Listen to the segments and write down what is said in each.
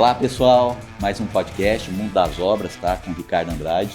Olá pessoal, mais um podcast, Mundo das Obras, tá? Com o Ricardo Andrade.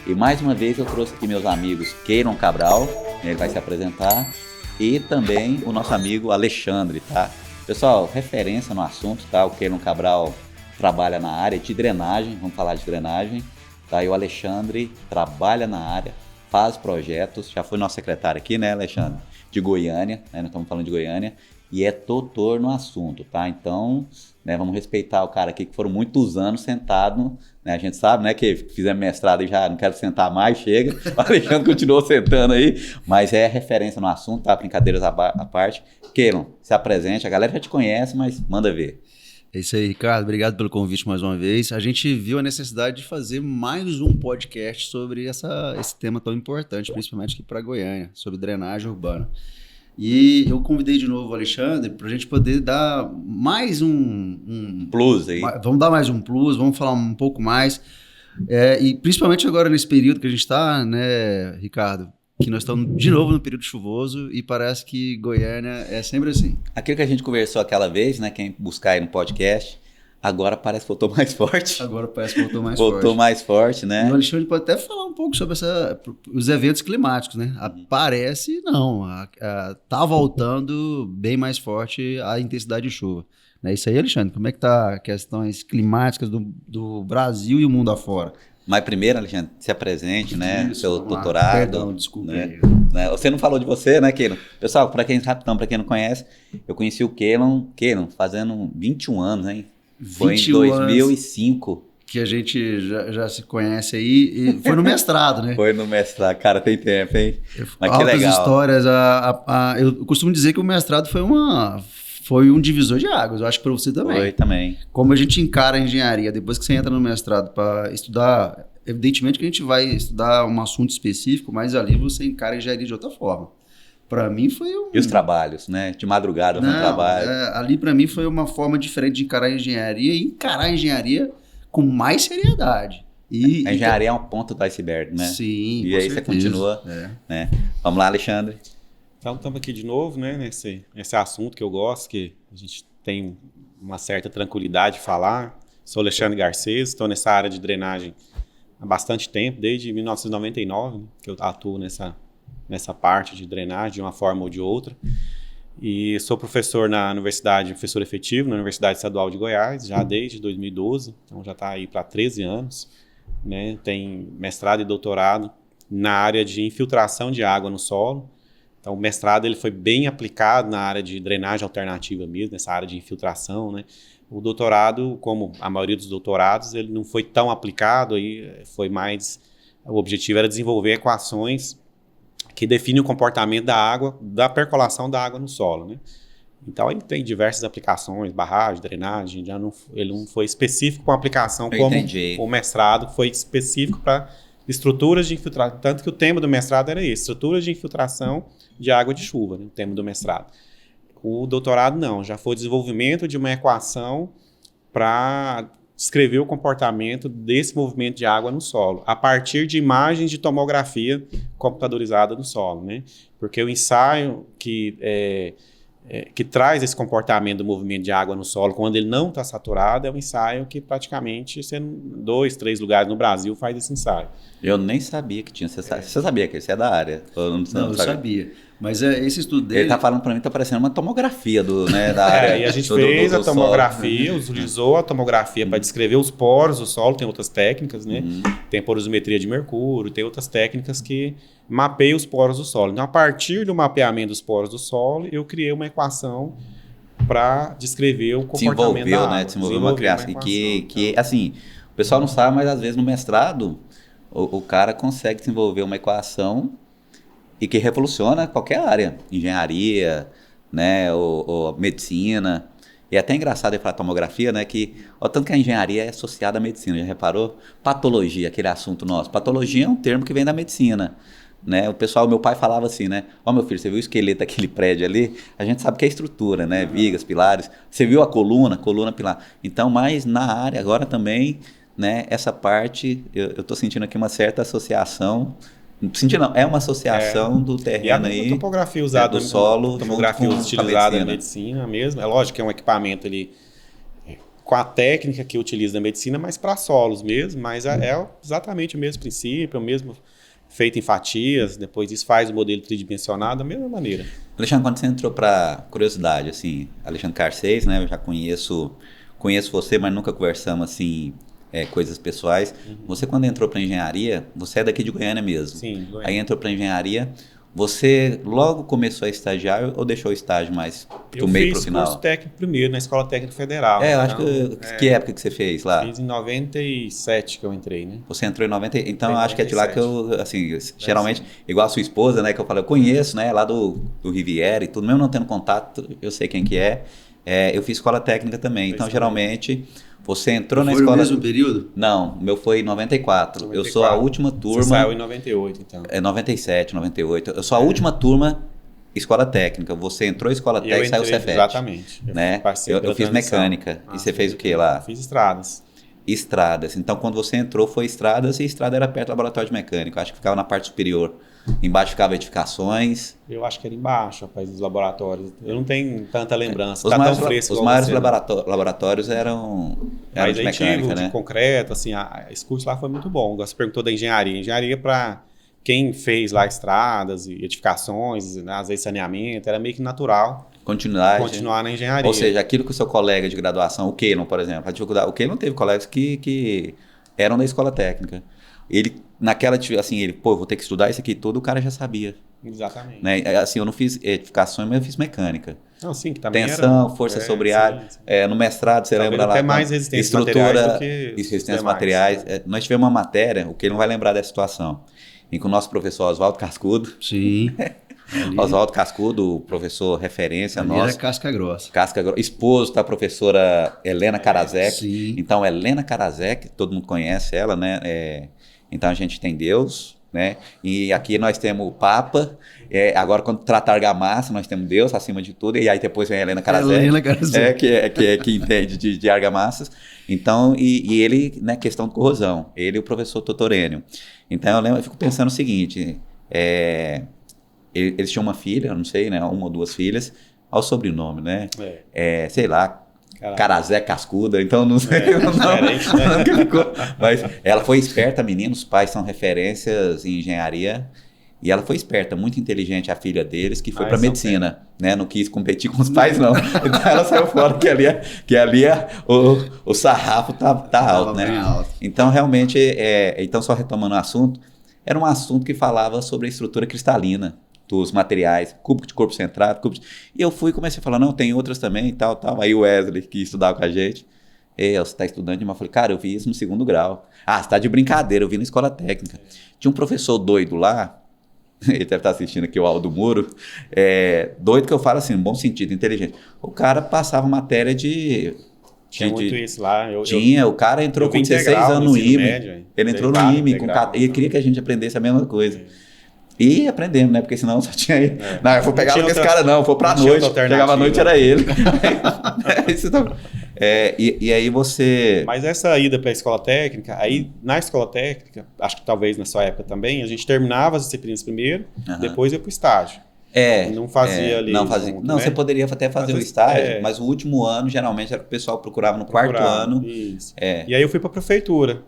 E mais uma vez eu trouxe aqui meus amigos Keylon Cabral, ele vai se apresentar, e também o nosso amigo Alexandre, tá? Pessoal, referência no assunto, tá? O Keylon Cabral trabalha na área de drenagem, vamos falar de drenagem, tá? E o Alexandre trabalha na área, faz projetos, já foi nosso secretário aqui, né, Alexandre? De Goiânia, né? Nós estamos falando de Goiânia, e é doutor no assunto, tá? Então, né, vamos respeitar o cara aqui que foram muitos anos sentado, né? A gente sabe, né, que fizemos mestrado e já não quero sentar mais, chega. O Alexandre continuou sentando aí, mas é referência no assunto, tá? Brincadeiras à parte. Keylon, se apresente, a galera já te conhece, mas manda ver. É isso aí, Ricardo. Obrigado pelo convite mais uma vez. A gente viu a necessidade de fazer mais um podcast sobre esse tema tão importante, principalmente aqui para Goiânia, sobre drenagem urbana. E eu convidei de novo o Alexandre para a gente poder dar mais um plus aí. Vamos dar mais um plus, vamos falar um pouco mais. E principalmente agora nesse período que a gente está, né, Ricardo? Que nós estamos de novo no período chuvoso e parece que Goiânia é sempre assim. Aquilo que a gente conversou aquela vez, né? Quem buscar aí no podcast, agora parece que voltou mais forte. Agora parece que voltou mais forte. Voltou mais forte, né? E o Alexandre pode até falar um pouco sobre os eventos climáticos, né? Parece não, tá voltando bem mais forte a intensidade de chuva. É isso aí, Alexandre? Como é que tá questões climáticas do Brasil e o mundo afora? Mas primeiro, Alexandre, se apresente, né? Isso, seu doutorado. Perdão, desculpa. Né? Você não falou de você, né, Keylon? Pessoal, para quem não conhece, eu conheci o Keylon fazendo 21 anos, hein? Foi em 2005. Que a gente já se conhece aí. E foi no mestrado, né? Foi no mestrado. Cara, tem tempo, hein? Mas que legal. Histórias. Eu costumo dizer que o mestrado foi um divisor de águas, eu acho que para você também. Foi também. Como a gente encara a engenharia, depois que você entra no mestrado para estudar, evidentemente que a gente vai estudar um assunto específico, mas ali você encara a engenharia de outra forma. Para mim foi E os trabalhos, né? De madrugada no trabalho. Ali para mim foi uma forma diferente de encarar a engenharia e encarar a engenharia com mais seriedade. A engenharia é um ponto do iceberg, né? Sim, e aí certeza. Você continua. Né? Vamos lá, Alexandre. Então, estamos aqui de novo, né, nesse assunto que eu gosto, que a gente tem uma certa tranquilidade de falar. Sou Alexandre Garcês, estou nessa área de drenagem há bastante tempo, desde 1999, né, que eu atuo nessa parte de drenagem, de uma forma ou de outra. E sou professor na universidade, professor efetivo na Universidade Estadual de Goiás, já desde 2012, então já está aí para 13 anos. Né, tem mestrado e doutorado na área de infiltração de água no solo. Então, o mestrado ele foi bem aplicado na área de drenagem alternativa mesmo, nessa área de infiltração, né? O doutorado, como a maioria dos doutorados, ele não foi tão aplicado, aí foi mais... O objetivo era desenvolver equações que definem o comportamento da água, da percolação da água no solo, né? Então, ele tem diversas aplicações, barragem, drenagem, ele não foi específico para uma aplicação como o mestrado foi específico para estruturas de infiltração. Tanto que o tema do mestrado era esse, estruturas de infiltração de água de chuva, né, o tema do mestrado. O doutorado não, já foi o desenvolvimento de uma equação para descrever o comportamento desse movimento de água no solo, a partir de imagens de tomografia computadorizada do solo, né? Porque o ensaio que traz esse comportamento do movimento de água no solo, quando ele não está saturado, é um ensaio que praticamente 2, 3 lugares no Brasil faz esse ensaio. Eu nem sabia que tinha. Você sabia que você é da área? Não, eu sabia. Mas esse estudo dele... Ele está falando para mim, está parecendo uma tomografia da área. E a gente fez a tomografia, utilizou a tomografia para descrever os poros do solo, tem outras técnicas, né? Tem porosimetria de mercúrio, tem outras técnicas que mapeiam os poros do solo. Então, a partir do mapeamento dos poros do solo, eu criei uma equação para descrever o comportamento da água. Desenvolveu uma criação. Que, assim, o pessoal não sabe, mas às vezes no mestrado, o cara consegue desenvolver uma equação e que revoluciona qualquer área, engenharia, né, ou medicina. E é até engraçado ele falar tomografia, né, que tanto que a engenharia é associada à medicina, já reparou? Patologia, aquele assunto nosso. Patologia é um termo que vem da medicina, né? Meu pai falava assim, né, meu filho, você viu o esqueleto daquele prédio ali? A gente sabe que é estrutura, né, vigas, pilares. Você viu a coluna, pilar. Então, mas na área agora também, né, essa parte, eu estou sentindo aqui uma certa associação. Não, é uma associação do terreno aí. E a topografia usada do solo, tomografia utilizada na medicina mesmo. É lógico que é um equipamento ali com a técnica que utiliza na medicina, mas para solos mesmo, mas é exatamente o mesmo princípio, o mesmo feito em fatias, depois disso faz o modelo tridimensional da mesma maneira. Alexandre, quando você entrou para curiosidade, assim, Alexandre Garcês, né? Eu já conheço você, mas nunca conversamos assim, coisas pessoais. Você quando entrou para engenharia, você é daqui de Goiânia mesmo? Sim, Goiânia. Aí entrou para engenharia, você logo começou a estagiar ou deixou o estágio mais do meio para o final? Eu fiz curso técnico primeiro na Escola Técnica Federal. Eu acho que época que você fez lá? Fiz em 97 que eu entrei, né? Você entrou em 90, então Foi em eu acho que é de lá que eu, assim, geralmente, igual a sua esposa, né, que eu falei, eu conheço, né, lá do Riviera e tudo, mesmo não tendo contato, eu sei quem que é. Eu fiz escola técnica também, então geralmente você entrou na escola... Foi no mesmo período? Não, o meu foi em 94. Eu sou a última turma... Você saiu em 98, então. 97, 98. Eu sou a última turma escola técnica. Você entrou em escola técnica e saiu Cefet. Exatamente. Né? Eu fiz mecânica. E você fez o que lá? Fiz estradas. Estradas. Então, quando você entrou, foi estradas e estrada era perto do laboratório de mecânica. Acho que ficava na parte superior. Embaixo ficava edificações. Eu acho que era embaixo, rapaz, dos laboratórios. Eu não tenho tanta lembrança. Os maiores laboratórios eram mas de mecânica, né? De concreto, assim, esse curso lá foi muito bom. Você perguntou da engenharia. Engenharia para quem fez lá estradas e edificações, né, às vezes saneamento, era meio que natural. Continuar na engenharia. Ou seja, aquilo que o seu colega de graduação, o Keylon, por exemplo, a dificuldade, o Keylon teve colegas que eram da escola técnica. Ele, naquela, assim, vou ter que estudar isso aqui tudo, o cara já sabia. Exatamente. Né? Assim, eu não fiz edificações, mas eu fiz mecânica. Não, sim, que também tensão, força sobre ar. No mestrado, você lembra lá? Até mais resistência materiais do que resistência materiais. Nós tivemos uma matéria, o que ele não vai lembrar dessa situação, em que o nosso professor Oswaldo Cascudo... Sim. Oswaldo Cascudo, professor referência nosso. Era casca grossa. Esposo da professora Helena Karasek. Sim. Então, Helena Karasek, todo mundo conhece ela, né? Então, a gente tem Deus, né? E aqui nós temos o Papa. Agora, quando trata argamassa, nós temos Deus acima de tudo. E aí depois vem a Helena Karasek. Que entende de argamassas. Então, e ele, né, questão de corrosão. Ele e o professor Totorênio. Então, eu fico pensando o seguinte... Eles tinham uma filha, não sei, né? Uma ou duas filhas. Olha o sobrenome, né? Sei lá, Carazé Cascuda. Então, não sei o nome. Nunca ficou. Mas ela foi esperta, menina. Os pais são referências em engenharia. E ela foi esperta, muito inteligente, a filha deles, que foi para medicina. Né? Não quis competir com os pais, não. Então, ela saiu fora, que ali o sarrafo tá alto, né? Alto. Então, realmente, então, só retomando o assunto, era um assunto que falava sobre a estrutura cristalina dos materiais, cúbico de corpo centrado, e eu fui e comecei a falar, não, tem outras também e tal. Aí o Wesley, que estudava com a gente, você está estudando demais? Eu falei, cara, eu vi isso no 2º grau. Ah, você está de brincadeira, eu vi na escola técnica. Tinha um professor doido lá, ele deve estar assistindo aqui o Aldo Muro, doido que eu falo assim, no bom sentido, inteligente. O cara passava matéria de... Tinha muito isso lá. O cara entrou com 16 anos no IME. Ele entrou no IME, ele queria que a gente aprendesse a mesma coisa. E aprendemos, né? Porque senão só tinha ele. Não, eu vou pegar com esse cara não, vou pra noite. Chegava à noite, era ele. E aí você... Mas essa ida pra escola técnica, aí na escola técnica, acho que talvez na sua época também, a gente terminava as disciplinas primeiro, depois ia pro estágio. Não fazia ali. Não fazia. Junto, não, né? Você poderia até fazer o estágio, mas o último ano, geralmente, era o que o pessoal procurava no quarto ano. Isso. E aí eu fui pra prefeitura.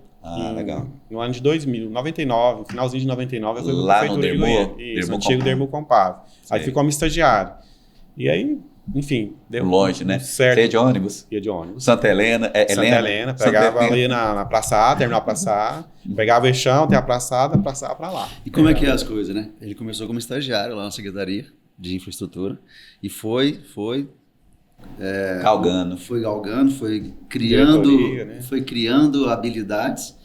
Legal. No ano de 2000, 99, no finalzinho de 99, eu fui lá pra prefeitura de Goiânia. Isso, antigo Dermo Compavo. Aí fui como estagiário. E aí, enfim, deu longe, né? Certo. Você ia de ônibus? Ia de ônibus. Santa Helena. Santa Helena, pegava ali na Praça A, terminal Praça A, pegava o eixão, tem a Praça A, da Praça A pra lá. E como é que é as coisas, né? Ele começou como estagiário lá na Secretaria de Infraestrutura e foi galgando. Foi galgando, foi criando habilidades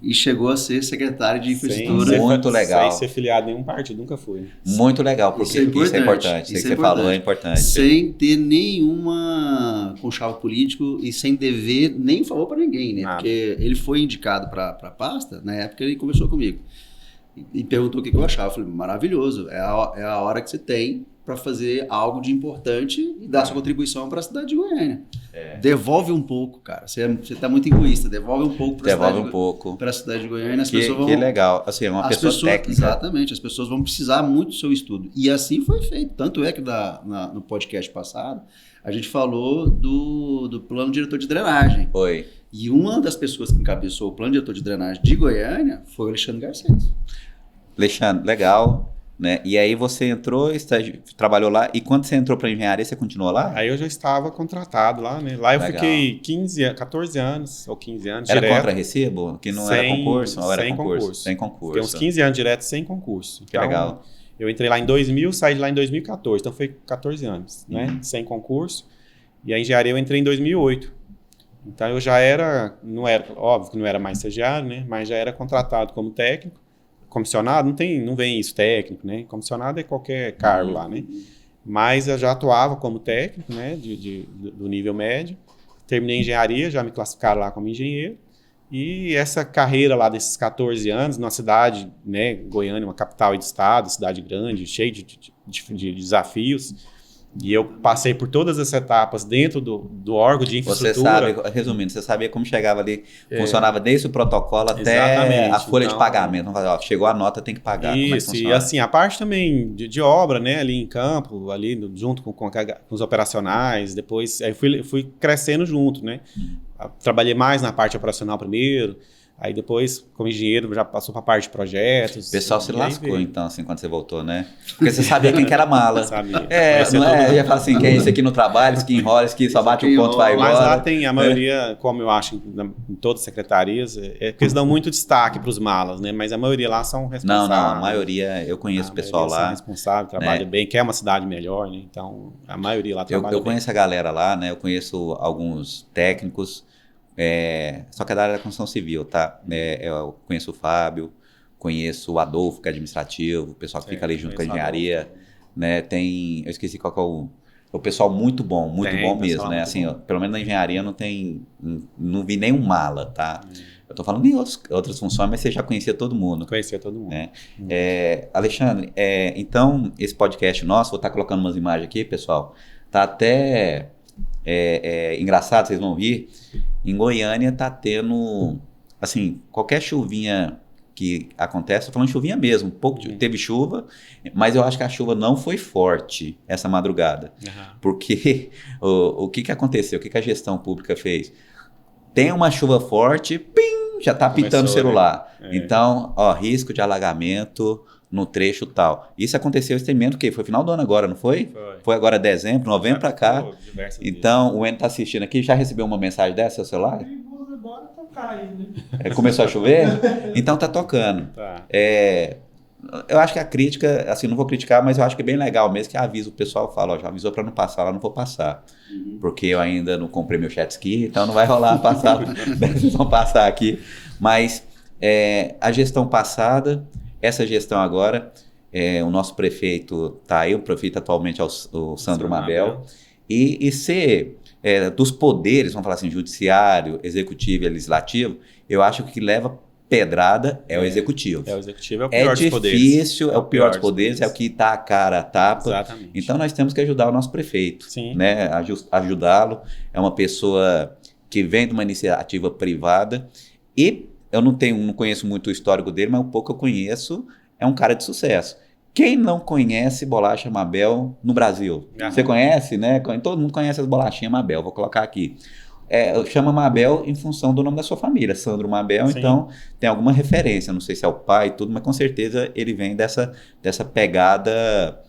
e chegou a ser secretário de infraestrutura. Muito legal. Sem ser filiado em nenhum partido, nunca fui. Muito legal, porque isso é importante. Isso que você falou é importante. Sem ter nenhuma conchavo político e sem dever nem favor para ninguém, né? Nada. Porque ele foi indicado para a pasta, na época ele conversou comigo e perguntou o que eu achava. Eu falei, maravilhoso, é a hora que você tem para fazer algo de importante e dar sua contribuição para a cidade de Goiânia. Devolve um pouco, cara. Você tá muito egoísta. Devolve um pouco para a cidade de Goiânia. Que legal. Assim, uma pessoa técnica. Exatamente. As pessoas vão precisar muito do seu estudo. E assim foi feito. Tanto é que no podcast passado, a gente falou do plano diretor de drenagem. Foi. E uma das pessoas que encabeçou o plano diretor de drenagem de Goiânia foi o Alexandre Garcês. Alexandre, legal. Né? E aí você entrou, trabalhou lá, e quando você entrou para engenharia, você continuou lá? Aí eu já estava contratado lá, né? Lá eu fiquei 14 anos ou 15 anos era direto. Contra recibo? Que não era concurso? Ou era sem concurso. Sem concurso. Fiquei uns 15 anos direto sem concurso. Que legal. Eu entrei lá em 2000, saí de lá em 2014, então foi 14 anos, né? Sem concurso. E a engenharia eu entrei em 2008. Então eu já óbvio que não era mais estagiário, né? Mas já era contratado como técnico. Comissionado, não vem isso, técnico, né? Comissionado é qualquer cargo lá, né? Mas eu já atuava como técnico, né? Do nível médio. Terminei engenharia, já me classificaram lá como engenheiro. E essa carreira lá desses 14 anos, numa cidade, né? Goiânia, uma capital de estado, cidade grande, cheia de desafios. E eu passei por todas as etapas dentro do órgão de infraestrutura. Você sabe, resumindo, você sabia como chegava ali, funcionava desde o protocolo até a folha de pagamento. Chegou a nota, tem que pagar. Isso, e assim, a parte também de obra, né, ali em campo, ali junto com os operacionais, depois aí fui crescendo junto, né. Trabalhei mais na parte operacional primeiro, aí depois, como engenheiro, já passou para a parte de projetos. O pessoal se lascou, então, assim, quando você voltou, né? Porque você sabia quem que era mala. Sabia. Não é? Eu ia falar assim, quem é esse aqui no trabalho, esse que enrola, esse que só bate o ponto e vai embora. Mas lá tem a maioria, como eu acho em todas as secretarias, porque eles dão muito destaque para os malas, né? Mas a maioria lá são responsáveis. Não, a maioria, eu conheço o pessoal lá. São responsáveis, trabalham bem, quer uma cidade melhor, né? Então, a maioria lá trabalha bem. Eu conheço a galera lá, né? Eu conheço alguns técnicos, só que é da área da construção civil, tá? Eu conheço o Fábio, conheço o Adolfo, que é administrativo, o pessoal que fica ali junto com a engenharia, né? Eu esqueci qual que é o pessoal muito bom mesmo, né? Assim, pelo menos na engenharia não vi nenhum mala, tá? Eu tô falando em outras funções, mas você já conhecia todo mundo. Conhecia todo mundo. Né? Alexandre, então esse podcast nosso, vou estar colocando umas imagens aqui, pessoal, tá até engraçado, vocês vão rir. Em Goiânia tá tendo, assim, qualquer chuvinha que acontece, tô falando de chuvinha mesmo, teve chuva, mas eu acho que a chuva não foi forte essa madrugada, porque o que aconteceu, o que a gestão pública fez? Tem uma chuva forte, pim, já tá pitando o celular, então, risco de alagamento no trecho tal. Isso aconteceu, esse tremendo, que foi final do ano agora, não foi? Foi agora dezembro, novembro para cá. Então, o Enio tá assistindo aqui, já recebeu uma mensagem dessa no seu celular? Bora tocar aí, né? Começou a chover? Então tá tocando. Tá. Eu acho que a crítica, assim, não vou criticar, mas eu acho que é bem legal mesmo que avisa o pessoal, fala, já avisou para não passar lá, não vou passar. Porque eu ainda não comprei meu jet ski, então não vai rolar passar, vocês vão passar aqui. Mas a gestão passada, essa gestão agora, o nosso prefeito está aí, o prefeito atualmente é o Sandro Mabel, e ser dos poderes, vamos falar assim, judiciário, executivo e legislativo, eu acho que o que leva pedrada é o executivo. O executivo é o pior dos poderes. É difícil, é o pior dos poderes, é o que dá a cara a tapa. Exatamente. Então nós temos que ajudar o nosso prefeito, Sim. Né? Ajudá-lo. É uma pessoa que vem de uma iniciativa privada e eu não conheço muito o histórico dele, mas o pouco que eu conheço é um cara de sucesso. Quem não conhece bolacha Mabel no Brasil? Você conhece, né? Todo mundo conhece as bolachinhas Mabel, vou colocar aqui. Chama Mabel em função do nome da sua família, Sandro Mabel, Sim. Então tem alguma referência, não sei se é o pai e tudo, mas com certeza ele vem dessa pegada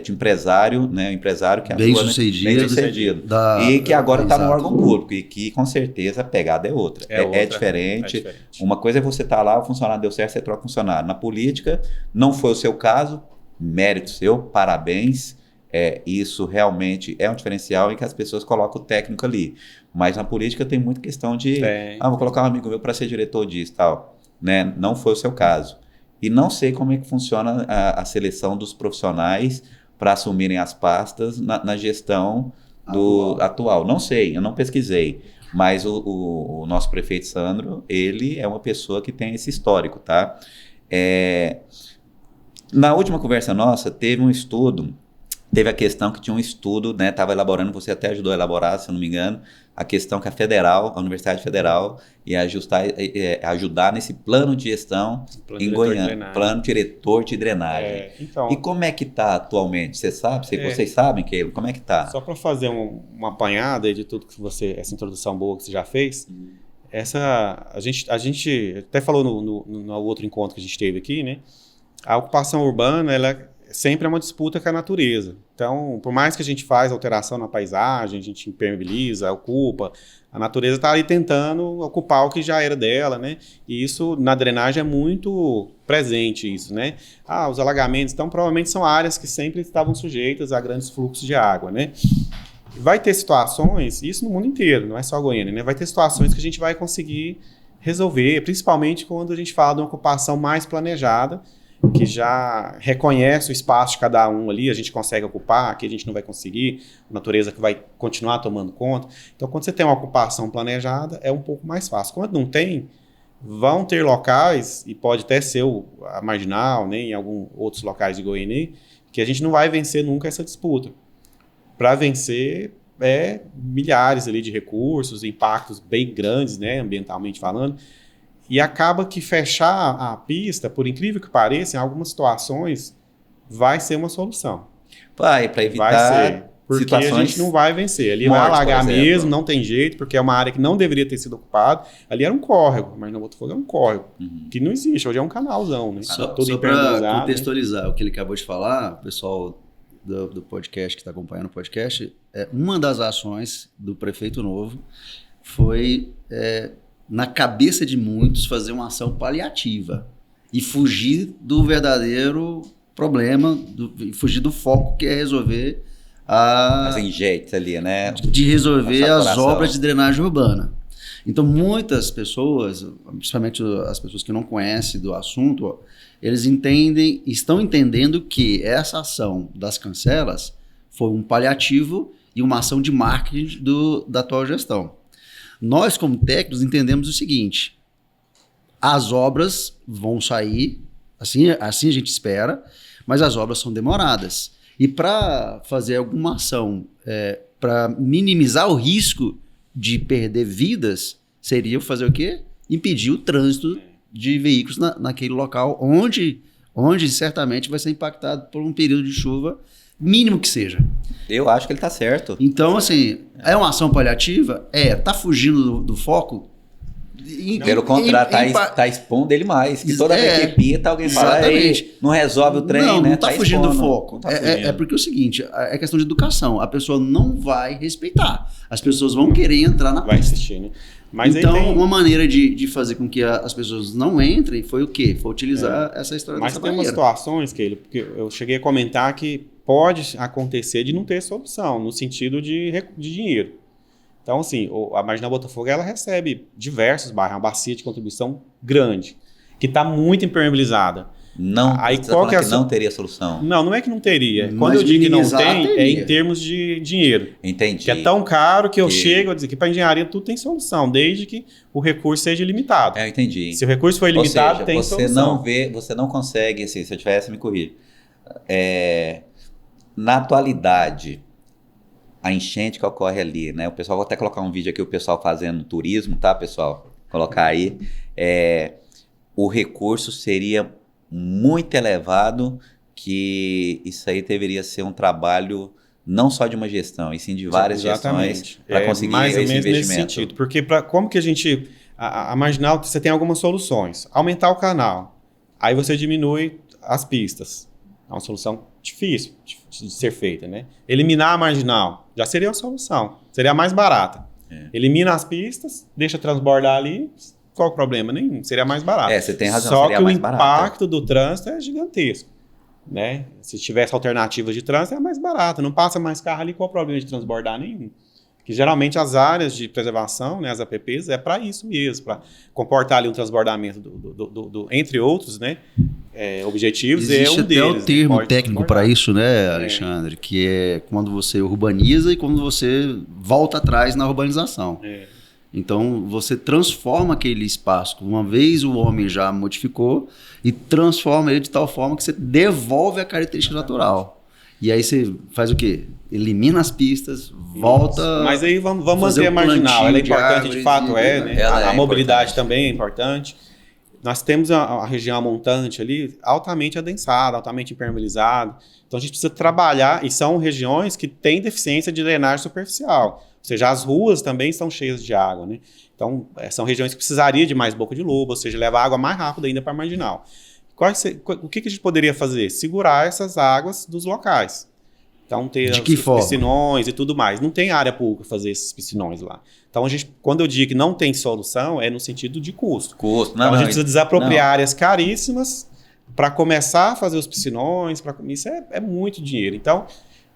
de empresário, né? Empresário que bem atua sucedido e que agora está no órgão público e que com certeza a pegada é outra. É diferente. Uma coisa é você estar lá, o funcionário deu certo, você troca o funcionário. Na política, não foi o seu caso, mérito seu, parabéns. Isso realmente é um diferencial em que as pessoas colocam o técnico ali. Mas na política tem muita questão de vou colocar um amigo meu para ser diretor disso e tal. Né? Não foi o seu caso. E não sei como é que funciona a seleção dos profissionais para assumirem as pastas na gestão atual. Não sei, eu não pesquisei. Mas o nosso prefeito Sandro, ele é uma pessoa que tem esse histórico, tá? Na última conversa nossa, teve um estudo teve a questão que tinha um estudo, né, estava elaborando, você até ajudou a elaborar, se eu não me engano, a questão que a Universidade Federal ia ajudar nesse plano de gestão em Goiânia, plano diretor de drenagem. Então, e como é que está atualmente? Você sabe? Vocês sabem, Keilo? Como é que está? Só para fazer uma apanhada aí de tudo que essa introdução boa que você já fez, a gente até falou no outro encontro que a gente teve aqui, né? A ocupação urbana, ela sempre é uma disputa com a natureza. Então, por mais que a gente faz alteração na paisagem, a gente impermeabiliza, ocupa, a natureza está ali tentando ocupar o que já era dela, né? E isso, na drenagem, é muito presente, isso, né? Os alagamentos, então, provavelmente são áreas que sempre estavam sujeitas a grandes fluxos de água, né? Vai ter situações, isso no mundo inteiro, não é só Goiânia, né? Vai ter situações que a gente vai conseguir resolver, principalmente quando a gente fala de uma ocupação mais planejada, que já reconhece o espaço de cada um ali, a gente consegue ocupar, aqui a gente não vai conseguir, a natureza que vai continuar tomando conta. Então, quando você tem uma ocupação planejada, é um pouco mais fácil. Quando não tem, vão ter locais, e pode até ser a Marginal, né, em alguns outros locais de Goiânia, que a gente não vai vencer nunca essa disputa. Para vencer, milhares ali de recursos, impactos bem grandes, né, ambientalmente falando. E acaba que fechar a pista, por incrível que pareça, em algumas situações, vai ser uma solução. Para evitar porque situações a gente não vai vencer. Ali vai alagar mesmo, não tem jeito, porque é uma área que não deveria ter sido ocupada. Ali era um córrego, mas no Botafogo é um córrego, que não existe. Hoje é um canalzão, né? Só para contextualizar o que ele acabou de falar, o pessoal do podcast que está acompanhando o podcast, uma das ações do prefeito novo foi... na cabeça de muitos, fazer uma ação paliativa e fugir do verdadeiro problema, fugir do foco que é resolver as enjetes ali, né? De resolver as obras de drenagem urbana. Então, muitas pessoas, principalmente as pessoas que não conhecem do assunto, eles estão entendendo que essa ação das cancelas foi um paliativo e uma ação de marketing da atual gestão. Nós, como técnicos, entendemos o seguinte: as obras vão sair, assim a gente espera, mas as obras são demoradas. E para fazer alguma ação, para minimizar o risco de perder vidas, seria fazer o quê? Impedir o trânsito de veículos naquele local, onde certamente vai ser impactado por um período de chuva mínimo que seja. Eu acho que ele está certo. Então, assim, é uma ação paliativa? Tá fugindo do foco? Pelo contrário, tá expondo ele mais. Que toda vez que pita, alguém fala, não resolve o trem, né? Não tá fugindo do foco. Porque é o seguinte, é questão de educação. A pessoa não vai respeitar. As pessoas vão querer entrar na pista. Vai assistir, né? Mas então, uma maneira de fazer com que as pessoas não entrem foi o quê? Foi utilizar essa história dessa barreira. Mas tem umas situações, Keilo, porque eu cheguei a comentar que pode acontecer de não ter solução, no sentido de dinheiro. Então, assim, a Marginal Botafogo, ela recebe diversos bairros, uma bacia de contribuição grande, que está muito impermeabilizada. Não, aí qual que não teria solução? Não é que não teria. Quando eu digo que não tem, é em termos de dinheiro. Entendi. Que é tão caro que eu chego a dizer que para engenharia tudo tem solução, desde que o recurso seja ilimitado. Eu entendi. Se o recurso for ilimitado, tem solução. Você não consegue, assim, se eu tivesse, me corrija. Na atualidade, a enchente que ocorre ali, né? O pessoal, vou até colocar um vídeo aqui, o pessoal fazendo turismo, tá, pessoal? Colocar aí. O recurso seria muito elevado, que isso aí deveria ser um trabalho não só de uma gestão, e sim de várias gestões para conseguir mais ou esse menos investimento. Nesse sentido. Porque como que a gente... A Marginal, você tem algumas soluções. Aumentar o canal. Aí você diminui as pistas. É uma solução difícil de ser feita, né? Eliminar a Marginal já seria uma solução. Seria a mais barata. Elimina as pistas, deixa transbordar ali... Qual o problema? Nenhum. Seria mais barato. Você tem razão, só seria que mais o barato. impacto do trânsito é gigantesco. Né? Se tivesse alternativas de trânsito, é mais barato. Não passa mais carro ali, qual o problema de transbordar nenhum? Que geralmente as áreas de preservação, né, as APPs, é para isso mesmo, para comportar ali um transbordamento entre outros, né, objetivos. Existe um até deles, o termo técnico para isso, né, Alexandre? Que é quando você urbaniza e quando você volta atrás na urbanização. Então, você transforma aquele espaço, uma vez o homem já modificou, e transforma ele de tal forma que você devolve a característica natural. E aí você faz o quê? Elimina as pistas, volta... Mas aí vamos fazer manter a marginal. Ela é de importante, árvores de fato, né? A mobilidade importante. também é importante. Nós temos a região montante ali altamente adensada, altamente impermeabilizada. Então a gente precisa trabalhar, e são regiões que têm deficiência de drenagem superficial. Ou seja, as ruas também estão cheias de água, né? Então são regiões que precisariam de mais boca de lobo, ou seja, levar água mais rápido ainda para a marginal. O que a gente poderia fazer? Segurar essas águas dos locais. Então, ter os piscinões e tudo mais. Não tem área pública fazer esses piscinões lá. Então, quando eu digo que não tem solução, é no sentido de custo. Não, então, a gente precisa desapropriar áreas caríssimas para começar a fazer os piscinões. Isso é muito dinheiro. Então,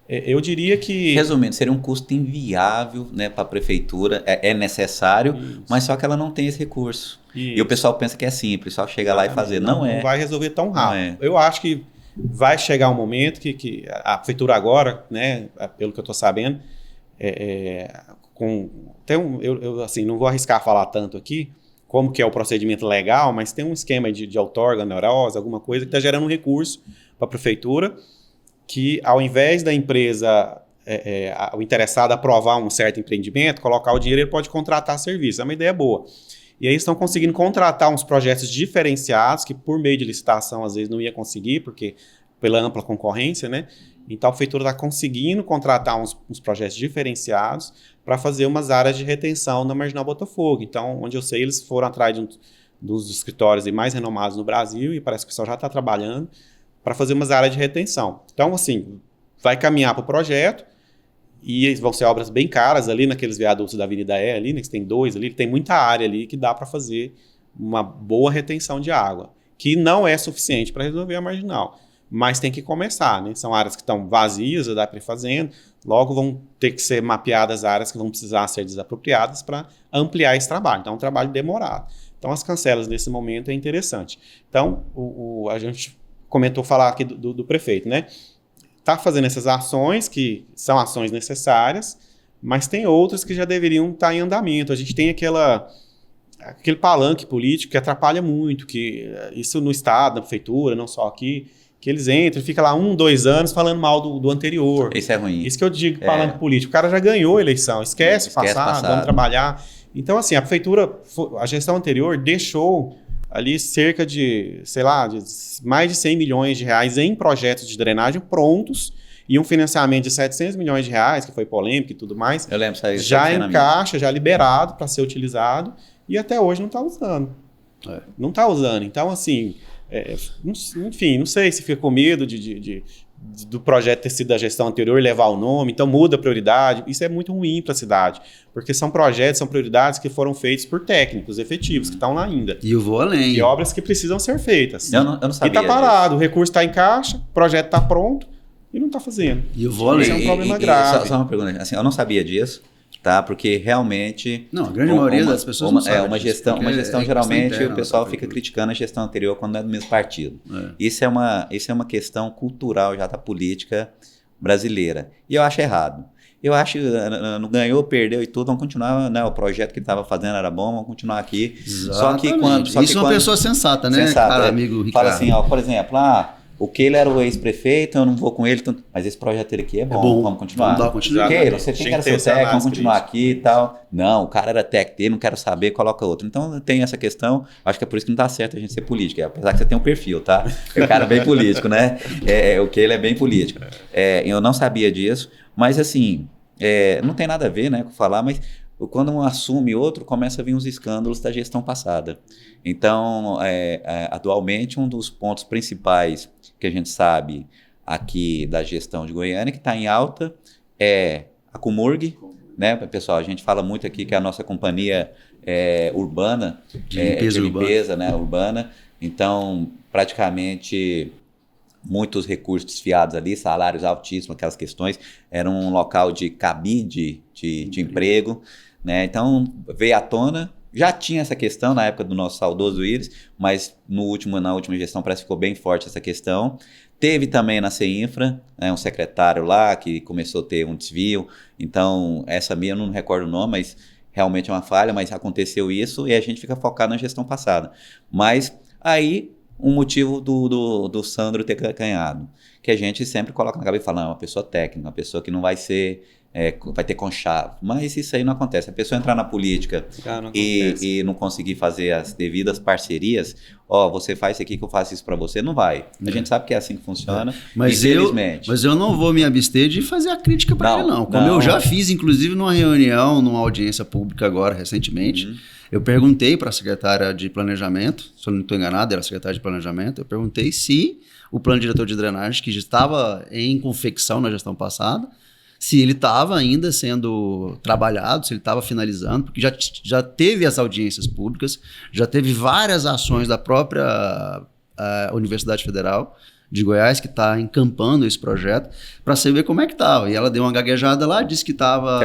eu diria que... Resumindo, seria um custo inviável, né, para a prefeitura. É necessário, isso, mas só que ela não tem esse recurso. Isso. E o pessoal pensa que é simples, só chegar lá e fazer. Não vai resolver tão rápido. Eu acho que vai chegar um momento que a prefeitura agora, né, pelo que eu estou sabendo, eu assim, não vou arriscar falar tanto aqui como que é o procedimento legal, mas tem um esquema de outorga, neurose, alguma coisa que está gerando um recurso para a prefeitura que, ao invés da empresa, o interessado aprovar um certo empreendimento, colocar o dinheiro, ele pode contratar serviço. É uma ideia boa. E aí estão conseguindo contratar uns projetos diferenciados, que por meio de licitação às vezes não ia conseguir, porque pela ampla concorrência, né? Então a prefeitura está conseguindo contratar uns projetos diferenciados para fazer umas áreas de retenção na Marginal Botafogo. Então, onde eu sei, eles foram atrás dos escritórios mais renomados no Brasil, e parece que o pessoal já está trabalhando para fazer umas áreas de retenção. Então, assim, vai caminhar para o projeto, e vão ser obras bem caras ali naqueles viadutos da Avenida E ali, né, que tem 2 ali, tem muita área ali que dá para fazer uma boa retenção de água, que não é suficiente para resolver a marginal, mas tem que começar, né? São áreas que estão vazias, dá para ir fazendo, logo vão ter que ser mapeadas áreas que vão precisar ser desapropriadas para ampliar esse trabalho. Então é um trabalho demorado. Então as cancelas nesse momento é interessante. Então a gente comentou falar aqui do prefeito, né? Está fazendo essas ações, que são ações necessárias, mas tem outras que já deveriam estar em andamento. A gente tem aquele palanque político que atrapalha muito, que isso no Estado, na prefeitura, não só aqui, que eles entram e ficam lá 1, 2 anos falando mal do anterior. Isso é ruim. Isso que eu digo, palanque político. O cara já ganhou a eleição, esquece o passado, vamos trabalhar. Então, assim, a prefeitura, a gestão anterior deixou ali cerca de, sei lá, de mais de 100 milhões de reais em projetos de drenagem prontos, e um financiamento de 700 milhões de reais, que foi polêmico e tudo mais, eu lembro, já em caixa, já liberado para ser utilizado, e até hoje não está usando. Não está usando. Então, assim, enfim, não sei se fica com medo do projeto ter sido da gestão anterior e levar o nome, então muda a prioridade. Isso é muito ruim para a cidade, porque são projetos, são prioridades que foram feitos por técnicos efetivos, que estão lá ainda. E eu vou além. E obras que precisam ser feitas. Eu não sabia. E está parado, o recurso está em caixa, o projeto está pronto e não está fazendo. E eu vou além. Isso é um problema grave. Só uma pergunta, assim, eu não sabia disso, tá? Porque realmente... Não, a grande maioria das pessoas não sabe uma gestão geralmente interna, o pessoal fica criticando a gestão anterior quando não é do mesmo partido. Isso é uma questão cultural já da política brasileira. E eu acho errado. Eu acho, não ganhou, perdeu e tudo, vamos continuar, né? O projeto que ele estava fazendo era bom, vamos continuar aqui. Exatamente. Isso é uma pessoa sensata, né? Cara, amigo Ricardo. Fala assim, ó, por exemplo, o Keila era o ex-prefeito, eu não vou com ele, mas esse projeto dele aqui é bom, vamos continuar. Vamos dar continuidade. Keila, você tem que ser técnico, vamos continuar aqui e tal. Não, o cara era técnico dele, não quero saber, coloca outro. Então tem essa questão, acho que é por isso que não dá certo a gente ser político, apesar que você tem um perfil, tá? O cara é bem político, né? O Keila é bem político. Eu não sabia disso, mas assim, não tem nada a ver, né, com falar, mas quando um assume outro, começa a vir os escândalos da gestão passada. Então, atualmente, um dos pontos principais que a gente sabe aqui da gestão de Goiânia, que está em alta, é a Comurg, né? Pessoal, a gente fala muito aqui que a nossa companhia urbana, de limpeza né, urbana, então, praticamente... muitos recursos desfiados ali, salários altíssimos, aquelas questões, era um local de cabide de emprego, né? Então veio à tona, já tinha essa questão na época do nosso saudoso Iris, mas na última gestão parece que ficou bem forte essa questão. Teve também na CEINFRA, né, um secretário lá que começou a ter um desvio, então essa minha eu não recordo o nome, mas realmente é uma falha, mas aconteceu isso e a gente fica focado na gestão passada. Mas aí um motivo do Sandro ter ganhado. Que a gente sempre coloca na cabeça e fala, não, é uma pessoa técnica, uma pessoa que não vai ser, vai ter conchavo. Mas isso aí não acontece. A pessoa entrar na política e não conseguir fazer as devidas parcerias, você faz isso aqui que eu faço isso para você, não vai. A gente sabe que é assim que funciona, infelizmente. Mas eu não vou me abster de fazer a crítica para ele, não. Como eu já fiz, inclusive, numa reunião, numa audiência pública agora, recentemente, eu perguntei para a secretária de Planejamento, se eu não estou enganado, era a secretária de Planejamento, eu perguntei se o plano diretor de drenagem, que já estava em confecção na gestão passada, se ele estava ainda sendo trabalhado, se ele estava finalizando, porque já teve as audiências públicas, já teve várias ações da própria Universidade Federal de Goiás, que está encampando esse projeto, para saber como é que estava. E ela deu uma gaguejada lá, disse que estava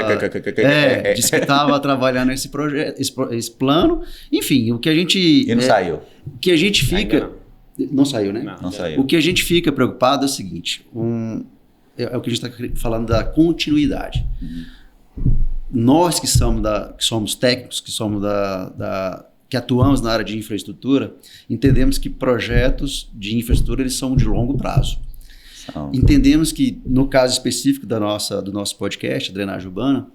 trabalhando esse projeto, esse plano. Enfim, o que a gente... E não saiu. O que a gente fica... Não saiu, né? Não saiu. O que a gente fica preocupado é o seguinte, é o que a gente está falando da continuidade. Nós que somos técnicos, que atuamos na área de infraestrutura, entendemos que projetos de infraestrutura eles são de longo prazo. Entendemos que, no caso específico do nosso podcast, Drenagem Urbana,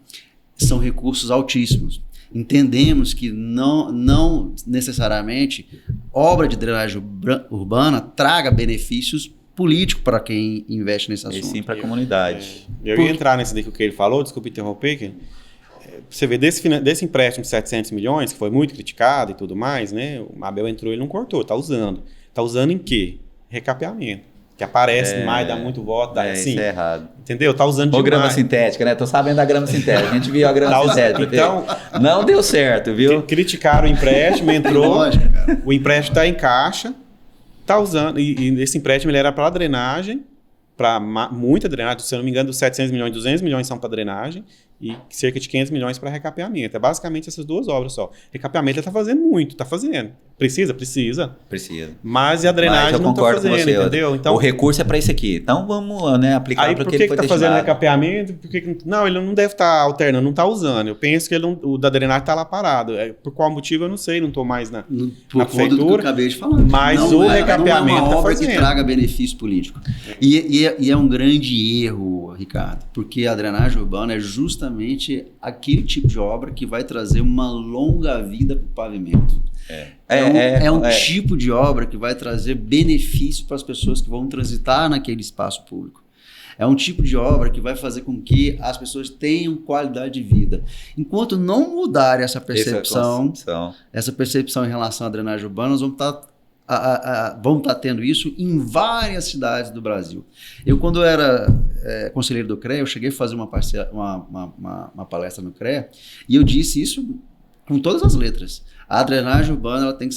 são recursos altíssimos. Entendemos que não necessariamente obra de drenagem urbana traga benefícios políticos para quem investe nesse assunto. E sim para a comunidade. Eu ia entrar nesse daí que ele falou, desculpa interromper, você vê desse empréstimo de 700 milhões, que foi muito criticado e tudo mais, né? O Mabel entrou e ele não cortou, está usando. Está usando em quê? Recapeamento. Que aparece mais, dá muito voto, assim. Isso é errado. Entendeu? Tá usando demais. Ou grama sintética, né? Tô sabendo da grama sintética. A gente viu a grama sintética. Então, não deu certo, viu? Criticaram o empréstimo, entrou. Lógico, cara. O empréstimo tá em caixa, tá usando. E esse empréstimo ele era para drenagem, para muita drenagem. Se eu não me engano, dos 700 milhões, 200 milhões são para drenagem e cerca de 500 milhões para recapeamento. É basicamente essas duas obras só. Recapeamento ele tá fazendo muito, tá fazendo. Precisa. Mas e a drenagem não tá fazendo, entendeu? Então, o recurso é para isso aqui. Então vamos aplicar para aquilo que foi destinado. Por que tá fazendo recapeamento? Não, ele não deve estar alternando, não tá usando. Eu penso que o da drenagem tá lá parado. Por qual motivo eu não sei, não tô mais na prefeitura. Do que eu acabei de falar. Mas o recapeamento não é uma obra tá fazendo. que traga benefício político. E é um grande erro, Ricardo, porque a drenagem urbana é justamente aquele tipo de obra que vai trazer uma longa vida para o pavimento. É um tipo de obra que vai trazer benefício para as pessoas que vão transitar naquele espaço público. É um tipo de obra que vai fazer com que as pessoas tenham qualidade de vida. Enquanto não mudar essa percepção em relação à drenagem urbana, nós vamos estar tendo isso em várias cidades do Brasil. Eu, quando era conselheiro do CREA, eu cheguei a fazer uma palestra no CREA e eu disse isso com todas as letras. A drenagem urbana ela tem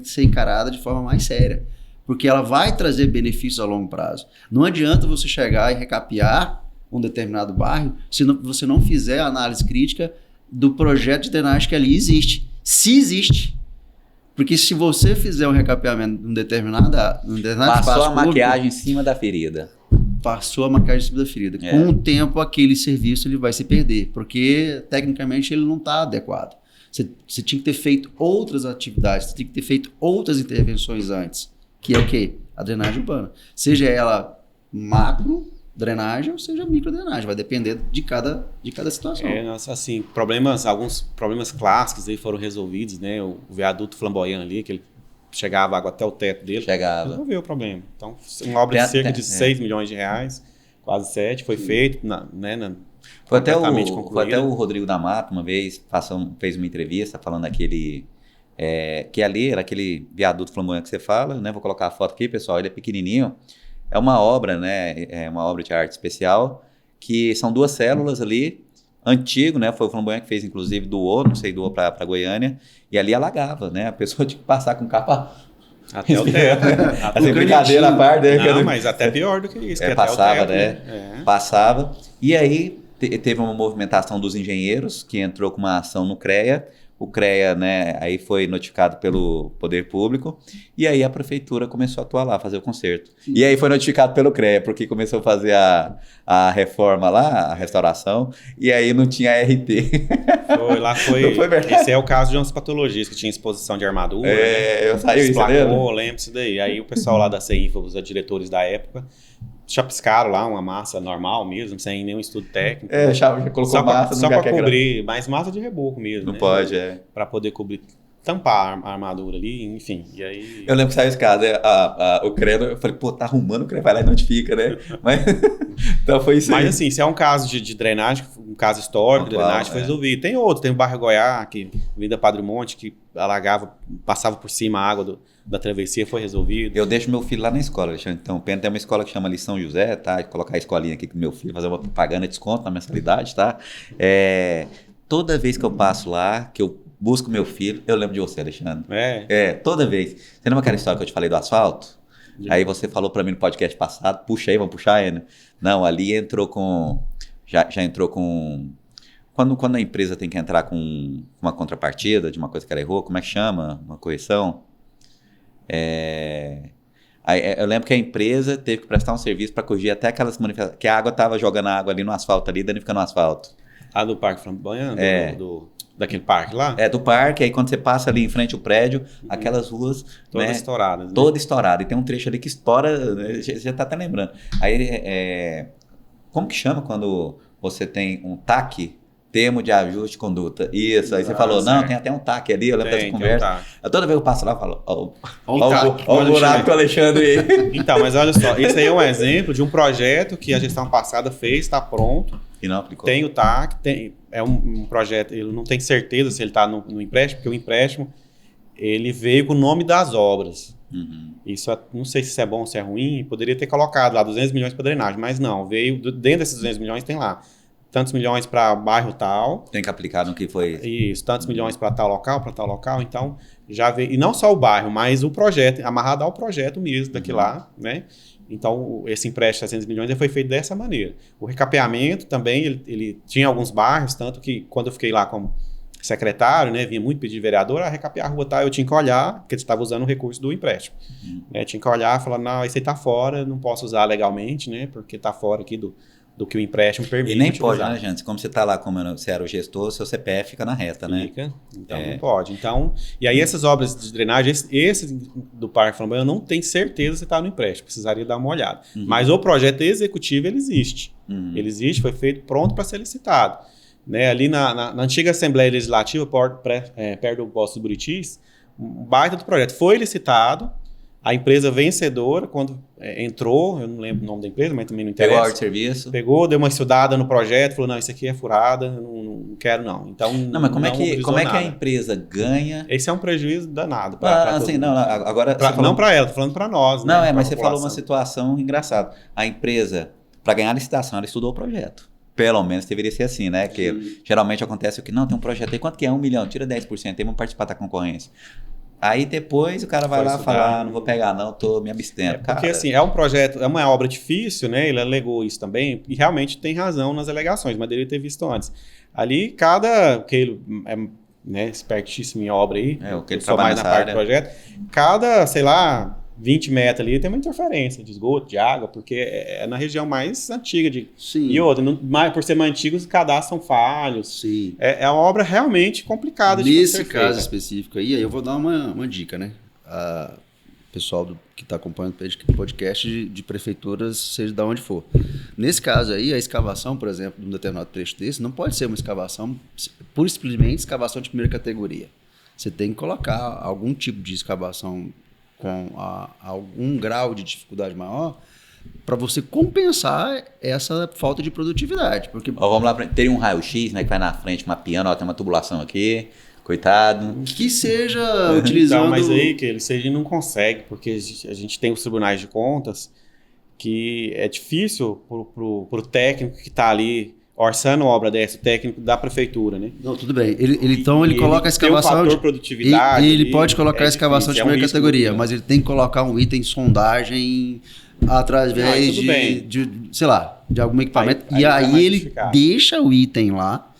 que ser encarada de forma mais séria, porque ela vai trazer benefícios a longo prazo. Não adianta você chegar e recapear um determinado bairro se você não fizer a análise crítica do projeto de drenagem que ali existe. Se existe. Porque se você fizer um recapeamento em um determinado espaço passou a público, maquiagem em cima da ferida. Passou a maquiagem em cima da ferida. Com o tempo, aquele serviço ele vai se perder, porque tecnicamente ele não está adequado. Você tinha que ter feito outras atividades, você tinha que ter feito outras intervenções antes, que é o quê? A drenagem urbana. Seja ela macro drenagem ou seja micro drenagem, vai depender de cada situação. Assim, alguns problemas clássicos aí foram resolvidos, né? O viaduto flamboyant ali, que ele chegava água até o teto dele. Resolveu o problema. Então, uma obra de cerca de 6 milhões de reais, quase 7, foi feito, Foi até o Rodrigo da Mata, uma vez, fez uma entrevista falando que ali era aquele viaduto flamboyant que você fala, né? Vou colocar a foto aqui, pessoal, ele é pequenininho. É uma obra, né? É uma obra de arte especial, que são 2 células ali, antigo, né? Foi o Flamboyant que fez, inclusive, doou para Goiânia, e ali alagava, né? A pessoa tinha que passar com capa... Até o teto. Essa brincadeira à parte, né? Não, mas até pior do que isso. Passava, né? Passava. E aí teve uma movimentação dos engenheiros, que entrou com uma ação no CREA, o CREA, né, aí foi notificado pelo poder público, e aí a prefeitura começou a atuar lá, fazer o conserto. E aí foi notificado pelo CREA, porque começou a fazer a reforma lá, a restauração, e aí não tinha RT. Não foi verdade. Esse é o caso de umas patologias que tinha exposição de armadura, né? Eu saí isso, lembro disso daí. Aí o pessoal lá da CEINFA, os diretores da época, chapiscaram lá uma massa normal mesmo, sem nenhum estudo técnico. Já colocou massa no só lugar para que cobrir, mas massa de reboco mesmo. Não né? pode, Para poder cobrir, tampar a armadura ali, enfim. E aí... Eu lembro que saiu esse caso, o CREA, eu falei, pô, tá arrumando, o CREA vai lá e notifica, né? Mas, então foi isso aí. Mas assim, se é um caso de drenagem, um caso histórico de drenagem, foi resolvido. Tem outro, tem o bairro Goiás, que Avenida Padre Monte, que alagava, passava por cima a água da travessia, foi resolvido. Eu deixo meu filho lá na escola, Alexandre. Então, tem uma escola que chama São José, tá? Colocar a escolinha aqui com meu filho, fazer uma propaganda, desconto na mensalidade, tá? Toda vez que eu passo lá, que eu busco meu filho, eu lembro de você, Alexandre. Toda vez. Você lembra aquela história que eu te falei do asfalto? Aí você falou pra mim no podcast passado, puxa aí, vamos puxar ainda. Não, ali entrou com... Já entrou com... Quando a empresa tem que entrar com uma contrapartida de uma coisa que ela errou, como é que chama? Uma correção? Eu lembro que a empresa teve que prestar um serviço para corrigir até aquelas manifestações, que a água estava jogando água ali no asfalto, ali, danificando o asfalto. Do Parque Flamboyant? Daquele parque lá? Do parque, aí quando você passa ali em frente ao prédio, aquelas ruas... Todas estouradas. Né? Toda estourada. E tem um trecho ali que estoura, né? Você está até lembrando. Aí, como que chama quando você tem um TAC? Termo de ajuste de conduta. Isso, aí você falou, não, tem até um TAC ali, eu lembro dessa conversa. Toda vez que eu passo lá, eu falo, ó o buraco do Alexandre aí. Então, mas olha só, esse aí é um exemplo de um projeto que a gestão passada fez, está pronto. E não aplicou. Tem o TAC, é um projeto, ele não tem certeza se ele está no empréstimo, porque o empréstimo, ele veio com o nome das obras. Uhum. Isso, não sei se isso é bom ou se é ruim, poderia ter colocado lá 200 milhões para drenagem, mas não, veio, dentro desses 200 milhões tem lá tantos milhões para bairro tal. Tem que aplicar no que foi. Isso, tantos milhões para tal local, então já veio. E não só o bairro, mas o projeto, amarrado ao projeto mesmo daqui lá, né? Então, esse empréstimo de 600 milhões ele foi feito dessa maneira. O recapeamento também, ele tinha alguns bairros, tanto que quando eu fiquei lá como secretário, né, vinha muito pedir de vereador, recapear a rua tal, eu tinha que olhar, porque eles estavam usando o recurso do empréstimo. Tinha que olhar e falar, não, esse aí tá fora, não posso usar legalmente, né, porque tá fora aqui do que o empréstimo permite. E nem pode, né, gente? Como você está lá, como você era o gestor, seu CPF fica na reta, né? Fica, então não pode. Então, e aí essas obras de drenagem, esse do Parque Flamboyant, eu não tenho certeza se está no empréstimo, precisaria dar uma olhada. Mas o projeto executivo, ele existe. Ele existe, foi feito pronto para ser licitado. Né? Ali na antiga Assembleia Legislativa, perto do Posto do Buritis, um baita do projeto. Foi licitado. A empresa vencedora, quando entrou, eu não lembro o nome da empresa, mas também não interessa. Pegou a ordem de serviço. Pegou, deu uma estudada no projeto, falou, não, isso aqui é furada, não quero não. Então, não, mas como é que a empresa ganha? Esse é um prejuízo danado. Não para ela, tô falando para nós. Não, né, mas você falou uma situação engraçada. A empresa, para ganhar a licitação, ela estudou o projeto. Pelo menos deveria ser assim, né? Que geralmente acontece o que, não, tem um projeto aí, quanto que é? 1 milhão, tira 10%, aí vamos participar da concorrência. Aí depois o cara vai lá falar, não vou pegar não, tô me abstendo. Porque assim, é um projeto, é uma obra difícil, né? Ele alegou isso também, e realmente tem razão nas alegações, mas deveria ter visto antes. Ali, que ele é, né, espertíssimo em obra aí, o que ele só mais na parte área. do projeto, cada, sei lá, 20 metros ali tem uma interferência de esgoto, de água, porque é na região mais antiga. Sim. E outra, por ser mais antigo, os cadastros são falhos. Sim. É uma obra realmente complicada de Nesse ser caso feita. específico aí eu vou dar uma dica, né? Pessoal que está acompanhando o podcast de prefeituras, seja de onde for. Nesse caso aí, a escavação, por exemplo, de um determinado trecho desse, não pode ser uma escavação, pura e simplesmente escavação de primeira categoria. Você tem que colocar algum tipo de escavação com algum grau de dificuldade maior para você compensar essa falta de produtividade. Porque... vamos lá, teria um raio-x, né, que vai na frente mapeando, tem uma tubulação aqui, coitado. Que seja utilizando... Então, mas aí que ele não consegue, porque a gente tem os tribunais de contas que é difícil pro técnico que está ali orçando obra dessa, o técnico da prefeitura, né? Não, tudo bem. Então ele coloca a escavação... Tem um fator produtividade. Ele pode colocar a escavação de primeira categoria, mas ele tem que colocar um item sondagem através de sei lá, de algum equipamento. Aí ele deixa o item lá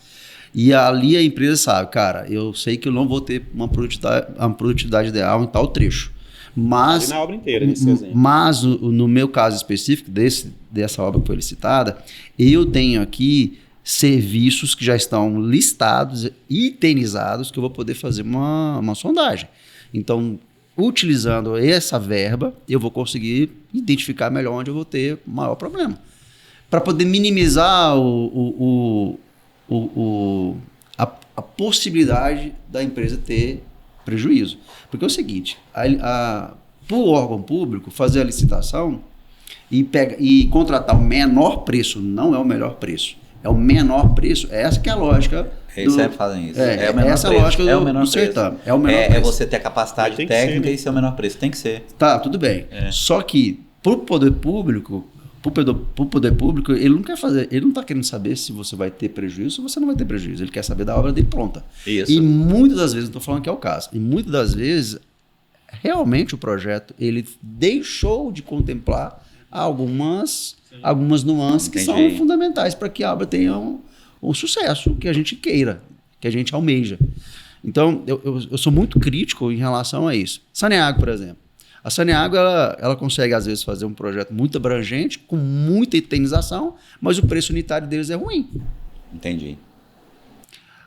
E ali a empresa sabe, cara, eu sei que eu não vou ter uma produtividade ideal em tal trecho. Mas, na obra inteira, nesse exemplo. Mas no meu caso específico, dessa obra que foi licitada, eu tenho aqui serviços que já estão listados, itemizados, que eu vou poder fazer uma sondagem. Então, utilizando essa verba, eu vou conseguir identificar melhor onde eu vou ter maior problema. Para poder minimizar a possibilidade da empresa ter prejuízo. Porque é o seguinte, para o órgão público fazer a licitação e contratar o menor preço, não é o melhor preço, é o menor preço, essa que é a lógica. Eles sempre fazem isso. É o menor essa preço. É a lógica do menor certame. preço. É o menor preço. É você ter a capacidade técnica e ser o menor preço. Tem que ser. Tá, tudo bem. Só que para o poder público, ele não quer fazer, ele não está querendo saber se você vai ter prejuízo ou se você não vai ter prejuízo. Ele quer saber da obra dele pronta. Isso. E muitas das vezes, não estou falando que é o caso, e muitas das vezes, realmente o projeto, ele deixou de contemplar algumas nuances que são fundamentais para que a obra tenha um sucesso que a gente queira, que a gente almeja. Então, eu sou muito crítico em relação a isso. Saneago, por exemplo. A Saneago, ela consegue, às vezes, fazer um projeto muito abrangente, com muita itemização, mas o preço unitário deles é ruim. Entendi.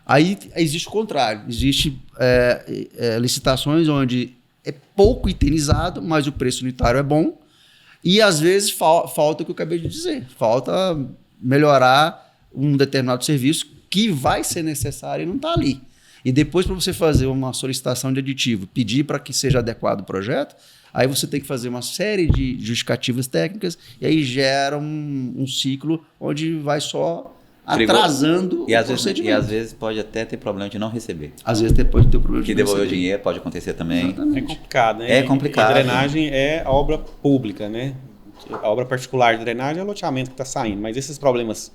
Aí existe o contrário. Existe licitações onde é pouco itemizado, mas o preço unitário é bom. E, às vezes, falta o que eu acabei de dizer. Falta melhorar um determinado serviço que vai ser necessário e não está ali. E depois, para você fazer uma solicitação de aditivo, pedir para que seja adequado o projeto, aí você tem que fazer uma série de justificativas técnicas e aí gera um ciclo onde vai só atrasando o procedimento. E às vezes pode até ter problema de não receber. Às vezes pode ter problema de que devolver o dinheiro, pode acontecer também. Exatamente. É complicado, né? É complicado. E drenagem é obra pública, né? A obra particular de drenagem é o loteamento que está saindo, mas esses problemas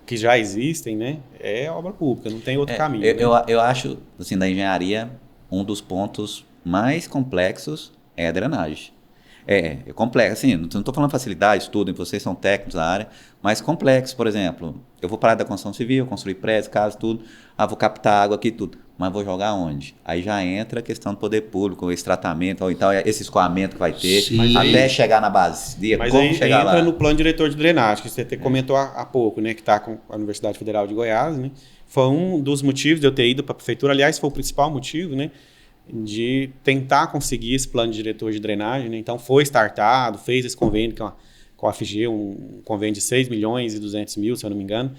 que já existem, né? É obra pública, não tem outro caminho. Eu acho, assim, da engenharia, um dos pontos mais complexos é a drenagem. É complexo, assim, não estou falando facilidade, tudo, vocês são técnicos da área, mas complexo, por exemplo, eu vou para a da construção civil, construir prédios, casas, tudo, vou captar água aqui, tudo, mas vou jogar onde? Aí já entra a questão do poder público, esse tratamento, ou então esse escoamento que vai ter, até chegar na base. Mas como aí chegar entra lá? no plano diretor de drenagem, que você até comentou há pouco, né, que está com a Universidade Federal de Goiás, né, foi um dos motivos de eu ter ido para a prefeitura, aliás, foi o principal motivo, né, de tentar conseguir esse plano diretor de drenagem, né? Então foi startado, fez esse convênio com a FG, um convênio de 6 milhões e 200 mil, se eu não me engano.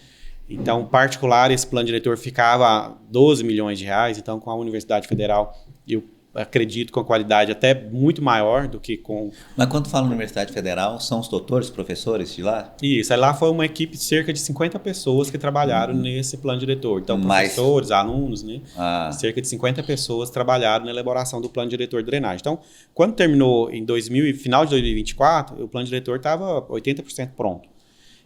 Então, particular, esse plano diretor ficava 12 milhões de reais, então com a Universidade Federal eu acredito com a qualidade até muito maior do que com... Mas quando fala Universidade Federal, são os doutores, professores de lá? Isso, aí lá foi uma equipe de cerca de 50 pessoas que trabalharam nesse plano diretor. Então, professores, alunos, né? Cerca de 50 pessoas trabalharam na elaboração do plano diretor de drenagem. Então, quando terminou em final de 2024, o plano diretor estava 80% pronto.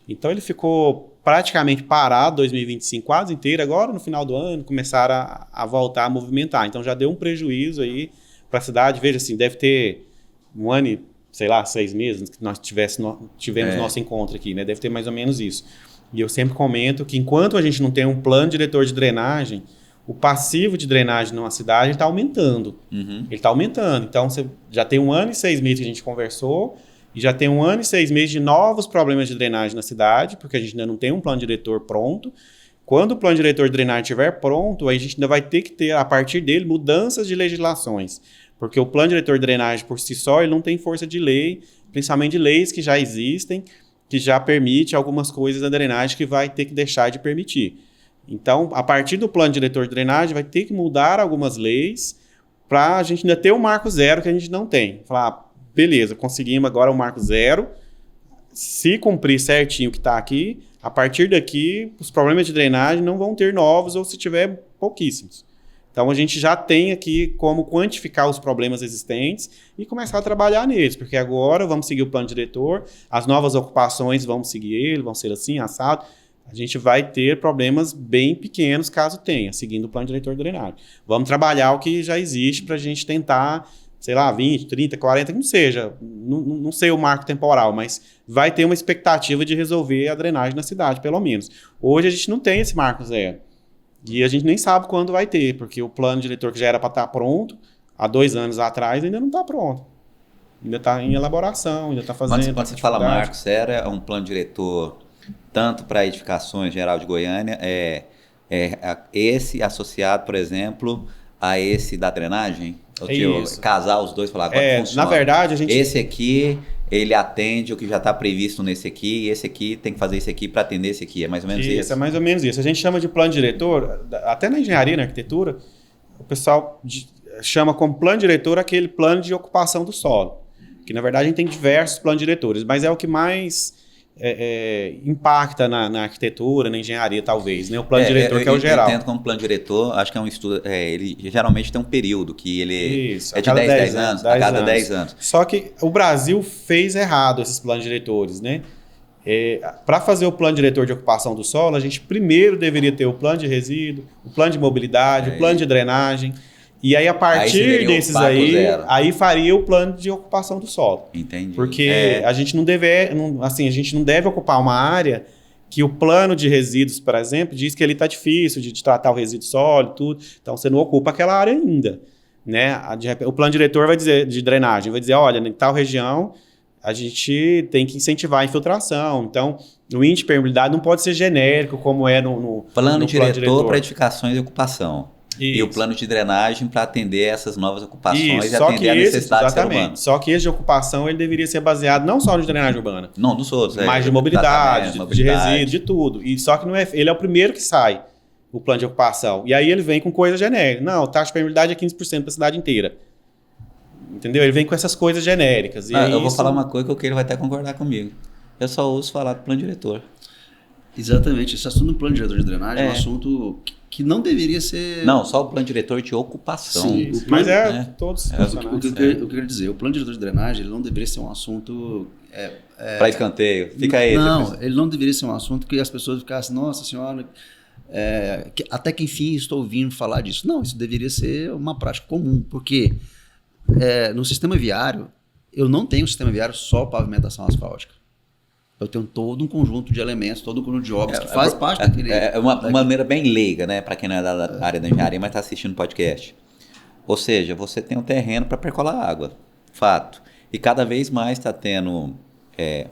Então, ele ficou praticamente parado 2025 quase inteiro. Agora, no final do ano, começaram a voltar a movimentar. Então, já deu um prejuízo aí para a cidade. Veja assim, deve ter um ano e, sei lá, 6 meses que nós tivemos nosso encontro aqui, né? Deve ter mais ou menos isso. E eu sempre comento que enquanto a gente não tem um plano diretor de drenagem, o passivo de drenagem numa cidade está aumentando. Ele está aumentando. Então, você já tem 1 ano e 6 meses que a gente conversou, e já tem 1 ano e 6 meses de novos problemas de drenagem na cidade, porque a gente ainda não tem um plano diretor pronto. Quando o plano diretor de drenagem estiver pronto, aí a gente ainda vai ter que ter, a partir dele, mudanças de legislações. Porque o plano diretor de drenagem, por si só, ele não tem força de lei, principalmente de leis que já existem, que já permite algumas coisas da drenagem que vai ter que deixar de permitir. Então, a partir do plano diretor de drenagem, vai ter que mudar algumas leis para a gente ainda ter o marco zero que a gente não tem. Falar, beleza, conseguimos agora o marco zero. Se cumprir certinho o que está aqui, a partir daqui, os problemas de drenagem não vão ter novos ou se tiver, pouquíssimos. Então, a gente já tem aqui como quantificar os problemas existentes e começar a trabalhar neles, porque agora vamos seguir o plano diretor, as novas ocupações vamos seguir ele, vão ser assim, assado. A gente vai ter problemas bem pequenos, caso tenha, seguindo o plano diretor de drenagem. Vamos trabalhar o que já existe para a gente tentar, sei lá, 20, 30, 40, que não seja, não sei o marco temporal, mas vai ter uma expectativa de resolver a drenagem na cidade, pelo menos. Hoje a gente não tem esse marco zero. E a gente nem sabe quando vai ter, porque o plano diretor que já era para estar pronto, há 2 anos atrás, ainda não está pronto. Ainda está em elaboração, ainda está fazendo. Quando você fala marco zero, é um plano diretor tanto para edificações geral de Goiânia, esse associado, por exemplo, a esse da drenagem? Casar os dois e falar, agora funciona. Na verdade, a gente... Esse aqui, ele atende o que já está previsto nesse aqui, e esse aqui tem que fazer esse aqui para atender esse aqui. É mais ou menos isso? É mais ou menos isso. A gente chama de plano diretor, até na engenharia, na arquitetura, o pessoal chama como plano diretor aquele plano de ocupação do solo. Que, na verdade, a gente tem diversos planos diretores, mas é o que mais impacta na arquitetura, na engenharia, talvez, né? O plano diretor, que é o geral. Eu entendo como plano diretor, acho que é um estudo, ele geralmente tem um período que ele Isso, é de 10 anos, a cada 10 anos. Só que o Brasil fez errado esses planos diretores, né? Para fazer o plano diretor de ocupação do solo, a gente primeiro deveria ter o plano de resíduo, o plano de mobilidade, o plano de drenagem. E aí, a partir desses aí faria o plano de ocupação do solo. Entendi. Porque a gente não deve ocupar uma área que o plano de resíduos, por exemplo, diz que ali está difícil de tratar o resíduo sólido, tudo. Então, você não ocupa aquela área ainda. Né? O plano diretor vai dizer, de drenagem, vai dizer, olha, em tal região, a gente tem que incentivar a infiltração. Então, o índice de permeabilidade não pode ser genérico, como é no plano no diretor para edificações e ocupação. Isso. E o plano de drenagem para atender essas novas ocupações e atender a necessidade do ser humano. Só que esse de ocupação ele deveria ser baseado não só no de drenagem urbana, não dos outros, mas de mobilidade, de resíduo, de tudo. E só que não ele é o primeiro que sai, o plano de ocupação. E aí ele vem com coisa genérica. Não, taxa de permeabilidade é 15% para a cidade inteira. Entendeu? Ele vem com essas coisas genéricas. Eu vou falar uma coisa que o Keiro vai até concordar comigo. Eu só ouço falar do plano diretor. Exatamente. Esse assunto do plano diretor de drenagem é um assunto que não deveria ser... Não, só o plano diretor de ocupação. Sim, mas todos o que eu quero dizer, o plano diretor de drenagem ele não deveria ser um assunto... para escanteio. Fica aí. Não, ele não deveria ser um assunto que as pessoas ficassem, nossa senhora, até que enfim estou ouvindo falar disso. Não, isso deveria ser uma prática comum, porque no sistema viário, eu não tenho um sistema viário só pavimentação asfáltica. Eu tenho todo um conjunto de elementos, todo um conjunto de obras que faz parte daquele... É uma maneira bem leiga, né? Para quem não é da área da engenharia, mas está assistindo o podcast. Ou seja, você tem um terreno para percolar água. Fato. E cada vez mais está tendo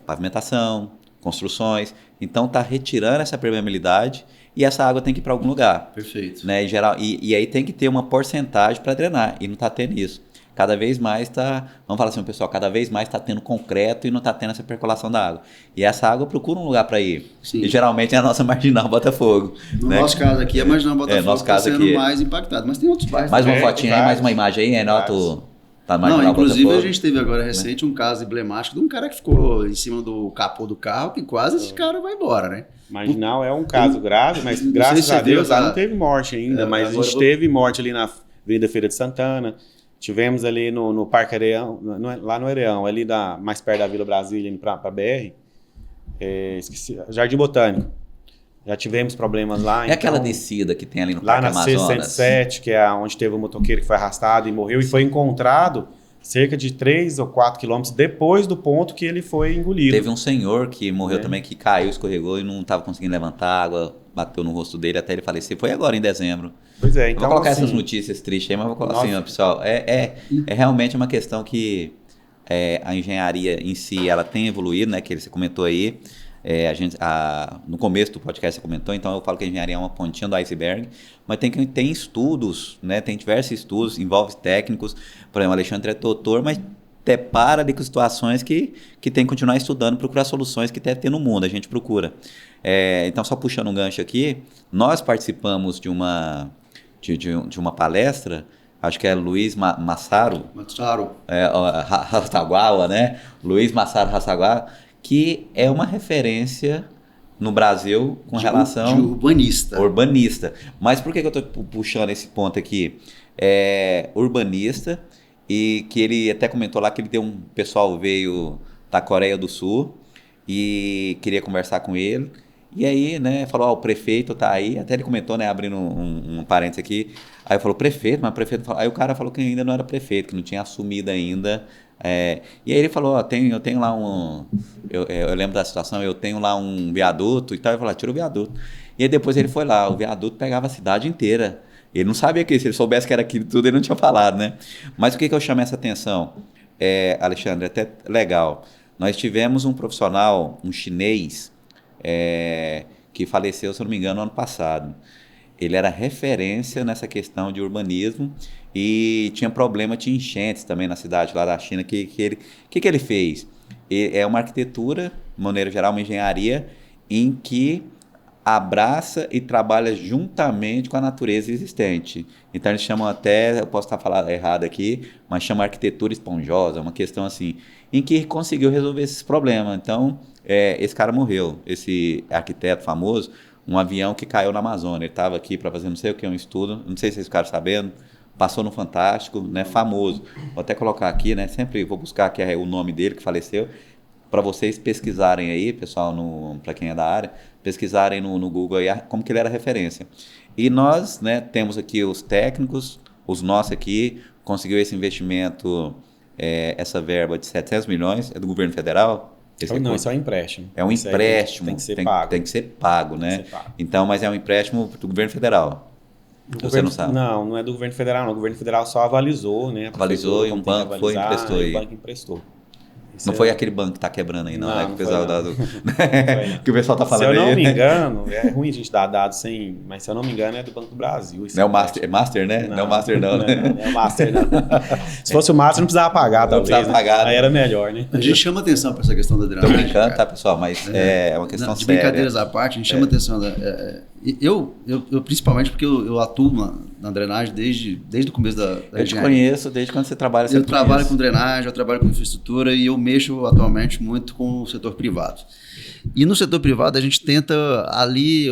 pavimentação, construções. Então está retirando essa permeabilidade e essa água tem que ir para algum lugar. Perfeito. Né? E aí tem que ter uma porcentagem para drenar. E não está tendo isso. Cada vez mais vamos falar assim, pessoal, cada vez mais está tendo concreto e não está tendo essa percolação da água. E essa água procura um lugar para ir. Sim. E geralmente é a nossa Marginal Botafogo. No nosso caso aqui, a Marginal Botafogo está sendo aqui mais impactado. Mas tem outros bairros. Mais uma fotinha aí, mais uma imagem aí, tá não, inclusive Botafogo. A gente teve agora recente um caso emblemático de um cara que ficou em cima do capô do carro, que quase esse cara vai embora, né? Marginal é um caso grave, mas graças a Deus não teve morte ainda, mas a gente teve morte ali na Avenida Feira de Santana. Tivemos ali no Parque Areão, lá no Areão, ali mais perto da Vila Brasília, indo para BR, esqueci, Jardim Botânico. Já tivemos problemas lá. Aquela descida que tem ali no Parque Amazonas. Lá na C-107, que é onde teve um motoqueiro que foi arrastado e morreu, e foi encontrado cerca de 3 ou 4 quilômetros depois do ponto que ele foi engolido. Teve um senhor que morreu também, que caiu, escorregou e não estava conseguindo levantar água, bateu no rosto dele até ele falecer. Foi agora em dezembro. Pois é, então. Vou colocar assim, essas notícias tristes aí, mas vou colocar assim, ó, pessoal. É realmente uma questão que a engenharia em si ela tem evoluído, né? Que você comentou aí. No começo do podcast você comentou, então eu falo que a engenharia é uma pontinha do iceberg, mas tem estudos, né? Tem diversos estudos, envolve técnicos. Por exemplo, o Alexandre é doutor, mas depara com situações que tem que continuar estudando, procurar soluções que deve ter no mundo, a gente procura. Então, só puxando um gancho aqui, nós participamos de uma palestra, acho que é Luiz Massaro. Hasegawa, né? Luiz Massaro Hasegawa, que é uma referência no Brasil com relação... De urbanista. Urbanista. Mas por que eu estou puxando esse ponto aqui? Urbanista, e que ele até comentou lá que um pessoal veio da Coreia do Sul e queria conversar com ele. E aí, né, falou, o prefeito tá aí, até ele comentou, né, abrindo um parênteses aqui, aí falou, prefeito, mas prefeito... Aí o cara falou que ainda não era prefeito, que não tinha assumido ainda E aí ele falou, ó, eu tenho lá eu lembro da situação, eu tenho lá um viaduto e tal, eu falei, tira o viaduto. E aí depois ele foi lá, o viaduto pegava a cidade inteira. Ele não sabia que se ele soubesse que era aquilo tudo, ele não tinha falado, né? Mas o que eu chamo essa atenção, Alexandre, até legal. Nós tivemos um profissional, um chinês, que faleceu, se eu não me engano, no ano passado. Ele era referência nessa questão de urbanismo e tinha problema de enchentes também na cidade lá da China. Que ele fez? É uma arquitetura, de maneira geral, uma engenharia, em que abraça e trabalha juntamente com a natureza existente. Então eles chamam até, eu posso estar falando errado aqui, mas chama arquitetura esponjosa, uma questão assim, em que conseguiu resolver esses problemas. Então, esse cara morreu, esse arquiteto famoso, um avião que caiu na Amazônia. Ele estava aqui para fazer não sei o que, um estudo, não sei se vocês ficaram sabendo, passou no Fantástico, né, famoso. Vou até colocar aqui, né, sempre vou buscar aqui o nome dele que faleceu, para vocês pesquisarem aí, pessoal, para quem é da área, pesquisarem no Google aí como que ele era referência. E nós, né, temos aqui os técnicos, os nossos aqui, conseguiu esse investimento, essa verba de 700 milhões, é do governo federal? Não, isso é um empréstimo. É um empréstimo, tem que ser pago. Tem que ser pago, né? Tem que ser pago. Então, mas é um empréstimo do governo federal. Você não sabe? Não é do governo federal, não. O governo federal só avalizou, né? Avalizou e um banco foi e emprestou aí. O banco emprestou. Não foi aquele banco que tá quebrando aí, não, né? Que o pessoal que o pessoal tá falando aí. Se eu não aí, me né? engano, é ruim a gente dar dados sem... Mas se eu não me engano, é do Banco do Brasil. Não é o Master, né? Não é o Master, não. Não é o Master, não. Se fosse o Master, não precisava pagar, talvez. Não precisava pagar. Aí era melhor, né? A gente chama atenção para essa questão da drenagem. Tô brincando, tá, pessoal? Mas é uma questão de séria. brincadeiras à parte, a gente chama atenção. Eu principalmente porque eu atuo na drenagem desde o começo da Eu te conheço desde quando você trabalha. Eu trabalho com drenagem, eu trabalho com infraestrutura e eu mexo atualmente muito com o setor privado. E no setor privado a gente tenta ali,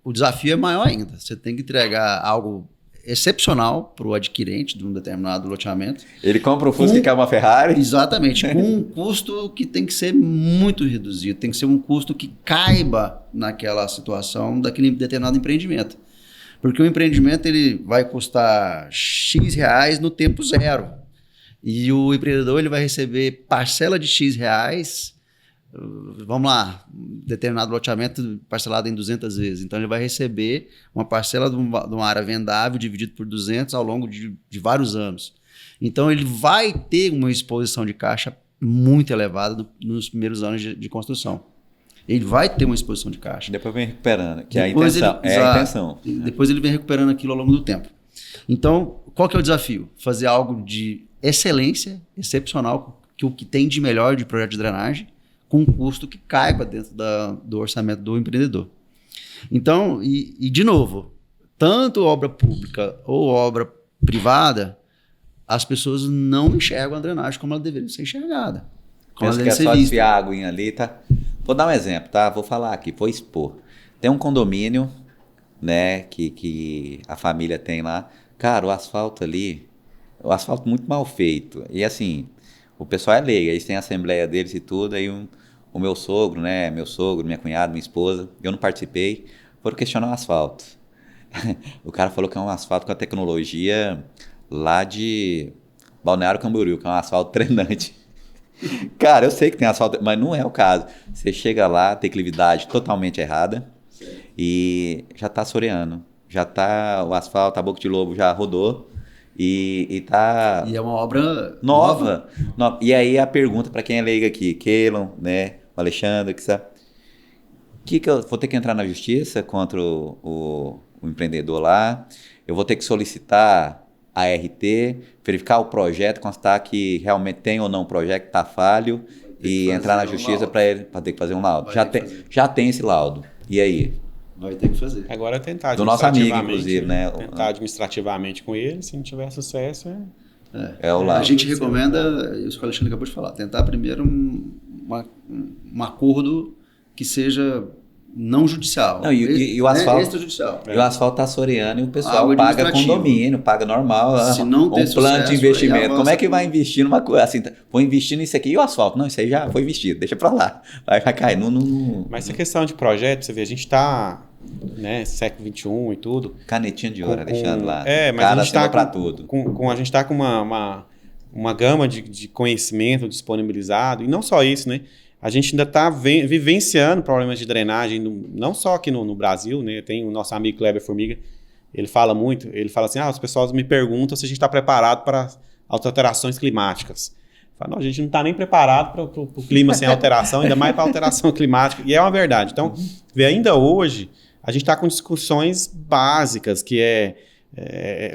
o desafio é maior ainda. Você tem que entregar algo excepcional para o adquirente de um determinado loteamento. Ele compra um Fusca que é uma Ferrari. Exatamente, com um custo que tem que ser muito reduzido, tem que ser um custo que caiba naquela situação daquele determinado empreendimento. Porque o empreendimento ele vai custar X reais no tempo zero. E o empreendedor ele vai receber parcela de X reais, vamos lá, determinado loteamento parcelado em 200 vezes. Então ele vai receber uma parcela de uma área vendável dividido por 200 ao longo de vários anos. Então ele vai ter uma exposição de caixa muito elevada nos primeiros anos de construção. Ele vai ter uma exposição de caixa. Depois vem recuperando, que depois é a intenção. Depois ele vem recuperando aquilo ao longo do tempo. Então, qual que é o desafio? Fazer algo de excelência, excepcional, que o que tem de melhor de projeto de drenagem, com um custo que caiba dentro do orçamento do empreendedor. Então, e de novo, tanto obra pública ou obra privada, as pessoas não enxergam a drenagem como ela deveria ser enxergada. Pensa que é só desviar a aguinha ali, tá? Vou dar um exemplo, tá? Vou falar aqui, vou expor. Tem um condomínio, né, que a família tem lá. Cara, o asfalto ali, o asfalto muito mal feito. E assim, o pessoal é leigo, eles têm a assembleia deles e tudo, aí o meu sogro, né, minha cunhada, minha esposa, eu não participei, foram questionar o asfalto. O cara falou que é um asfalto com a tecnologia lá de Balneário Camboriú, que é um asfalto treinante. Cara, eu sei que tem asfalto, mas não é o caso. Você chega lá, declividade totalmente errada e já tá assoreando. Já tá o asfalto, a boca de lobo já rodou e tá... E é uma obra nova. E aí a pergunta para quem é leigo aqui, Keylon, né, o Alexandre, que sabe, que eu vou ter que entrar na justiça contra o empreendedor lá, eu vou ter que solicitar a RT, verificar o projeto, constar que realmente tem ou não um projeto que está falho e entrar na justiça para ele ter que fazer um laudo. Já tem esse laudo. E aí? Vai ter que fazer. Agora é tentar do nosso amigo, inclusive, né? Tentar administrativamente com ele, se não tiver sucesso, é o laudo. A gente recomenda, isso que o Alexandre acabou de falar, tentar primeiro um acordo que seja não judicial. Não, e o asfalto, extrajudicial. E o asfalto está assoreando e o pessoal paga condomínio, paga normal. Se não tem um plano de investimento. Como é que vai investir numa coisa assim? Vou investir nisso aqui e o asfalto? Não, isso aí já foi investido, deixa pra lá. Vai cair. Mas essa questão de projeto, você vê, a gente tá, né, século XXI e tudo. Canetinha de ouro, Alexandre, lá. Mas a gente tá pra tudo. A gente tá com uma gama de conhecimento disponibilizado, e não só isso, né? A gente ainda está vivenciando problemas de drenagem, não só aqui no Brasil, né? Tem o nosso amigo Kleber Formiga, ele fala assim, as pessoas me perguntam se a gente está preparado para as alterações climáticas. Fala, não, a gente não está nem preparado para o clima sem alteração, ainda mais para alteração climática, e é uma verdade. Então, ainda hoje, a gente está com discussões básicas, que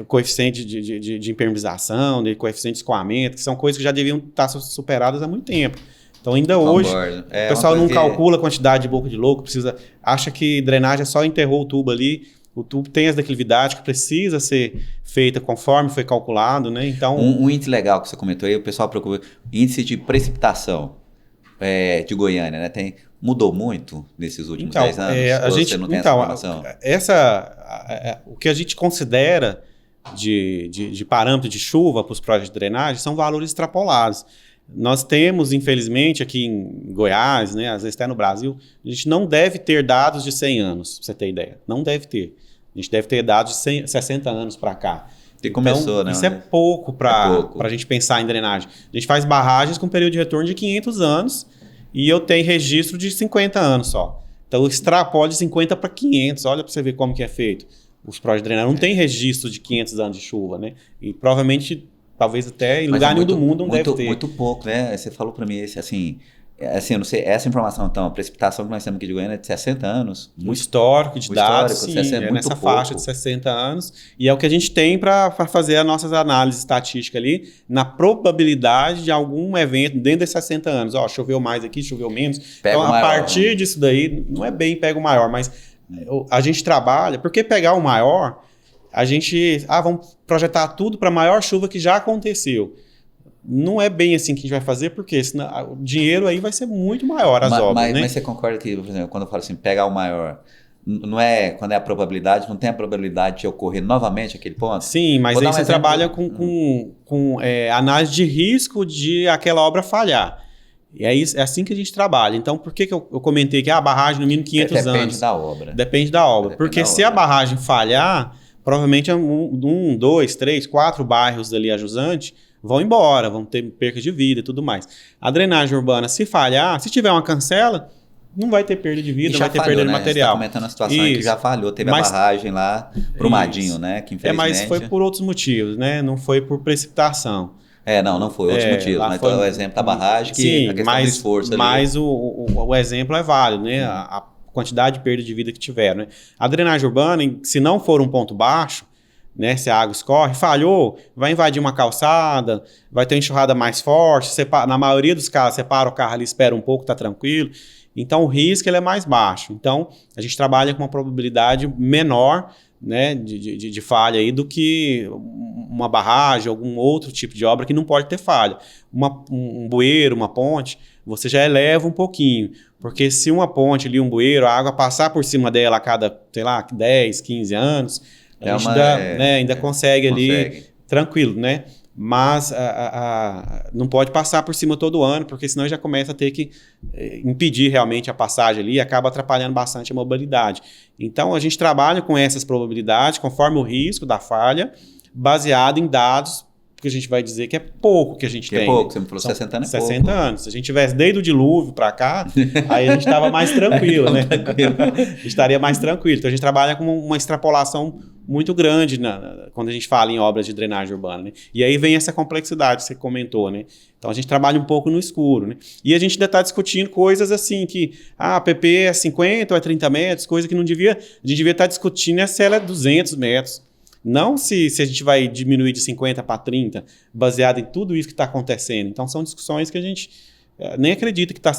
o coeficiente de impermeabilização, de coeficiente de escoamento, que são coisas que já deviam estar superadas há muito tempo. Então, ainda hoje, o pessoal não calcula a quantidade de boca de louco, acha que drenagem é só enterrou o tubo ali, o tubo tem as declividades que precisa ser feita conforme foi calculado, né? Então, um índice legal que você comentou aí, o pessoal procura, índice de precipitação de Goiânia, né? Mudou muito nesses últimos 10 anos? Você não tem essa informação? O que a gente considera de parâmetro de chuva para os projetos de drenagem são valores extrapolados. Nós temos, infelizmente, aqui em Goiás, né, às vezes até no Brasil, a gente não deve ter dados de 100 anos, para você ter ideia. Não deve ter. A gente deve ter dados de 60 anos para cá. Que começou, né? Isso é pouco para a gente pensar em drenagem. A gente faz barragens com período de retorno de 500 anos e eu tenho registro de 50 anos só. Então, eu extrapolo de 50 para 500. Olha para você ver como que é feito. Os projetos de drenagem não tem registro de 500 anos de chuva, né? E provavelmente... Talvez até em lugar nenhum do mundo não deve ter. Muito pouco, né? Você falou para mim, assim, eu não sei, essa informação, então, a precipitação que nós temos aqui de Goiânia é de 60 anos. O histórico de dados, sim, é nessa faixa de 60 anos. E é o que a gente tem para fazer as nossas análises estatísticas ali, na probabilidade de algum evento dentro desses 60 anos. Ó, choveu mais aqui, choveu menos. Pega então, o maior, a partir disso daí, não é bem pega o maior, mas a gente trabalha, porque pegar o maior... A gente, vamos projetar tudo para a maior chuva que já aconteceu. Não é bem assim que a gente vai fazer, porque senão, o dinheiro aí vai ser muito maior, as obras, né? Mas você concorda que, por exemplo, quando eu falo assim, pegar o maior, não é, quando é a probabilidade, não tem a probabilidade de ocorrer novamente aquele ponto? Sim, mas aí você trabalha com análise de risco de aquela obra falhar. E é assim que a gente trabalha. Então, por que eu comentei que a barragem no mínimo 500 anos? Depende da obra. Depende da obra. Porque se a barragem falhar... Provavelmente 1, 2, 3, 4 bairros dali a jusante vão embora, vão ter perca de vida e tudo mais. A drenagem urbana, se falhar, se tiver uma cancela, não vai ter perda de vida, não vai ter perda de material. Você está comentando a situação que já falhou, teve a barragem lá, Brumadinho, né? Que infelizmente... mas foi por outros motivos, né? Não foi por precipitação. Não foi outros motivos, mas então é o exemplo da barragem, que a questão do esforço ali. Mas o exemplo é válido, né? A quantidade de perda de vida que tiveram, né? A drenagem urbana, se não for um ponto baixo, né, se a água escorre, falhou, vai invadir uma calçada, vai ter uma enxurrada mais forte, na maioria dos casos, separa o carro ali, espera um pouco, está tranquilo. Então, o risco ele é mais baixo. Então, a gente trabalha com uma probabilidade menor, né, de falha aí do que uma barragem, algum outro tipo de obra que não pode ter falha. Um bueiro, uma ponte, você já eleva um pouquinho. Porque se uma ponte ali, um bueiro, a água passar por cima dela a cada, 10, 15 anos, a gente ainda consegue ali tranquilo, né? Mas não pode passar por cima todo ano, porque senão já começa a ter que impedir realmente a passagem ali e acaba atrapalhando bastante a mobilidade. Então, a gente trabalha com essas probabilidades, conforme o risco da falha, baseado em dados, que a gente vai dizer que é pouco que a gente tem. É pouco, você me falou 60 anos. 60 anos. Se a gente tivesse desde o dilúvio para cá, aí a gente estava mais tranquilo, né? Estaria mais tranquilo. Então a gente trabalha com uma extrapolação muito grande quando a gente fala em obras de drenagem urbana, né? E aí vem essa complexidade que você comentou, né? Então a gente trabalha um pouco no escuro, né? E a gente ainda está discutindo coisas assim que, a PP é 50 ou é 30 metros, coisa que a gente devia estar discutindo se ela é 200 metros. Não se a gente vai diminuir de 50 para 30, baseado em tudo isso que está acontecendo. Então, são discussões que a gente nem acredita que está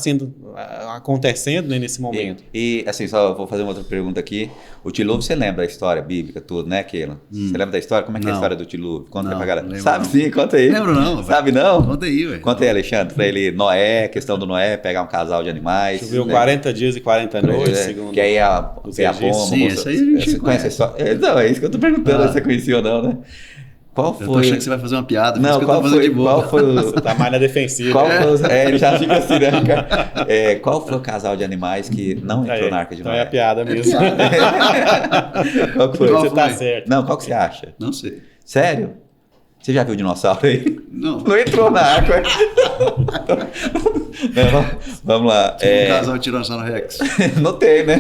acontecendo, né, nesse momento. E, assim, só vou fazer uma outra pergunta aqui. O dilúvio, você lembra da história bíblica, tudo, né, Keila? Você lembra da história? Como é que é a história do dilúvio? Conta aí pra galera. Sabe não. Sim, conta aí. Lembro não. Sabe não? Conta aí, ué. Conta aí, Alexandre, pra ele, Noé, questão do Noé, pegar um casal de animais. Choveu 40 dias e 40 noites, segundo. Que aí a bomba. Sim, isso aí a gente você conhece a história? Não, é isso que eu tô perguntando, se você conhecia ou não, né? Qual foi? Eu tô achando que você vai fazer uma piada. Não, qual foi o... Você tá mais na defensiva. Ele já fica assim, né, cara? Qual foi o casal de animais que não entrou na Arca de Noé? Então é a piada mesmo. Qual foi? Você tá certo. Não, qual que você acha? Não sei. Sério? Você já viu o dinossauro aí? Não. Não entrou na água. Não, vamos lá. Tem um casal de Tiranossauro Rex. Não tem, né?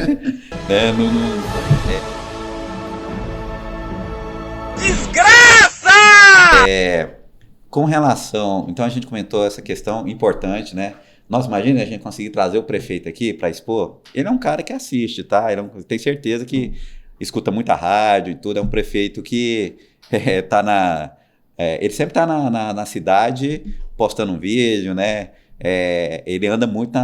Com relação... Então, a gente comentou essa questão importante, né? Nossa, imagina a gente conseguir trazer o prefeito aqui para expor. Ele é um cara que assiste, tá? Tem certeza que escuta muita rádio e tudo. É um prefeito que tá na... ele sempre tá na cidade postando um vídeo, né? Ele anda muito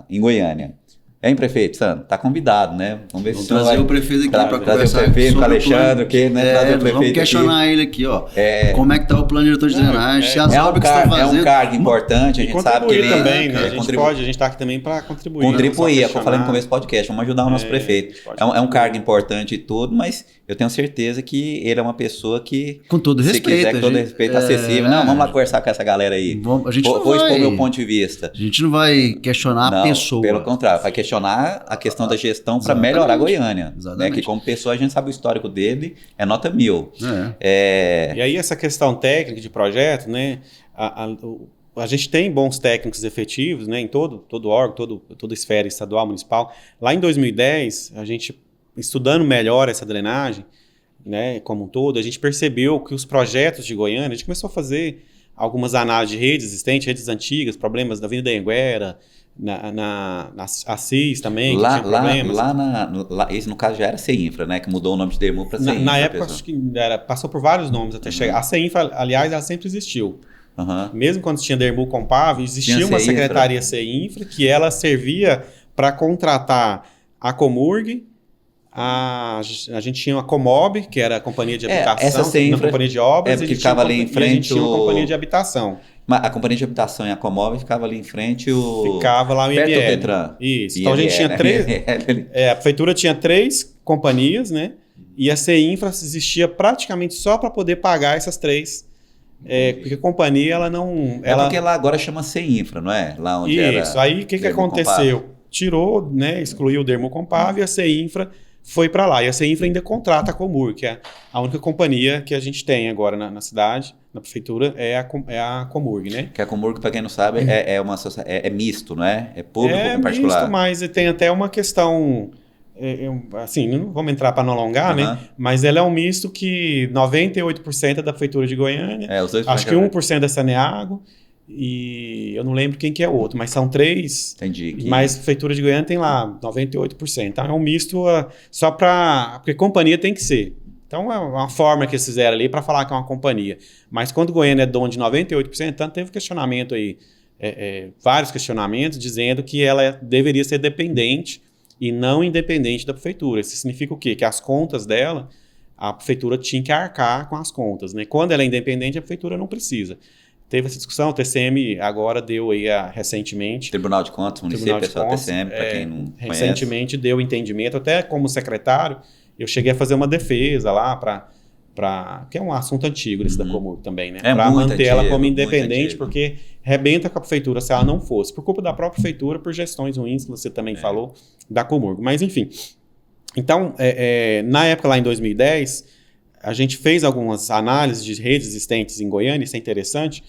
em Goiânia. Hein, prefeito, Sandro? Tá convidado, né? Vamos ver Vamos se trazer o prefeito aqui para conversar trazer o prefeito, sobre o Alexandre, plano. né? Trazer o prefeito vamos questionar ele aqui, ó. Como é que tá o plano diretor de drenagem, se as obras que estão fazendo... É um cargo importante, a gente sabe que ele... também, né? A gente tá aqui também para contribuir. Contribuir, é o que eu falei no começo do podcast, vamos ajudar o nosso prefeito. É um cargo importante e tudo, mas eu tenho certeza que ele é uma pessoa que... Com todo respeito. Se quiser, com todo respeito, acessível. Não, vamos lá conversar com essa galera aí. A gente vou expor meu ponto de vista. A gente não vai questionar a pessoa. Pelo contrário, vai questionar a questão da gestão para melhorar Goiânia. Né? Que como pessoa a gente sabe o histórico dele, é nota 1000. E aí essa questão técnica de projeto, né? A gente tem bons técnicos efetivos, né? Em todo órgão, toda esfera estadual, municipal. Lá em 2010, a gente estudando melhor essa drenagem, né? Como um todo, a gente percebeu que os projetos de Goiânia, a gente começou a fazer algumas análises de redes existentes, redes antigas, problemas da Avenida Anhanguera, na Assis também, que tinha problemas. Esse no caso já era CEINFRA, né? Que mudou o nome de DERMU para CEINFRA. Na época, acho que passou por vários nomes até chegar. A CEINFRA, aliás, ela sempre existiu. Mesmo quando tinha DERMU Compav, existia uma secretaria CEINFRA que ela servia para contratar a Comurg. A gente tinha uma Comob, que era a companhia de habitação, essa CEINFRA, companhia de obras, que ficava ali em frente. A gente tinha uma companhia de habitação. A companhia de habitação e a Comob ficava ali em frente Ficava lá o perto IML. do Detran. Isso. Então a gente tinha a prefeitura tinha 3 companhias, né? E a CEINFRA existia praticamente só para poder pagar essas 3. Porque a companhia, ela não... porque lá agora chama CEINFRA, não é? Lá onde era... Isso. Aí o que aconteceu? Tirou, né? Excluiu o DERMU Compav e a CEINFRA foi para lá. E a CEINFRA ainda contrata a Comurg, que é a única companhia que a gente tem agora na cidade, na prefeitura, é a Comurg, né? Que a Comurg, para quem não sabe, é misto, não é? É público com particular. É misto, mas tem até uma questão... assim, não vamos entrar para não alongar, né? Mas ela é um misto que 98% é da prefeitura de Goiânia, acho que 1% da Saneago, e eu não lembro quem que é o outro, mas são 3. Entendi. Mas a prefeitura de Goiânia tem lá 98%. Então é um misto só para... Porque companhia tem que ser. Então é uma forma que eles fizeram ali para falar que é uma companhia. Mas quando Goiânia é dono de 98%, tanto teve questionamento aí, vários questionamentos dizendo que ela deveria ser dependente e não independente da prefeitura. Isso significa o quê? Que as contas dela, a prefeitura tinha que arcar com as contas, né? Quando ela é independente, a prefeitura não precisa. Teve essa discussão, o TCM agora deu aí recentemente... Tribunal de Contas, município, pessoal TCM, para quem não conhece. Recentemente deu entendimento, até como secretário, eu cheguei a fazer uma defesa lá que é um assunto antigo esse da Comurg também, né? Para manter ela como independente, porque rebenta com a prefeitura se ela não fosse, por culpa da própria prefeitura, por gestões ruins, que você também falou, da Comurg. Mas enfim, então, na época lá em 2010, a gente fez algumas análises de redes existentes em Goiânia, isso é interessante,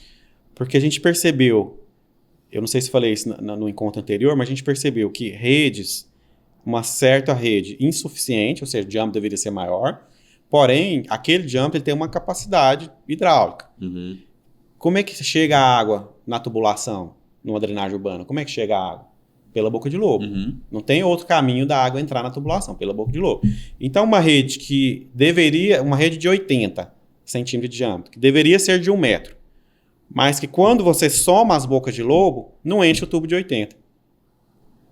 porque a gente percebeu, eu não sei se falei isso no encontro anterior, mas a gente percebeu que redes, uma certa rede insuficiente, ou seja, o diâmetro deveria ser maior, porém, aquele diâmetro ele tem uma capacidade hidráulica. Como é que chega a água na tubulação, numa drenagem urbana? Como é que chega a água? Pela boca de lobo. Não tem outro caminho da água entrar na tubulação, pela boca de lobo. Então, uma rede uma rede de 80 centímetros de diâmetro, que deveria ser de 1 metro, mas que quando você soma as bocas de lobo, não enche o tubo de 80.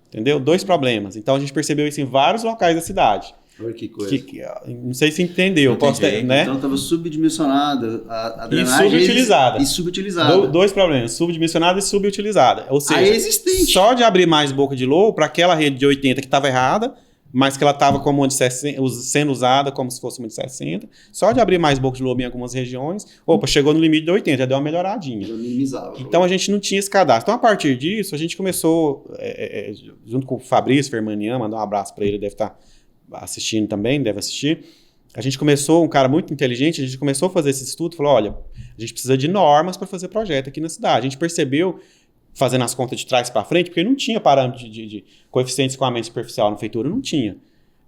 Entendeu? 2 problemas. Então, a gente percebeu isso em vários locais da cidade. Olha que coisa. Não sei se entendeu. Né? Então estava subdimensionada a drenagem. E subutilizada. 2 problemas, subdimensionada e subutilizada. Ou seja, existente. Só de abrir mais boca de lobo para aquela rede de 80 que estava errada, mas que ela estava como uma de 60, sendo usada como se fosse uma de 60. Só de abrir mais boca de lobo em algumas regiões, chegou no limite de 80, já deu uma melhoradinha. Já minimizava. Então a gente não tinha esse cadastro. Então a partir disso, a gente começou, junto com o Fabrício Fermanian, mandar um abraço para ele, deve estar assistindo também, deve assistir. a gente começou, um cara muito inteligente, a gente começou a fazer esse estudo, falou, olha, a gente precisa de normas para fazer projeto aqui na cidade. A gente percebeu, fazendo as contas de trás para frente, porque não tinha parâmetro de coeficiente de escoamento superficial na prefeitura, não tinha.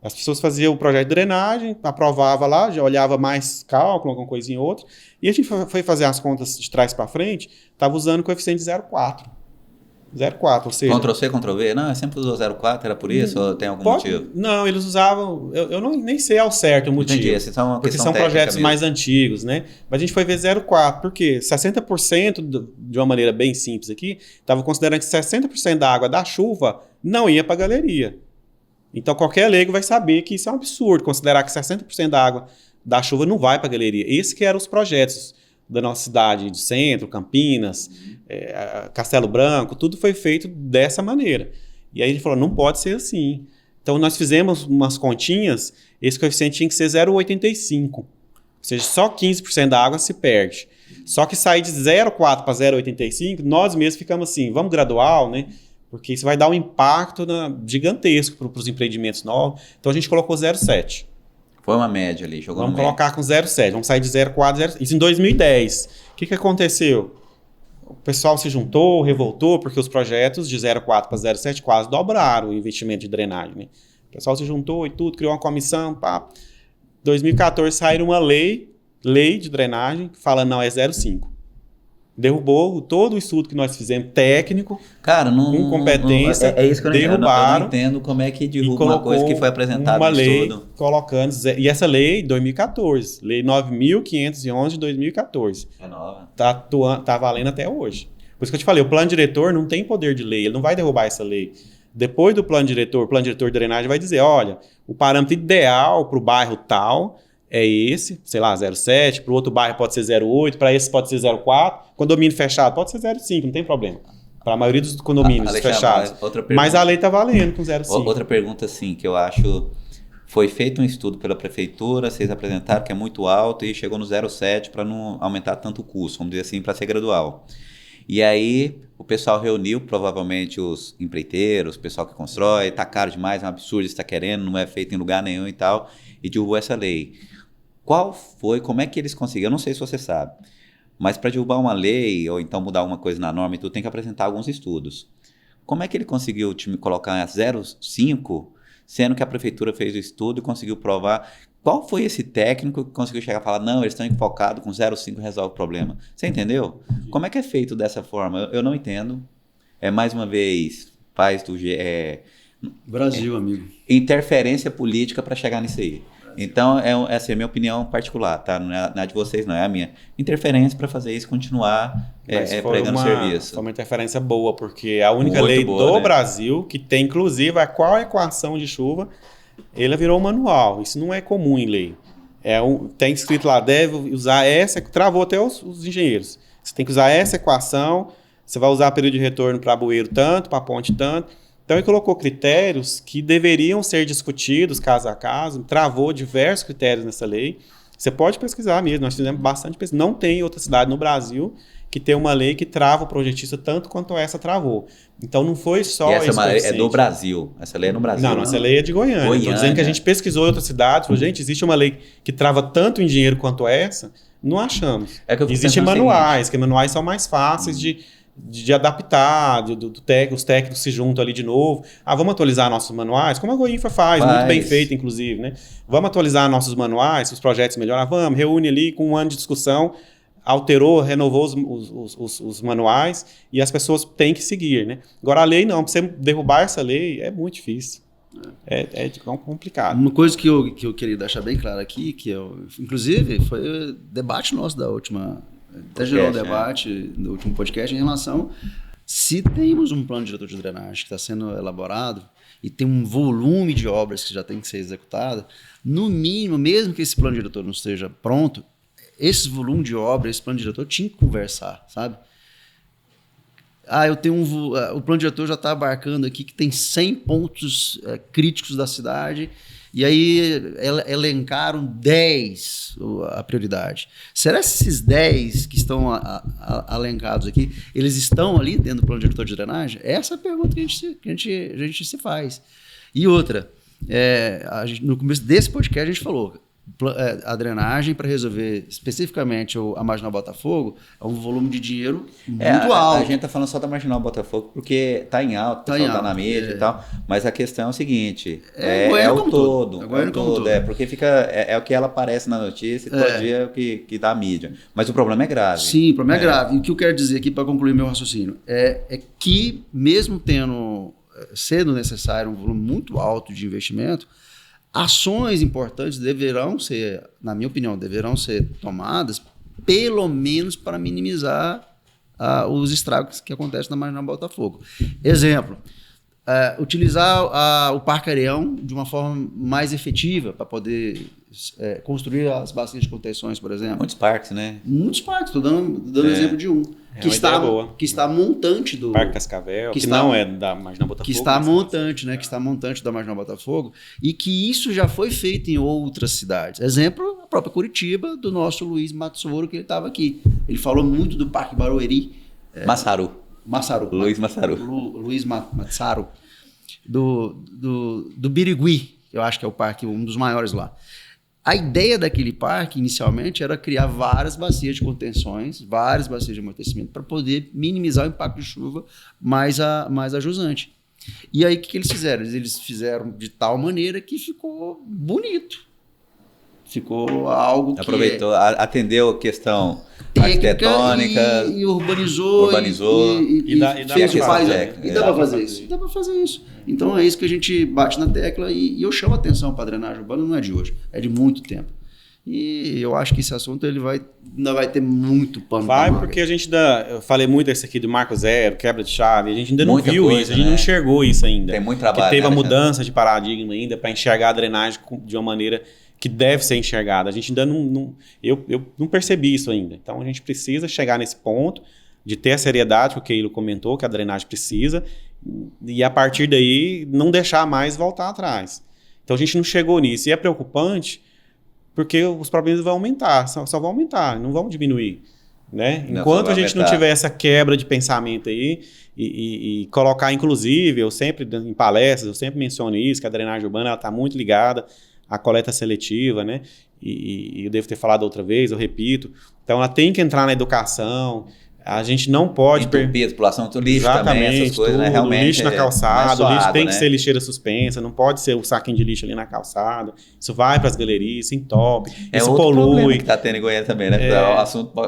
As pessoas faziam o projeto de drenagem, aprovava lá, já olhava mais cálculo, alguma coisinha ou outra, e a gente foi fazer as contas de trás para frente, estava usando o coeficiente de 0,4. 0,4, ou seja... Ctrl-C, Ctrl-V? Não, eu sempre usou 0,4, era por isso? Ou tem algum motivo? Não, eles usavam... Eu nem sei ao certo o motivo. Entendi, essa é uma porque questão são projetos mesmo. mais antigos, né? Mas a gente foi ver 0,4, porque 60%, de uma maneira bem simples aqui, estava considerando que 60% da água da chuva não ia para a galeria. Então, qualquer leigo vai saber que isso é um absurdo, considerar que 60% da água da chuva não vai para a galeria. Esse que eram os projetos da nossa cidade, de Centro, Campinas, Castelo Branco, tudo foi feito dessa maneira. E aí ele falou, não pode ser assim. Então, nós fizemos umas continhas, esse coeficiente tinha que ser 0,85. Ou seja, só 15% da água se perde. Só que sair de 0,4 para 0,85, nós mesmos ficamos assim, vamos gradual, né? Porque isso vai dar um impacto gigantesco para os empreendimentos novos. Então, a gente colocou 0,7. Foi uma média ali, jogou Vamos colocar com 0,7, vamos sair de 0,4, 0,7. Isso em 2010. O que aconteceu? O pessoal se juntou, revoltou, porque os projetos de 0,4 para 0,7 quase dobraram o investimento de drenagem. Né? O pessoal se juntou e tudo, criou uma comissão. Pá. 2014 saiu uma lei de drenagem, que fala não, é 0,5. Derrubou todo o estudo que nós fizemos, técnico, cara, com competência, é isso que eu derrubaram. Eu não entendo como é que derruba uma coisa que foi apresentada uma no lei estudo. Colocando, e essa lei, 2014, lei 9.511 de 2014. É nova. Tá valendo até hoje. Por isso que eu te falei, o plano diretor não tem poder de lei, ele não vai derrubar essa lei. Depois do plano diretor de drenagem vai dizer, olha, o parâmetro ideal para o bairro tal é esse, sei lá, 0,7, para o outro bairro pode ser 0,8, para esse pode ser 0,4, condomínio fechado pode ser 0,5, não tem problema. Para a maioria dos condomínios fechados. Mas a lei está valendo com 0,5. Outra pergunta, sim, que eu acho, foi feito um estudo pela prefeitura, vocês apresentaram que é muito alto e chegou no 0,7 para não aumentar tanto o custo, vamos dizer assim, para ser gradual. E aí o pessoal reuniu, provavelmente os empreiteiros, o pessoal que constrói, está caro demais, é um absurdo, está querendo, não é feito em lugar nenhum e tal, e derrubou essa lei. Como é que eles conseguiram? Eu não sei se você sabe, mas para derrubar uma lei ou então mudar alguma coisa na norma, tu tem que apresentar alguns estudos. Como é que ele conseguiu te colocar a 0,5, sendo que a prefeitura fez o estudo e conseguiu provar? Qual foi esse técnico que conseguiu chegar e falar, não, eles estão enfocados, com 0,5 resolve o problema? Você entendeu? Como é que é feito dessa forma? Eu não entendo. Mais uma vez, Brasil, amigo. Interferência política para chegar nisso aí. Então, essa é a minha opinião particular, tá? Não é a de vocês, não é a minha. Interferência para fazer isso continuar pregando serviço. Foi uma interferência boa, porque a única lei do Brasil que tem, inclusive, qual equação de chuva, ele virou um manual. Isso não é comum em lei. Tem escrito lá, deve usar essa, travou até os engenheiros. Você tem que usar essa equação, você vai usar período de retorno para bueiro tanto, para ponte tanto. Então, ele colocou critérios que deveriam ser discutidos caso a caso, travou diversos critérios nessa lei. Você pode pesquisar mesmo, nós fizemos bastante pesquisa. Não tem outra cidade no Brasil que tem uma lei que trava o projetista tanto quanto essa travou. Então, não foi só esse é do Brasil, essa lei é no Brasil. Não, essa lei é de Goiânia. Estou dizendo que a gente pesquisou em outras cidades, falou, gente, existe uma lei que trava tanto o engenheiro quanto essa? Não achamos. Existem manuais, que manuais são mais fáceis de adaptar, os técnicos se juntam ali de novo. Vamos atualizar nossos manuais, como a Goinfra faz, muito bem feito, inclusive, né? Vamos atualizar nossos manuais, se os projetos melhorar, vamos, reúne ali com um ano de discussão, alterou, renovou os manuais e as pessoas têm que seguir, né? Agora, a lei não, para você derrubar essa lei é muito difícil. É complicado. Uma coisa que eu queria deixar bem claro aqui, inclusive, foi o debate nosso da última... Até gerou um debate no último podcast em relação se temos um plano diretor de drenagem que está sendo elaborado e tem um volume de obras que já tem que ser executado, no mínimo, mesmo que esse plano diretor não esteja pronto, esse volume de obras, esse plano diretor tinha que conversar, sabe? Eu tenho o plano diretor já está abarcando aqui que tem 100 pontos críticos da cidade. E aí elencaram 10 a prioridade. Será que esses 10 que estão elencados aqui, eles estão ali dentro do plano diretor de drenagem? Essa é a pergunta que a gente se faz. E outra, no começo desse podcast a gente falou, a drenagem para resolver especificamente a Marginal Botafogo é um volume de dinheiro muito alto. A gente tá falando só da Marginal Botafogo porque tá em alta, o pessoal tá na mídia e tal, mas a questão é o seguinte, é o todo, porque fica, é o que ela aparece na notícia e todo dia é o que dá a mídia. Mas o problema é grave. Sim, o problema é grave. E o que eu quero dizer aqui para concluir meu raciocínio é que mesmo sendo necessário um volume muito alto de investimento, ações importantes deverão ser, na minha opinião, tomadas pelo menos para minimizar os estragos que acontecem na Marginal Botafogo. Exemplo, utilizar o Parque Areião de uma forma mais efetiva para poder construir as bacias de contenções, por exemplo. Muitos parques, né? Muitos parques, estou dando exemplo de um. Que está montante do... Parque Cascavel, que não é da Marginal Botafogo. Que está montante, né? Que está montante da Marginal Botafogo. E que isso já foi feito em outras cidades. Exemplo, a própria Curitiba, do nosso Luiz Matsuro, que ele estava aqui. Ele falou muito do Parque Barueri. Massaro. Luiz Massaro. Luiz Matsaro. Do Birigui, eu acho que é o parque, um dos maiores lá. A ideia daquele parque, inicialmente, era criar várias bacias de contenções, várias bacias de amortecimento, para poder minimizar o impacto de chuva mais a jusante. E aí, o que eles fizeram? Eles fizeram de tal maneira que ficou bonito. Ficou algo que... Aproveitou, atendeu a questão arquitetônica... E urbanizou. E dá para fazer isso. Então é isso que a gente bate na tecla e eu chamo a atenção para a drenagem urbana, não é de hoje, é de muito tempo. E eu acho que esse assunto ainda vai ter muito pano. Porque a gente eu falei muito desse aqui do Marco Zero, quebra de chave, a gente ainda não viu isso, a gente não enxergou isso ainda. Tem muito trabalho. Que teve a mudança de paradigma ainda para enxergar a drenagem de uma maneira que deve ser enxergada. A gente ainda eu não percebi isso ainda. Então a gente precisa chegar nesse ponto de ter a seriedade que o Keilo comentou, que a drenagem precisa, e a partir daí não deixar mais voltar atrás. Então a gente não chegou nisso. E é preocupante porque os problemas vão aumentar, só vão aumentar, não vão diminuir. Né? Enquanto a gente não tiver essa quebra de pensamento aí e colocar, inclusive, eu sempre, em palestras, eu sempre menciono isso, que a drenagem urbana está muito ligada à coleta seletiva, né? E eu devo ter falado outra vez, eu repito. Então ela tem que entrar na educação. A gente não pode... Entupir a população do lixo também, essas coisas, né? Realmente lixo na calçada, suado, o lixo tem né? que ser lixeira suspensa, não pode ser o saquinho de lixo ali na calçada. Isso vai para as galerias, isso entope, isso outro polui. Problema que está tendo em Goiânia também, né?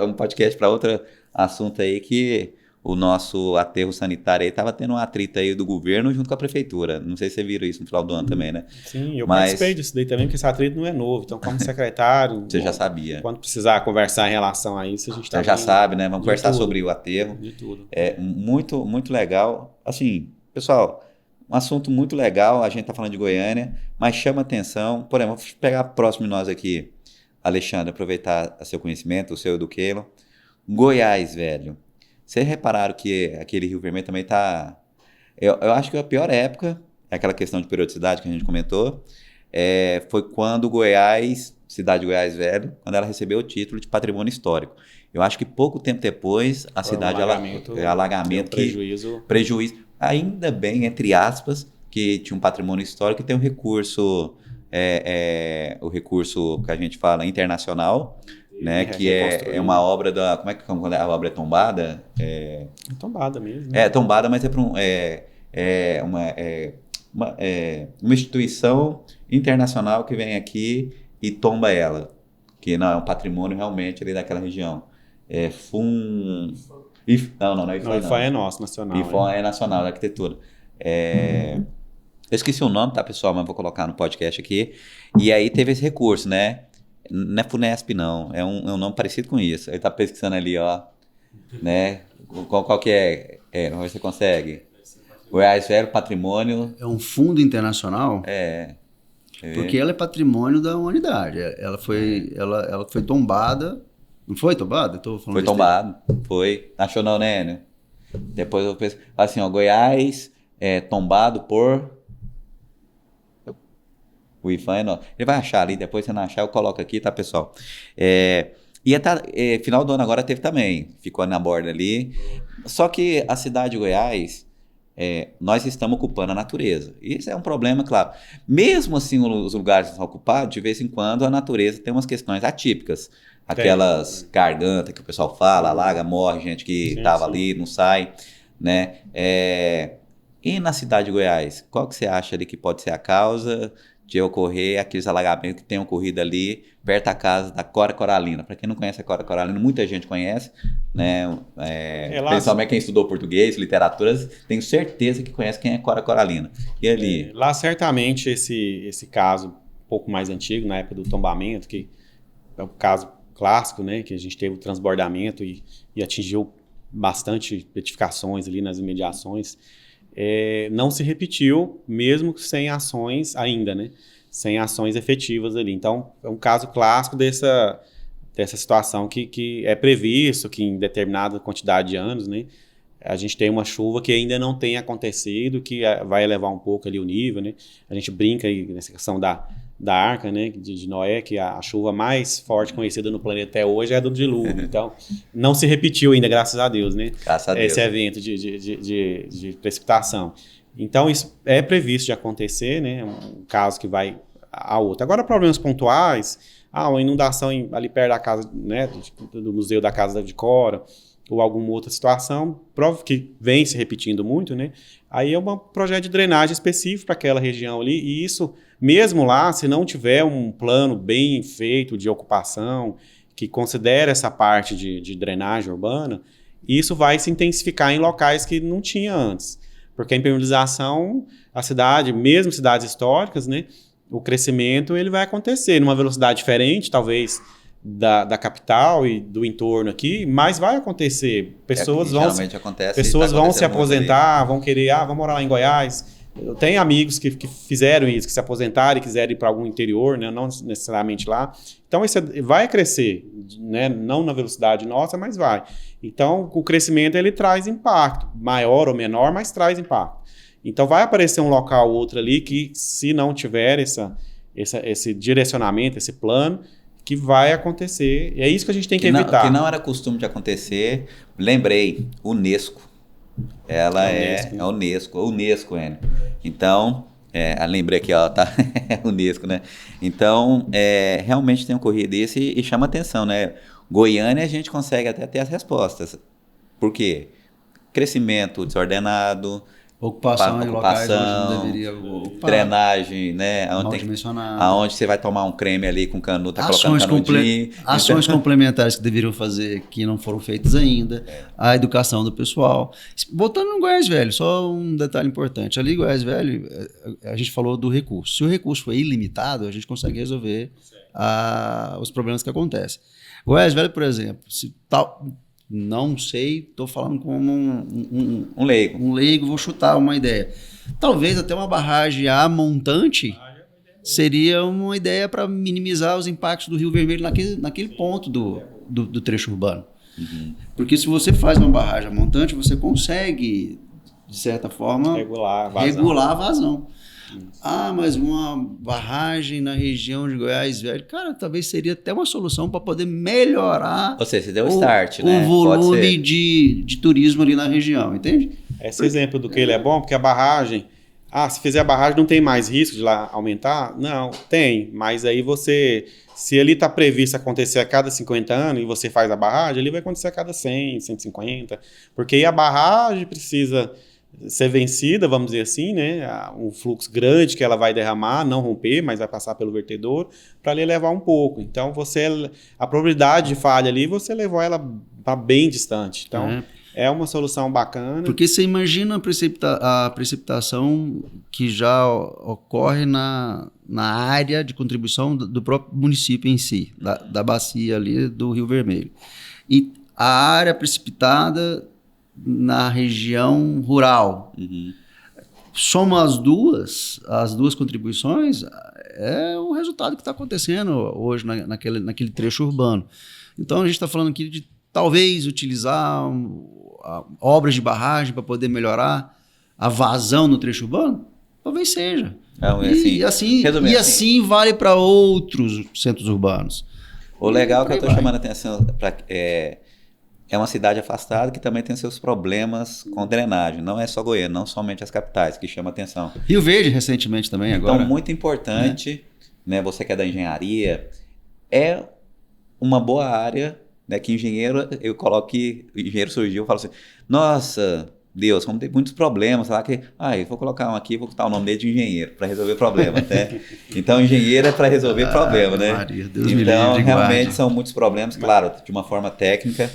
Um podcast para outro assunto aí que o nosso aterro sanitário aí estava tendo um atrito aí do governo junto com a prefeitura. Não sei se você viram isso no final do ano também, né? Sim, eu participei disso daí também, porque esse atrito não é novo. Então, como secretário... Você já sabia. Quando precisar conversar em relação a isso, a gente está... Você já sabe, né? Vamos conversar sobre o aterro. De tudo. É muito, muito legal. Assim, pessoal, um assunto muito legal. A gente está falando de Goiânia, mas chama atenção. Por exemplo, vou pegar próximo de nós aqui, Alexandre, aproveitar seu conhecimento, o seu e do Keilo. Goiás, velho. Vocês repararam que aquele Rio Vermelho também está... Eu acho que a pior época, é aquela questão de periodicidade que a gente comentou, foi quando Goiás, cidade de Goiás Velho, quando ela recebeu o título de patrimônio histórico. Eu acho que pouco tempo depois, a cidade... alagamento prejuízo. Ainda bem, entre aspas, que tinha um patrimônio histórico e tem um recurso, o recurso que a gente fala internacional, né, que é uma obra da... Como é que quando a obra é tombada? É tombada mesmo. Né? É tombada, mas é para uma instituição internacional que vem aqui e tomba ela. Que não é um patrimônio realmente ali daquela região. Não é IFA. IFA é nosso, nacional. IFA é nacional, da arquitetura. Eu esqueci o nome, tá, pessoal? Mas vou colocar no podcast aqui. E aí teve esse recurso, né? Não é FUNESP, não. É um nome parecido com isso. Ele tá pesquisando ali, ó. Né? Qual que é? Vamos ver se você consegue. Goiás Velho, patrimônio... É um fundo internacional? Porque ela é patrimônio da humanidade. Ela foi tombada... Não foi tombada? Foi tombado. Foi. Achou não, né, Enio? Depois eu penso... Assim, ó. Goiás tombado por... O IFAM é nosso. Ele vai achar ali, depois se não achar, eu coloco aqui, tá, pessoal? Final do ano agora teve também, ficou na borda ali. Só que a cidade de Goiás, nós estamos ocupando a natureza. Isso é um problema, claro. Mesmo assim, os lugares que são ocupados, de vez em quando a natureza tem umas questões atípicas. Aquelas gargantas que o pessoal fala, alaga, morre, gente que estava ali, não sai, né? E na cidade de Goiás, qual que você acha ali que pode ser a causa de ocorrer aqueles alagamentos que têm ocorrido ali perto da casa da Cora Coralina? Para quem não conhece a Cora Coralina, muita gente conhece, né? Principalmente quem estudou português, literaturas, tenho certeza que conhece quem é Cora Coralina. E ali? Lá certamente esse caso um pouco mais antigo, na época do tombamento, que é o caso clássico, né, que a gente teve o transbordamento e atingiu bastante edificações ali nas imediações, não se repetiu, mesmo sem ações ainda, né, sem ações efetivas ali. Então, é um caso clássico dessa situação que é previsto que em determinada quantidade de anos, né, a gente tem uma chuva que ainda não tem acontecido, que vai elevar um pouco ali o nível, né, a gente brinca aí nessa questão da Arca, né, de Noé, que a chuva mais forte conhecida no planeta até hoje é a do dilúvio. Então, não se repetiu ainda, graças a Deus, né? Graças a Deus. Esse evento de precipitação. Então, isso é previsto de acontecer, né? Um caso que vai a outro. Agora, problemas pontuais, uma inundação ali perto da casa, né, do museu da casa de Cora, ou alguma outra situação, prova que vem se repetindo muito, né? Aí é um projeto de drenagem específico para aquela região ali, e isso, mesmo lá, se não tiver um plano bem feito de ocupação, que considere essa parte de drenagem urbana, isso vai se intensificar em locais que não tinha antes. Porque a impermeabilização, a cidade, mesmo cidades históricas, né, o crescimento ele vai acontecer numa velocidade diferente, talvez da capital e do entorno aqui, mas vai acontecer. Pessoas vão se aposentar, vão querer, vamos morar lá em Goiás. Eu tenho amigos que fizeram isso, que se aposentaram e quiserem ir para algum interior, né, não necessariamente lá. Então, isso vai crescer, né, não na velocidade nossa, mas vai. Então, o crescimento ele traz impacto, maior ou menor, mas traz impacto. Então, vai aparecer um local ou outro ali que, se não tiver esse direcionamento, esse plano, que vai acontecer. E é isso que a gente tem que evitar. Que não era costume de acontecer. Lembrei, Unesco. Ela é Unesco, Enio. Então, lembrei aqui, ó, tá? Unesco, né? Então, realmente tem ocorrido isso e chama atenção, né? Goiânia a gente consegue até ter as respostas. Por quê? Crescimento desordenado, ocupação em locais onde não deveria ocupar. Drenagem, né? Aonde você vai tomar um creme ali com canudo, tá colocando canudinho. Ações complementares que deveriam fazer que não foram feitas ainda. A educação do pessoal. Voltando no Goiás Velho, só um detalhe importante. Ali em Goiás Velho, a gente falou do recurso. Se o recurso for ilimitado, a gente consegue resolver os problemas que acontecem. Goiás Velho, por exemplo, não sei, estou falando como um leigo. Um leigo, vou chutar uma ideia. Talvez até uma barragem montante seria uma ideia para minimizar os impactos do Rio Vermelho naquele ponto do trecho urbano. Uhum. Porque se você faz uma barragem montante, você consegue, de certa forma, regular a vazão. Mas uma barragem na região de Goiás Velho, cara, talvez seria até uma solução para poder melhorar você deu start, né? O volume de turismo ali na região, entende? Esse exemplo do que ele é bom, porque a barragem, se fizer a barragem não tem mais risco de lá aumentar? Não, tem, mas aí se ali está previsto acontecer a cada 50 anos e você faz a barragem, ali vai acontecer a cada 100, 150, porque aí a barragem precisa ser vencida, vamos dizer assim, né? Um fluxo grande que ela vai derramar, não romper, mas vai passar pelo vertedor, para ali levar um pouco. Então, a probabilidade de falha ali, você levou ela para bem distante. Então, é uma solução bacana. Porque você imagina a precipitação que já ocorre na área de contribuição do próprio município em si, da bacia ali do Rio Vermelho. E a área precipitada na região rural. Uhum. Soma as duas contribuições, é o resultado que está acontecendo hoje naquele trecho urbano. Então, a gente está falando aqui de talvez utilizar obras de barragem para poder melhorar a vazão no trecho urbano? Talvez seja. E assim vale para outros centros urbanos. O legal que eu estou chamando a atenção é uma cidade afastada que também tem seus problemas com drenagem. Não é só Goiânia, não somente as capitais, que chama atenção. Rio Verde recentemente também agora. Então, muito importante, né? Você que é da engenharia, é uma boa área, né? Que engenheiro, eu coloco que o engenheiro surgiu, eu falo assim, nossa, Deus, como tem muitos problemas lá, que, eu vou colocar um aqui, vou botar o nome dele de engenheiro, para resolver problema, né? Então, engenheiro é para resolver problema, né? Maria, Deus me Então, livre, realmente guarde. são muitos problemas, claro, de uma forma técnica.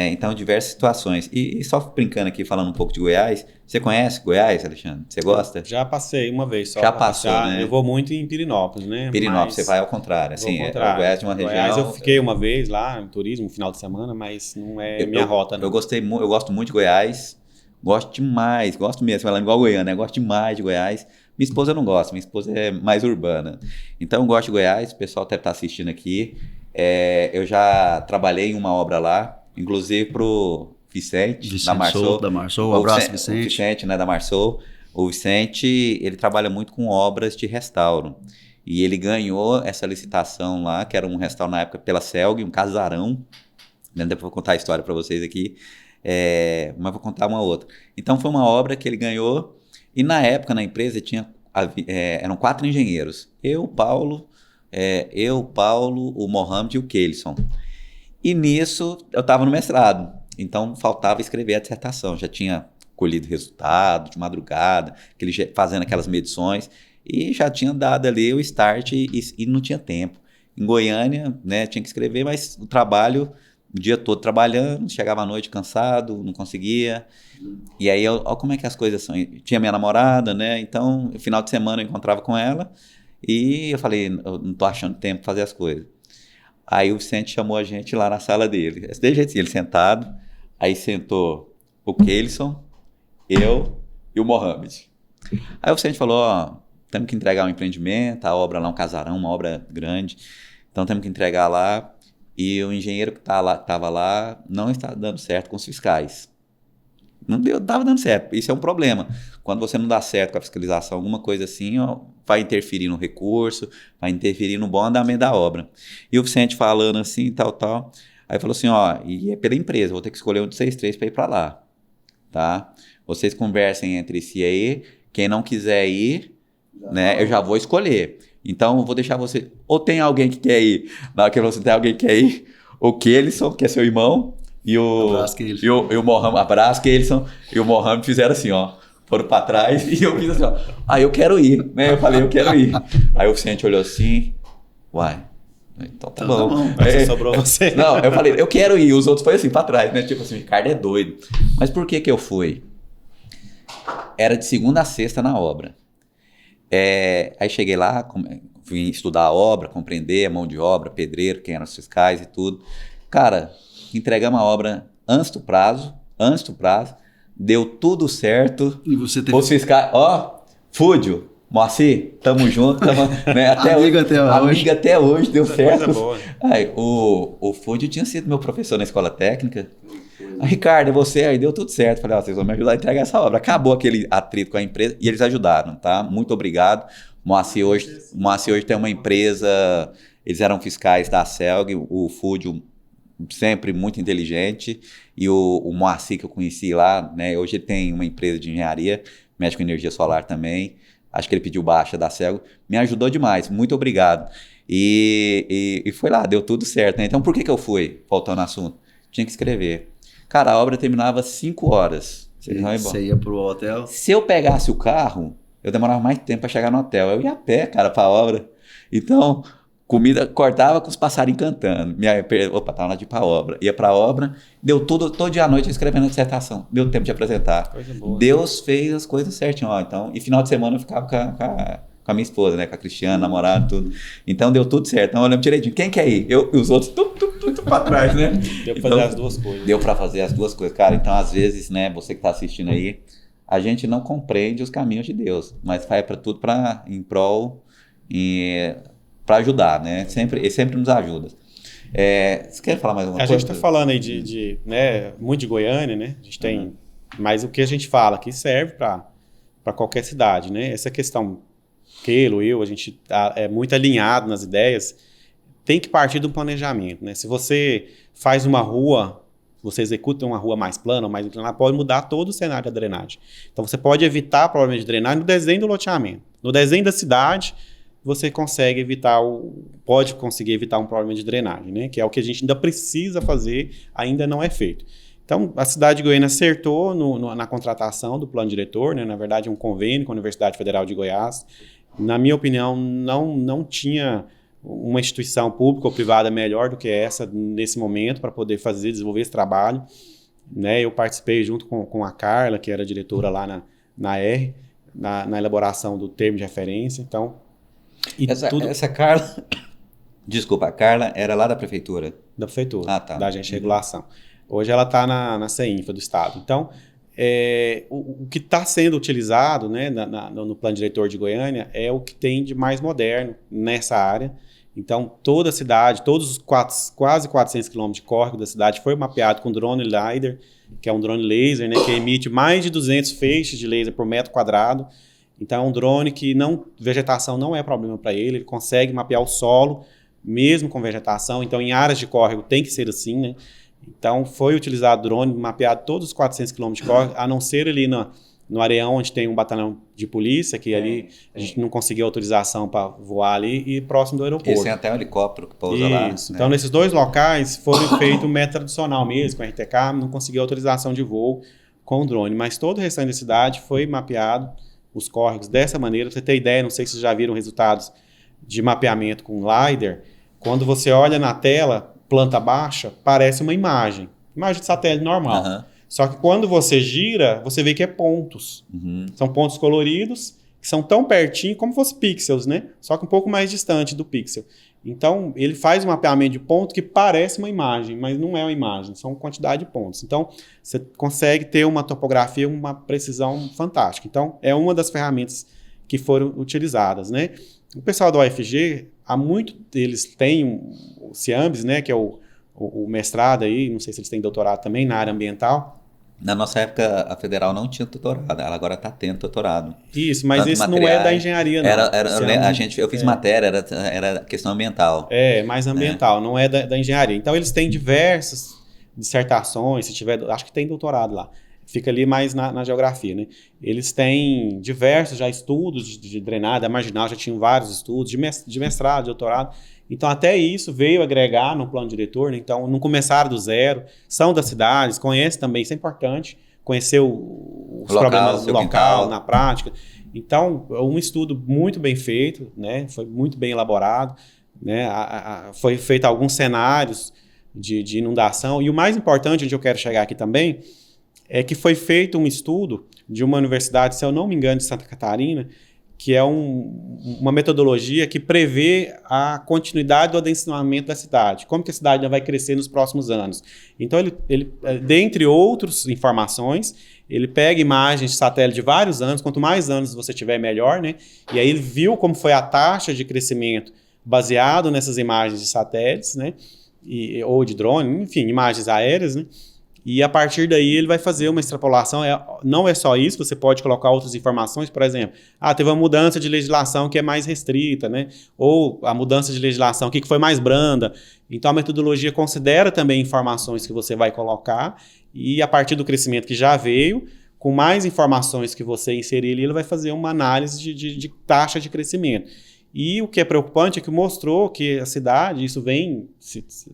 Então, diversas situações. E só brincando aqui, falando um pouco de Goiás, você conhece Goiás, Alexandre? Você gosta? Já passei uma vez só. Já pra passou, passear. né? Eu vou muito em Pirinópolis, né? Pirinópolis, Mas você vai ao contrário. vou Assim, ao contrário. o Goiás de uma região... Goiás, eu fiquei uma vez lá em turismo, no final de semana, mas não é minha rota, não. Eu gosto muito de Goiás, gosto demais, gosto mesmo, falando igual Goiânia, né? Gosto demais de Goiás. Minha esposa não gosta, minha esposa é mais urbana. Então, eu gosto de Goiás, o pessoal deve estar assistindo aqui. Eu já trabalhei em uma obra lá, inclusive pro Vicente da Marsol. Um abraço, Vicente. O Vicente, né, da Marsol. O Vicente, ele trabalha muito com obras de restauro. E ele ganhou essa licitação lá, que era um restauro na época pela Celg, um casarão. Depois eu vou contar a história para vocês aqui. Mas vou contar uma outra. Então, foi uma obra que ele ganhou. E na época, na empresa, eram 4 engenheiros. Eu, Paulo, o Mohamed e o Keilson. E nisso, eu estava no mestrado. Então, faltava escrever a dissertação. Já tinha colhido resultado de madrugada, fazendo aquelas medições. E já tinha dado ali o start e não tinha tempo. Em Goiânia, né, tinha que escrever, mas o trabalho, o dia todo trabalhando, chegava à noite cansado, não conseguia. E aí, olha como é que as coisas são. Tinha minha namorada, né? Então, no final de semana eu encontrava com ela e eu falei, eu não tô achando tempo para fazer as coisas. Aí o Vicente chamou a gente lá na sala dele. Desse jeito, ele sentado. Aí sentou o Keilson, eu e o Mohamed. Aí o Vicente falou, temos que entregar um empreendimento, a obra lá, um casarão, uma obra grande. Então temos que entregar lá. E o engenheiro que estava lá não está dando certo com os fiscais. Não estava dando certo. Isso é um problema. Quando você não dá certo com a fiscalização, alguma coisa assim, vai interferir no recurso, vai interferir no bom andamento da obra. E o Vicente falando assim, tal. Aí falou assim, e é pela empresa, vou ter que escolher um de vocês 3 para ir para lá. Tá? Vocês conversem entre si aí, quem não quiser ir, né, eu já vou escolher. Então, eu vou deixar você... Ou tem alguém que quer ir, na hora que você tem alguém que quer ir, o Keilson, que é seu irmão, e o Mohamed, abraço, Keilson, e o Mohamed fizeram assim, foram para trás, e eu fiz assim, eu quero ir, né? Eu falei, eu quero ir. Aí o Vicente olhou assim, então tá bom. Mas sobrou você. Não, eu falei, eu quero ir, os outros foram assim, para trás, né? Tipo assim, o Ricardo é doido. Mas por que eu fui? Era de segunda a sexta na obra. Aí cheguei lá, vim estudar a obra, compreender a mão de obra, pedreiro, quem eram os fiscais e tudo. Cara, entregamos a obra antes do prazo, deu tudo certo. E você teve... Os fiscais, Fúdio, Moacir, tamo junto, né? Amiga até hoje, deu certo. Coisa boa. Aí, o Fúdio tinha sido meu professor na escola técnica. Ricardo, você aí, deu tudo certo. Falei, vocês vão me ajudar a entregar essa obra. Acabou aquele atrito com a empresa e eles ajudaram, tá? Muito obrigado. Moacir hoje tem uma empresa, eles eram fiscais da Celg, o Fúdio sempre muito inteligente, e o Moacir que eu conheci lá, né? Hoje ele tem uma empresa de engenharia, mexe com energia solar também. Acho que ele pediu baixa da Celg, me ajudou demais, muito obrigado. E foi lá, deu tudo certo, né? Então por que eu fui? Voltando ao assunto. Tinha que escrever. Cara, a obra terminava 5 horas. Você ia pro hotel? Se eu pegasse o carro, eu demorava mais tempo para chegar no hotel. Eu ia a pé, cara, pra obra. Então, comida cortava com os passarinhos cantando. Tava na de ir pra obra. Ia pra obra, deu tudo, todo dia à noite escrevendo a dissertação. Deu tempo de apresentar. Coisa boa. Deus fez as coisas certinho. Então, e final de semana eu ficava com a minha esposa, né? Com a Cristiana, namorada, tudo. Então deu tudo certo. Então eu lembro direitinho. Quem quer ir? Eu e os outros, tudo pra trás, né? Deu pra fazer as duas coisas. Deu pra fazer as duas coisas. Cara, então às vezes, né, você que tá assistindo aí, a gente não compreende os caminhos de Deus, mas faz para tudo em prol e para ajudar, né? Ele sempre nos ajuda. Você quer falar mais alguma coisa? A gente tá falando aí né, muito de Goiânia, né? A gente tem, mas o que a gente fala aqui serve para qualquer cidade, né? Essa questão, a gente é muito alinhado nas ideias, tem que partir do planejamento, né? Se você faz uma rua você executa uma rua mais plana ou mais inclinada, pode mudar todo o cenário da drenagem. Então, você pode evitar problemas de drenagem no desenho do loteamento. No desenho da cidade, você pode conseguir evitar um problema de drenagem, né? Que é o que a gente ainda precisa fazer, ainda não é feito. Então, a cidade de Goiânia acertou na contratação do plano diretor, né? Na verdade, é um convênio com a Universidade Federal de Goiás. Na minha opinião, não tinha uma instituição pública ou privada melhor do que essa nesse momento para poder desenvolver esse trabalho, né? Eu participei junto com a Carla, que era diretora lá na elaboração do termo de referência. Então, essa Carla, desculpa, a Carla era lá da prefeitura? Da prefeitura, tá. da agência de regulação. Hoje ela está na CEINFA do Estado. Então, o que está sendo utilizado, né, no plano diretor de Goiânia é o que tem de mais moderno nessa área. Então, toda a cidade, todos os quase 400 quilômetros de córrego da cidade foi mapeado com drone LiDAR, que é um drone laser, né, que emite mais de 200 feixes de laser por metro quadrado. Então, é um drone que vegetação não é problema para ele consegue mapear o solo, mesmo com vegetação. Então, em áreas de córrego tem que ser assim, né? Então, foi utilizado drone, mapeado todos os 400 quilômetros de córrego, a não ser ali no Areão, onde tem um batalhão de polícia, que ali a gente não conseguiu autorização para voar ali, e próximo do aeroporto. Esse tem até um helicóptero que pousa lá. Isso. Então, nesses dois locais, foram feito um método tradicional mesmo, com a RTK, não conseguiu autorização de voo com drone. Mas todo o restante da cidade foi mapeado, os córregos, dessa maneira. Pra você ter ideia, não sei se vocês já viram resultados de mapeamento com LiDAR. Quando você olha na tela, planta baixa, parece uma imagem de satélite normal. Uhum. Só que quando você gira, você vê que é pontos. Uhum. São pontos coloridos, que são tão pertinho como se fossem pixels, né? Só que um pouco mais distante do pixel. Então, ele faz um mapeamento de ponto que parece uma imagem, mas não é uma imagem, são quantidade de pontos. Então, você consegue ter uma topografia, uma precisão fantástica. Então, é uma das ferramentas que foram utilizadas, né? O pessoal da UFG, há muito eles têm o CIAMBS, né, que é o mestrado aí, não sei se eles têm doutorado também na área ambiental. Na nossa época, a federal não tinha doutorado, ela agora está tendo doutorado. Isso, mas esse não é da engenharia, não. Eu fiz matéria, era questão ambiental. É, mais ambiental, não é da engenharia. Então, eles têm diversas dissertações, se tiver, acho que tem doutorado lá. Fica ali mais na geografia, né? Eles têm diversos já estudos de drenagem, a marginal já tinham vários estudos, de mestrado, de doutorado. Então, até isso veio agregar no plano diretor, né? Então, não começaram do zero, são das cidades, conhecem também, isso é importante, conhecer os problemas do local, na prática. Então, um estudo muito bem feito, né? Foi muito bem elaborado, né? Foi feito alguns cenários de inundação, e o mais importante, onde eu quero chegar aqui também, é que foi feito um estudo de uma universidade, se eu não me engano, de Santa Catarina, que é uma metodologia que prevê a continuidade do adensamento da cidade, como que a cidade ainda vai crescer nos próximos anos. Então, ele dentre outras informações, ele pega imagens de satélite de vários anos, quanto mais anos você tiver, melhor, né? E aí ele viu como foi a taxa de crescimento baseado nessas imagens de satélites, né? Ou de drone, enfim, imagens aéreas, né? E a partir daí ele vai fazer uma extrapolação. Não é só isso, você pode colocar outras informações, por exemplo, teve uma mudança de legislação que é mais restrita, né? Ou a mudança de legislação aqui que foi mais branda. Então a metodologia considera também informações que você vai colocar e a partir do crescimento que já veio, com mais informações que você inserir ali, ele vai fazer uma análise de taxa de crescimento. E o que é preocupante é que mostrou que a cidade, isso vem,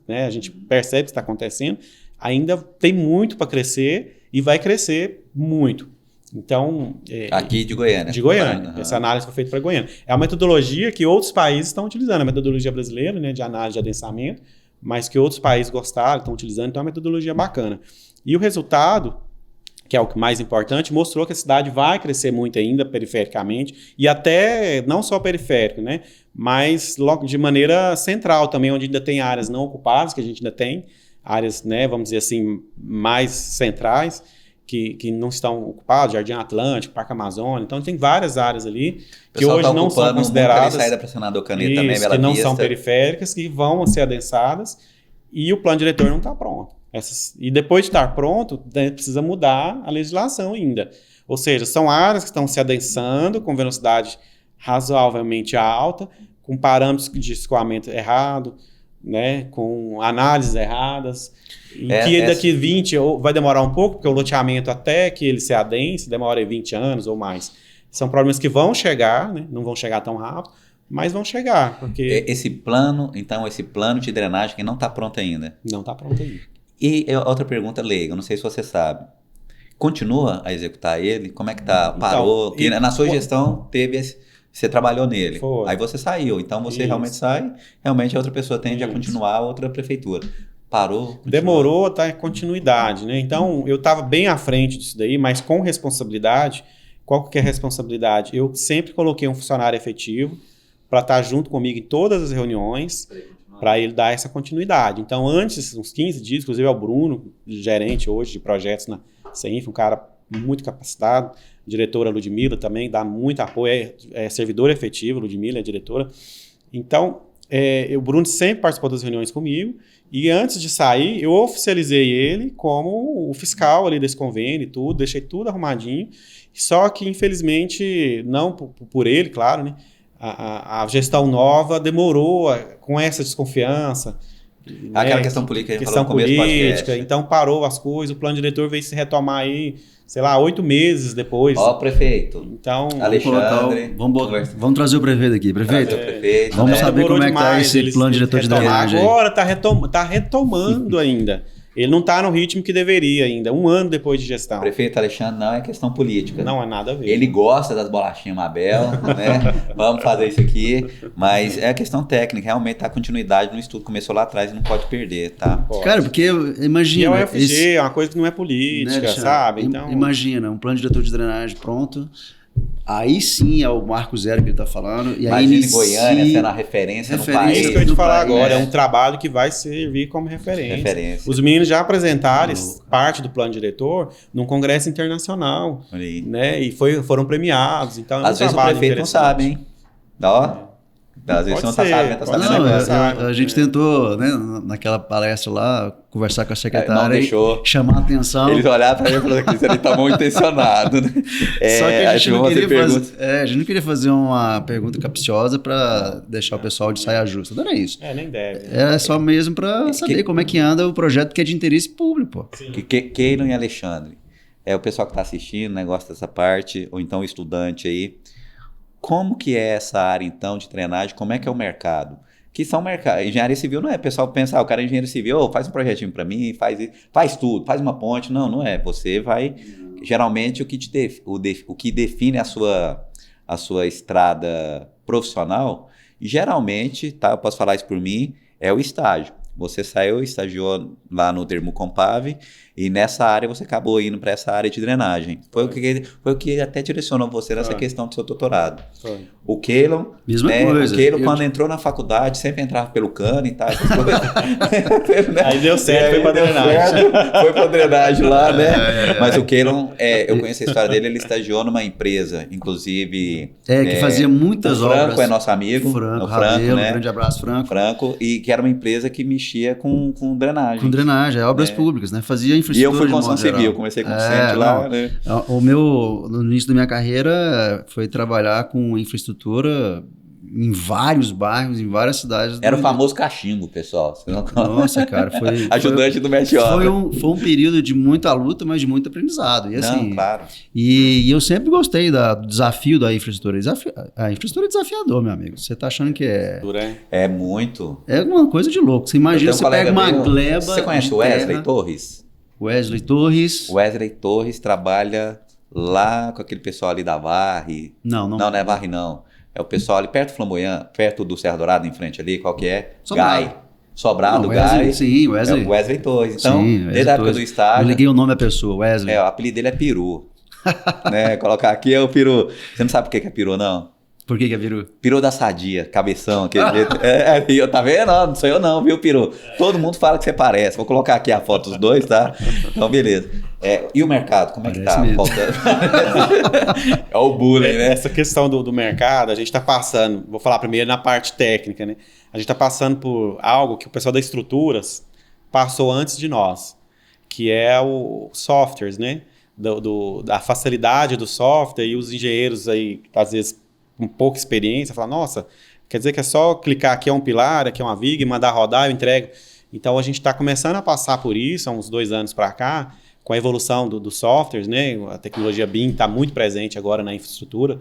né, a gente percebe que está acontecendo, ainda tem muito para crescer e vai crescer muito. Então... aqui de Goiânia. De Goiânia. Uhum. Essa análise foi feita para Goiânia. É uma metodologia que outros países estão utilizando. A metodologia brasileira, né, de análise de adensamento, mas que outros países gostaram, estão utilizando. Então, é uma metodologia bacana. E o resultado, que é o que mais importante, mostrou que a cidade vai crescer muito ainda perifericamente e até não só periférico, né, mas de maneira central também, onde ainda tem áreas não ocupadas, que a gente ainda tem, áreas, né, vamos dizer assim, mais centrais, que não estão ocupadas, Jardim Atlântico, Parque Amazônia. Então, tem várias áreas ali que hoje não são consideradas... saída para Senador Caneta também, Bela que não Vista. São periféricas, que vão ser adensadas, e o plano diretor não está pronto. E depois de estar pronto, precisa mudar a legislação ainda. Ou seja, são áreas que estão se adensando com velocidade razoavelmente alta, com parâmetros de escoamento errado, né, com análises erradas, e que daqui 20 vai demorar um pouco, porque o loteamento até que ele se adense demora 20 anos ou mais. São problemas que vão chegar, né, não vão chegar tão rápido, mas vão chegar, porque... Esse plano de drenagem que não está pronto ainda. Não está pronto ainda. E outra pergunta leiga, eu não sei se você sabe. Continua a executar ele? Como é que tá? Parou? Então, na sua gestão você trabalhou nele. Foi. Aí você saiu. Então você realmente sai, realmente a outra pessoa tende a continuar, a outra prefeitura. Parou? Continua. Demorou, tá em continuidade, né? Então eu estava bem à frente disso daí, mas com responsabilidade. Qual que é a responsabilidade? Eu sempre coloquei um funcionário efetivo para estar junto comigo em todas as reuniões, para ele dar essa continuidade. Então, antes, uns 15 dias, inclusive é o Bruno, gerente hoje de projetos na CEINF, um cara muito capacitado, diretora Ludmila também, dá muito apoio, é servidora efetiva, Ludmila é diretora. Então, o Bruno sempre participou das reuniões comigo, e antes de sair, eu oficializei ele como o fiscal ali desse convênio e tudo, deixei tudo arrumadinho, só que, infelizmente, não por ele, claro, né? A gestão nova demorou com essa desconfiança. Aquela né? questão política. Questão política, então parou as coisas, o plano diretor veio se retomar aí, sei lá, 8 meses depois. Ó, prefeito. Então, Alexandre. Vamos trazer o prefeito aqui. Prefeito, vamos né? saber como é que está esse plano diretor de drenagem. Agora está retomando ainda. Ele não está no ritmo que deveria ainda, 1 ano depois de gestão. Prefeito Alexandre não é questão política. Não é nada a ver. Ele gosta das bolachinhas Mabel, né? Vamos fazer isso aqui, mas é questão técnica, realmente tá continuidade no estudo, começou lá atrás e não pode perder, tá? Pode. Cara, porque imagina... E é o UFG, é uma coisa que não é política, né, sabe? Então... Imagina, um plano diretor de drenagem pronto... Aí sim é o Marco Zero que ele está falando. E imagina aí Goiânia sendo a referência no país. É isso que eu ia te falar agora. né? É um trabalho que vai servir como referência. Os meninos já apresentaram parte do plano diretor num congresso internacional. Né? E foram premiados. Então, às vezes o prefeito não sabe, hein? Ó. Às vezes você não tá sabendo, tá sabendo agora. A gente tentou, né, naquela palestra lá, conversar com a secretária e chamar a atenção. Eles olharam para mim e falaram que ele tá mal intencionado, né? Só que a gente não queria fazer uma pergunta capciosa para deixar o pessoal de saia justa. Não era isso. Nem deve. É só mesmo para saber como é que anda o projeto que é de interesse público, pô. Keylon e Alexandre, o pessoal que tá assistindo, né, gosta dessa parte, ou então o estudante aí. Como que é essa área, então, de drenagem? Como é que é o mercado? Que são mercados. Engenharia civil não é. O pessoal pensa, o cara é engenheiro civil, faz um projetinho para mim, faz tudo, faz uma ponte. Não é. Você vai... Geralmente, o que define a sua estrada profissional, geralmente, tá, eu posso falar isso por mim, é o estágio. Você estagiou lá no Termocompave e nessa área você acabou indo para essa área de drenagem. Foi o que até direcionou você nessa questão do seu doutorado. O Keylon, coisa. O Keylon quando entrou na faculdade, sempre entrava pelo cano e tal. Aí deu certo, foi para drenagem. Foi para drenagem lá, né? Mas o Keylon, eu conheço a história dele, ele estagiou numa empresa, inclusive... que fazia muitas obras. O Franco é nosso amigo. Franco, né? Um grande abraço, Franco. Franco, e que era uma empresa que mexia com drenagem. Com drenagem, obras públicas, né? Fazia infraestrutura. E eu fui construção civil, comecei com centro lá, né? No início da minha carreira, foi trabalhar com infraestrutura em vários bairros, em várias cidades. Era o famoso cachimbo, pessoal. Nossa, cara, foi... Ajudante do mestre obra. Foi um período de muita luta, mas de muito aprendizado. E, assim, claro. E eu sempre gostei do desafio da infraestrutura. A infraestrutura é desafiador, meu amigo. Você tá achando que é... É muito. É uma coisa de louco. Você imagina, você pega uma gleba... Você conhece o Wesley Torres? Wesley Torres. Wesley Torres trabalha lá com aquele pessoal ali da Varre. Não é Varre, não. É o pessoal ali perto do Flamboyant, perto do Serra Dourado, em frente ali, qual que é? Sobrado. Sobrado, Wesley, Gai. Sim, Wesley. É o Wesley Torres. Então, desde a época do estágio... Eu liguei o nome à pessoa, Wesley. O apelido dele é Peru. Né? Colocar aqui é o Peru. Você não sabe por que é Peru, não? Por que é Peru? Peru da Sadia, cabeção, aquele jeito. Tá vendo? Não sou eu não, viu, Peru? Todo mundo fala que você parece. Vou colocar aqui a foto dos dois, tá? Então, beleza. E o mercado, como é que tá? É o bullying, né? Essa questão do mercado, a gente está passando, vou falar primeiro na parte técnica, né? A gente está passando por algo que o pessoal das estruturas passou antes de nós, que é o softwares, né? Da facilidade do software, e os engenheiros aí, às vezes, com pouca experiência, falam, nossa, quer dizer que é só clicar aqui é um pilar, aqui é uma viga e mandar rodar, eu entrego. Então a gente está começando a passar por isso há uns 2 anos para cá, com a evolução dos softwares, né? A tecnologia BIM está muito presente agora na infraestrutura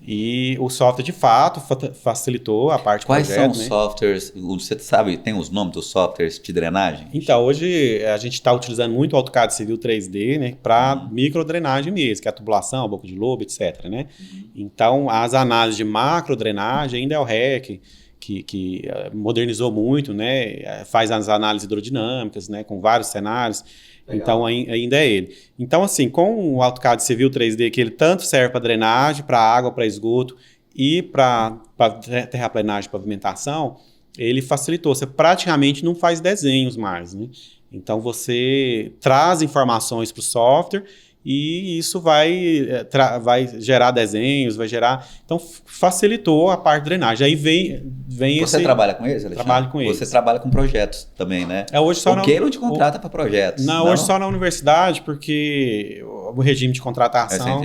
e o software de fato facilitou a parte do projeto. Quais são os softwares, você sabe, tem os nomes dos softwares de drenagem? Então, hoje a gente está utilizando muito o AutoCAD Civil 3D, né, para microdrenagem mesmo, que é a tubulação, a boca de lobo, etc. Né? Então, as análises de macrodrenagem ainda é o REC, que modernizou muito, né, faz as análises hidrodinâmicas, né, com vários cenários. Legal. Então, ainda é ele. Então, assim, com o AutoCAD Civil 3D, que ele tanto serve para drenagem, para água, para esgoto e para terraplenagem e pavimentação, ele facilitou. Você praticamente não faz desenhos mais, né? Então, você traz informações para o software e isso vai gerar desenhos, vai gerar... Então, facilitou a parte de drenagem. Aí vem Você trabalha com eles, Alexandre? Trabalho com eles. Você trabalha com projetos também, né? Hoje só o Queiron te contrata para projetos. Não, hoje só na universidade, porque o regime de contratação...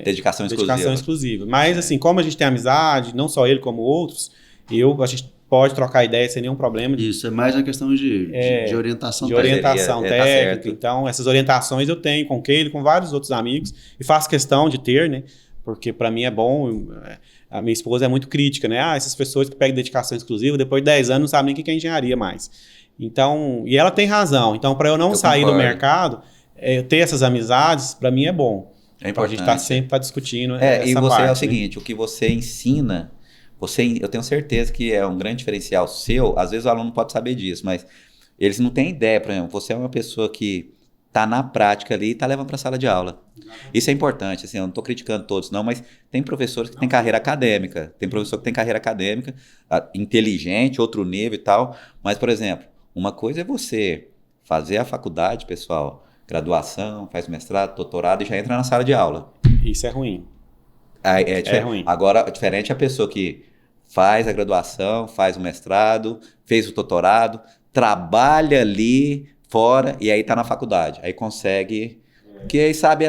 dedicação exclusiva. Dedicação exclusiva. Mas, assim, como a gente tem amizade, não só ele como outros, a gente pode trocar ideia sem nenhum problema. Isso, é mais uma questão de orientação técnica. De orientação técnica. Tá, então, essas orientações eu tenho com o Keilo, com vários outros amigos, e faço questão de ter, né? Porque para mim é bom. A minha esposa é muito crítica, né? Essas pessoas que pegam dedicação exclusiva, depois de 10 anos não sabem nem o que é engenharia mais. Então, e ela tem razão. Então, para eu não sair do mercado, ter essas amizades, para mim é bom. É importante. Então, a gente está sempre discutindo essa e você parte, é o seguinte, o que você ensina... eu tenho certeza que é um grande diferencial seu. Às vezes o aluno não pode saber disso, mas eles não têm ideia. Por exemplo, você é uma pessoa que está na prática ali e está levando para a sala de aula. Isso é importante. Assim, eu não estou criticando todos, não, mas tem professores que têm carreira acadêmica. Tem professor que tem carreira acadêmica, inteligente, outro nível e tal. Mas, por exemplo, uma coisa é você fazer a faculdade, pessoal, graduação, faz mestrado, doutorado e já entra na sala de aula. Isso é ruim. É ruim. Agora, diferente é a pessoa que faz a graduação, faz o mestrado, fez o doutorado, trabalha ali fora e aí está na faculdade. Aí consegue... Porque aí sabe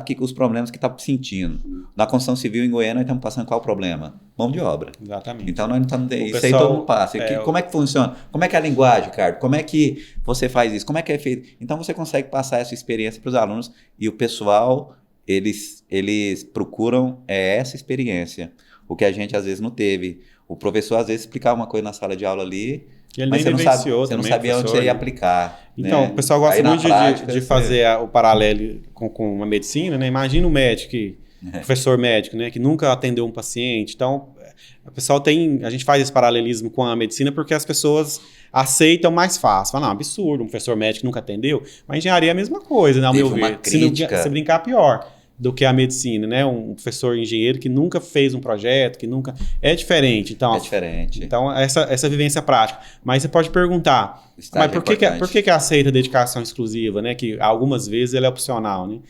que os problemas que está sentindo. Na construção civil em Goiânia, nós estamos passando qual o problema? Mão de obra. Exatamente. Então, nós não estamos... Isso aí todo mundo passa. Como é que funciona? Como é que é a linguagem, Ricardo? Como é que você faz isso? Como é que é feito? Então, você consegue passar essa experiência para os alunos e o pessoal... Eles procuram essa experiência, o que a gente às vezes não teve. O professor às vezes explicava uma coisa na sala de aula ali, mas você não sabia onde você ia aplicar. Então, né? O pessoal gosta muito de fazer o paralelo com a medicina, né? Imagina um médico, professor médico, né? Que nunca atendeu um paciente. Então, a gente faz esse paralelismo com a medicina porque as pessoas aceitam mais fácil. Fala, não, absurdo, um professor médico nunca atendeu. Mas a engenharia é a mesma coisa, né? Ao meu ver. Se brincar, pior do que a medicina, né? Um professor engenheiro que nunca fez um projeto, que nunca... É diferente. Então, Então, essa vivência prática. Mas você pode perguntar, mas por que aceita dedicação exclusiva, né? Que algumas vezes ele é opcional, né?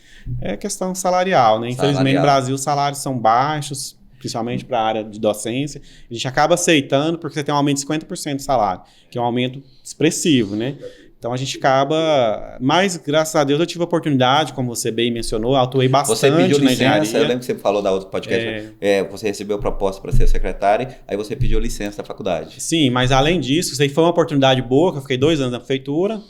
É questão salarial, né? Infelizmente, no Brasil, os salários são baixos, principalmente para a área de docência. A gente acaba aceitando porque você tem um aumento de 50% de salário, que é um aumento expressivo, né? Então a gente acaba... Mas, graças a Deus, eu tive a oportunidade, como você bem mencionou, atuei bastante na engenharia. Você pediu licença, eu lembro que você falou da outra podcast, você recebeu a proposta para ser secretário, aí você pediu licença da faculdade. Sim, mas além disso, isso aí foi uma oportunidade boa, que eu fiquei 2 anos na prefeitura,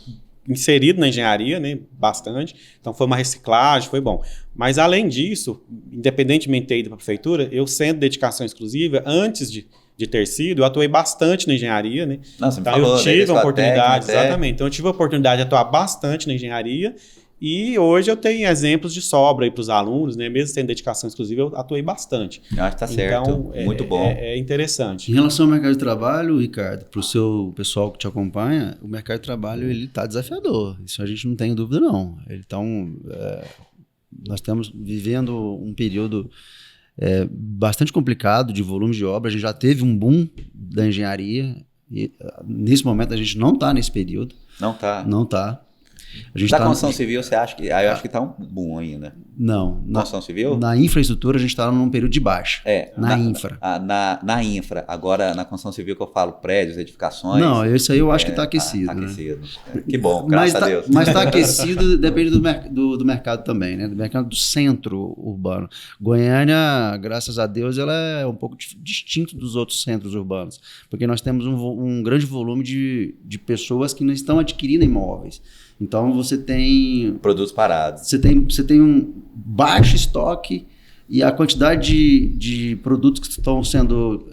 inserido na engenharia, né, bastante. Então foi uma reciclagem, foi bom. Mas além disso, independentemente de ter ido para a prefeitura, eu sendo dedicação exclusiva, antes de ter sido, eu atuei bastante na engenharia, né? Nossa, então eu tive a oportunidade, exatamente. Então eu tive a oportunidade de atuar bastante na engenharia e hoje eu tenho exemplos de sobra aí para os alunos, né? Mesmo tendo dedicação exclusiva, eu atuei bastante. Eu acho que tá certo, então, muito bom. É interessante. Em relação ao mercado de trabalho, Ricardo, para o seu pessoal que te acompanha, o mercado de trabalho ele está desafiador. Isso a gente não tem dúvida, não. Então, nós estamos vivendo um período bastante complicado de volume de obra. A gente já teve um boom da engenharia e nesse momento a gente não está nesse período. Não está. Não está. A gente Da tá construção civil, você acha que... eu acho que está um boom ainda. Não. Construção civil? Na infraestrutura, a gente está num período de baixa. Na infra. Na infra. Agora, na construção civil que eu falo, prédios, edificações... Não, isso aí eu acho que está aquecido. Tá né? aquecido. Que bom, graças a Deus. Mas está aquecido, depende do mercado também, né? Do mercado do centro urbano. Goiânia, graças a Deus, ela é um pouco distinto dos outros centros urbanos, porque nós temos um grande volume de pessoas que não estão adquirindo imóveis. Então você tem produtos parados. Você tem um baixo estoque e a quantidade de produtos que estão sendo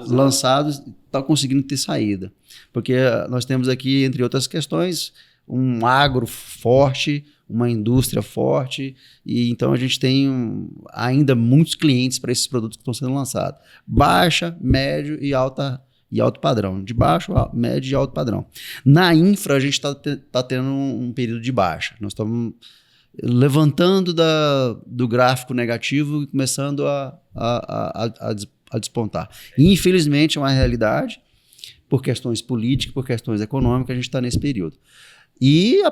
lançados está conseguindo ter saída. Porque nós temos aqui, entre outras questões, um agro forte, uma indústria forte, e então a gente tem ainda muitos clientes para esses produtos que estão sendo lançados. Baixa, médio e alto padrão. De baixo, médio e alto padrão. Na infra, a gente está tendo um período de baixa. Nós estamos levantando do gráfico negativo e começando a despontar. E, infelizmente, é uma realidade, por questões políticas, por questões econômicas, a gente está nesse período. E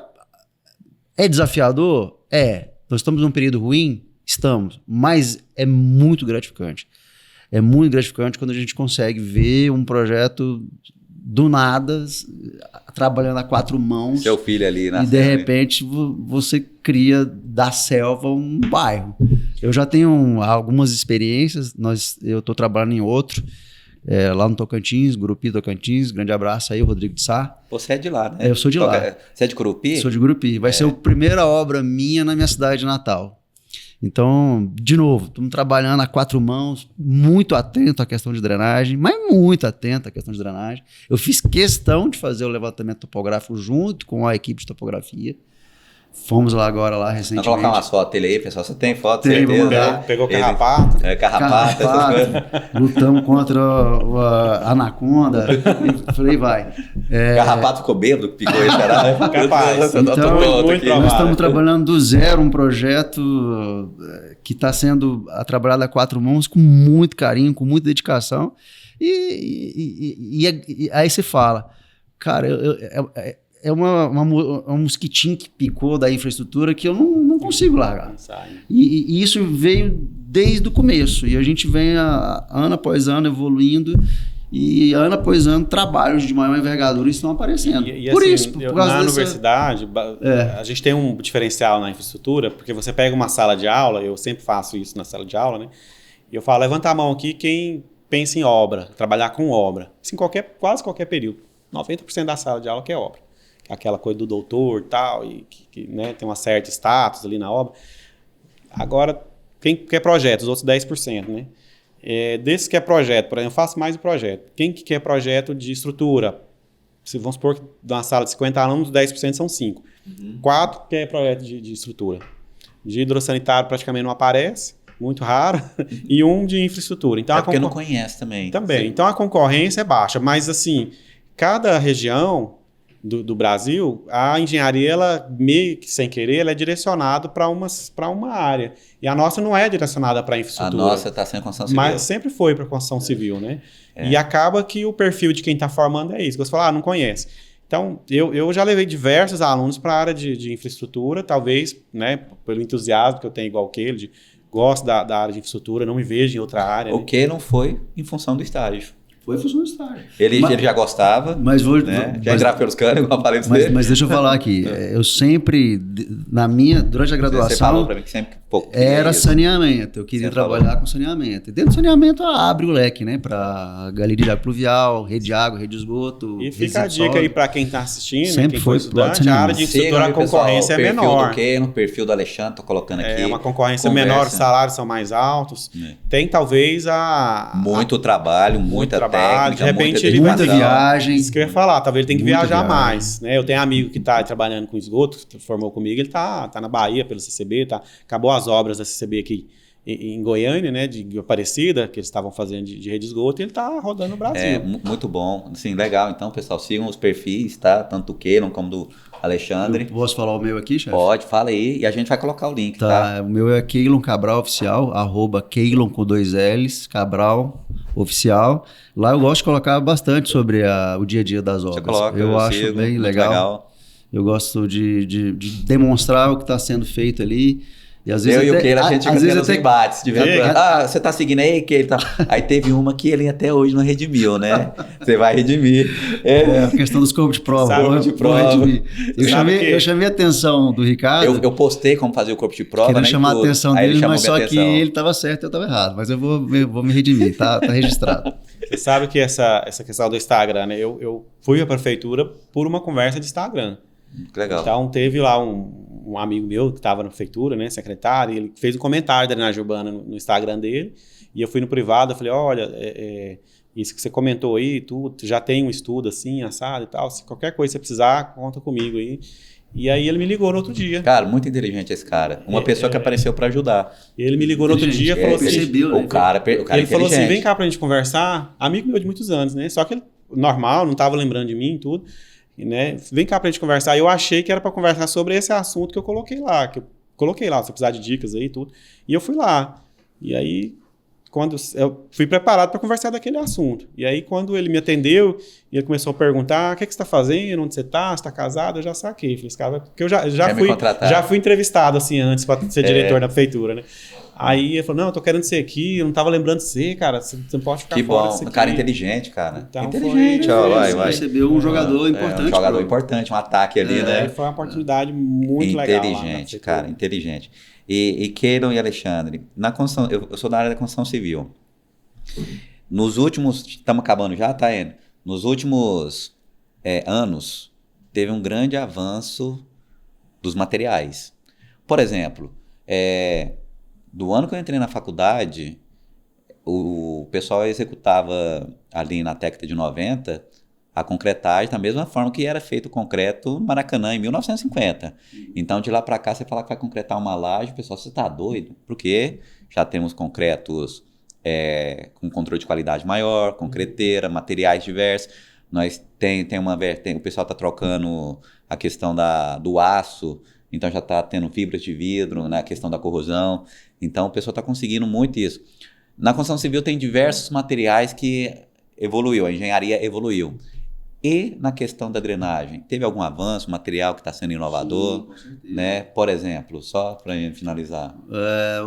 é desafiador? Nós estamos num período ruim? Estamos. Mas é muito gratificante. É muito gratificante quando a gente consegue ver um projeto do nada, trabalhando a 4 mãos. Seu filho ali na E de repente você cria da selva um bairro. Eu já tenho algumas experiências, eu estou trabalhando em outro, lá no Tocantins, Gurupi Tocantins. Grande abraço aí, Rodrigo de Sá. Você é de lá, né? Eu sou de lá. Você é de Gurupi? Sou de Gurupi. Vai ser a primeira obra minha na minha cidade natal. Então, de novo, estamos trabalhando a 4 mãos, muito atento à questão de drenagem, mas muito atento à questão de drenagem. Eu fiz questão de fazer o levantamento topográfico junto com a equipe de topografia. Fomos lá agora, recentemente. Vamos colocar umas fotos dele aí, pessoal. Você tem foto, Tem, certeza? Pegou carrapato. Carrapato, essas coisas. Lutamos contra a anaconda. E falei, vai. Carrapato ficou bêbado, que picou esse cara. Capaz. Então, muito nós estamos trabalhando do zero um projeto que está sendo trabalhado a 4 mãos com muito carinho, com muita dedicação. E aí você fala, cara, é um mosquitinho que picou da infraestrutura que eu não consigo largar. E isso veio desde o começo. E a gente vem ano após ano evoluindo. E ano após ano, trabalhos de maior envergadura estão aparecendo. Por assim, isso, por causa na universidade, a gente tem um diferencial na infraestrutura, porque você pega uma sala de aula, eu sempre faço isso na sala de aula, né? E eu falo, levanta a mão aqui quem pensa em obra, trabalhar com obra. Assim, quase qualquer período. 90% da sala de aula que é obra. Aquela coisa do doutor e tal, e que né, tem uma certa status ali na obra. Agora, quem quer projeto? Os outros 10%, né? Desses que é projeto, por exemplo, eu faço mais o projeto. Quem que quer projeto de estrutura? Vamos supor que de uma sala de 50 alunos, 10% são 5. 4 quer projeto de estrutura. De hidrossanitário praticamente não aparece, muito raro, e um de infraestrutura. Então, porque não conhece também. Também. Sim. Então, a concorrência é baixa, mas assim, cada região do Brasil, a engenharia, ela meio que sem querer, ela é direcionada para uma área. E a nossa não é direcionada para a infraestrutura. A nossa está sendo construção civil. Mas sempre foi para construção civil, né? E acaba que o perfil de quem está formando é isso. Você fala, não conhece. Então, eu já levei diversos alunos para a área de infraestrutura, talvez, né, pelo entusiasmo que eu tenho igual que ele, gosto da área de infraestrutura, não me vejo em outra área. O que não foi em função do estágio. Foi função do estágio. Ele já gostava, mas já entrava pelos canos, igual falei pra você. Mas deixa eu falar aqui, eu sempre, durante a graduação... Você falou para mim que sempre era saneamento, eu queria trabalhar com saneamento. E dentro do saneamento abre o leque, né? Para galeria de água pluvial, rede de água, rede de esgoto. E fica a dica aí para quem está assistindo, sempre quem foi estudante, a área de infraestrutura, a concorrência é menor. No perfil do Alexandre, tô colocando aqui. É uma concorrência menor, os salários são mais altos. Tem talvez muito trabalho, muita técnica, de repente muita viagem. Isso que eu ia falar, talvez ele tem que viajar mais. Né? Eu tenho um amigo que está trabalhando com esgoto, que formou comigo, ele tá na Bahia pelo CCB, acabou as obras da CCB aqui em Goiânia, né, de Aparecida, que eles estavam fazendo de rede de esgoto, e ele está rodando no Brasil. Muito bom, assim, legal. Então, pessoal, sigam os perfis, tá? Tanto do Queiron como do Alexandre. Eu posso falar o meu aqui, chefe? Pode, fala aí, e a gente vai colocar o link, tá? O meu é Keilon Cabral Oficial, @Keilon com 2 L's, Cabral Oficial. Lá eu gosto de colocar bastante sobre o dia a dia das obras. Você coloca, eu acho bem legal. Eu gosto de demonstrar o que está sendo feito ali. E às vezes eu e o Keila, a gente às fica vezes nos até embates. De vez em quando, você tá seguindo aí, Keila? Tá. Aí teve uma que ele até hoje não redimiu, né? Você vai redimir. A questão dos corpos de prova. Eu chamei a atenção do Ricardo. Eu postei como fazer o corpo de prova, querendo né? chamar a atenção dele, mas só que ele estava certo e eu estava errado. Mas eu vou me redimir, tá registrado. Você sabe que essa questão do Instagram, né? Eu fui à prefeitura por uma conversa de Instagram. Legal. Então teve lá um amigo meu que estava na prefeitura, né, secretário, e ele fez um comentário da drenagem urbana no Instagram dele, e eu fui no privado, eu falei, olha, isso que você comentou aí, tu já tem um estudo assim, assado e tal, se qualquer coisa você precisar, conta comigo aí. E aí ele me ligou no outro dia. Cara, muito inteligente esse cara. Uma pessoa que apareceu para ajudar. Ele me ligou no outro dia e falou assim... Percebeu, o cara ele falou assim, vem cá pra gente conversar. Amigo meu de muitos anos, né? Só que ele, normal, não tava lembrando de mim e tudo. Né? Vem cá pra gente conversar. Eu achei que era pra conversar sobre esse assunto que eu coloquei lá. Se precisar de dicas aí e tudo. E eu fui lá. E aí... quando eu fui preparado para conversar daquele assunto. E aí, quando ele me atendeu, e ele começou a perguntar, o que você está fazendo, onde você está, você está casado, eu já saquei. Falei, esse cara, porque eu já fui entrevistado assim antes para ser diretor da prefeitura, né? Aí ele falou, não, eu tô querendo ser aqui, eu não tava lembrando de você, cara, você não pode ficar fora disso aqui. Cara inteligente, cara. Então, inteligente, vai. Recebeu um jogador importante. Um jogador importante, um ataque ali, né? Foi uma oportunidade muito legal. Inteligente, cara, inteligente. E Keylon e Alexandre, na construção, eu sou da área da construção civil. Nos últimos, estamos acabando já, tá, Enio? Nos últimos anos, teve um grande avanço dos materiais. Por exemplo, do ano que eu entrei na faculdade, o pessoal executava ali na década de 90 a concretagem da mesma forma que era feito o concreto no Maracanã em 1950. Então, de lá para cá, você fala que vai concretar uma laje, o pessoal, você está doido? Porque já temos concretos com controle de qualidade maior, concreteira, materiais diversos. Nós o pessoal está trocando a questão do aço, então já está tendo fibras de vidro, né, a questão da corrosão. Então, o pessoal está conseguindo muito isso. Na construção civil tem diversos materiais que evoluiu, a engenharia evoluiu. E na questão da drenagem, teve algum avanço, material que está sendo inovador? Sim, né? Por exemplo, só para finalizar.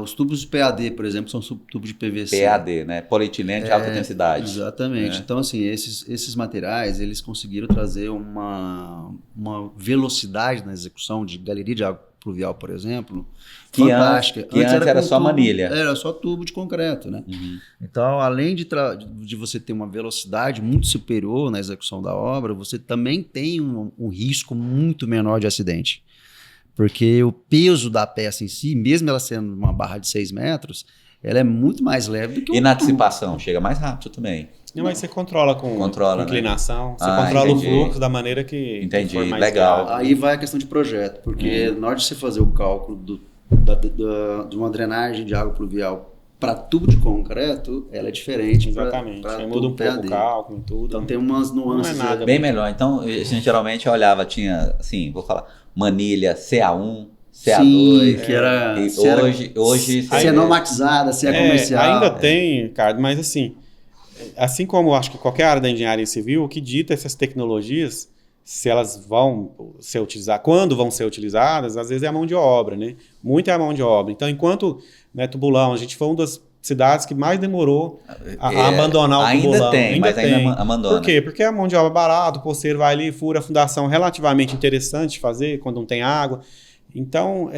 Os tubos de PAD, por exemplo, são tubos de PVC. PAD, né? Polietileno de alta densidade. Exatamente. Então, assim, esses materiais, eles conseguiram trazer uma velocidade na execução de galeria de água pluvial, por exemplo, fantástica. Que antes era só manilha. Era só tubo de concreto, né? Uhum. Então, além de você ter uma velocidade muito superior na execução da obra, você também tem um risco muito menor de acidente. Porque o peso da peça em si, mesmo ela sendo uma barra de 6 metros, ela é muito mais leve do que E na dissipação, chega mais rápido também. Não, mas você controla com inclinação, né? Você controla o fluxo da maneira que entendi, for mais legal. Aí vai a questão de projeto, porque na hora de você fazer o cálculo de uma drenagem de água pluvial para tubo de concreto, ela é diferente. Exatamente, aí muda um pouco o cálculo e tudo. Então tem umas nuances. Não é nada bem melhor. Então, a gente geralmente olhava, tinha, assim, vou falar, manilha CA1, CA2. Sim, que era... Hoje se é normatizada, se é comercial. Ainda tem, Ricardo, mas assim como eu acho que qualquer área da engenharia civil, o que dita essas tecnologias, se elas vão ser utilizadas, quando vão ser utilizadas, às vezes é a mão de obra, né? Muito é a mão de obra. Então, enquanto Tubulão, a gente foi uma das cidades que mais demorou a abandonar o Tubulão. Ainda tem, abandona. Por quê? Porque a mão de obra é barata, o poceiro vai ali, fura a fundação relativamente interessante de fazer quando não tem água. Então,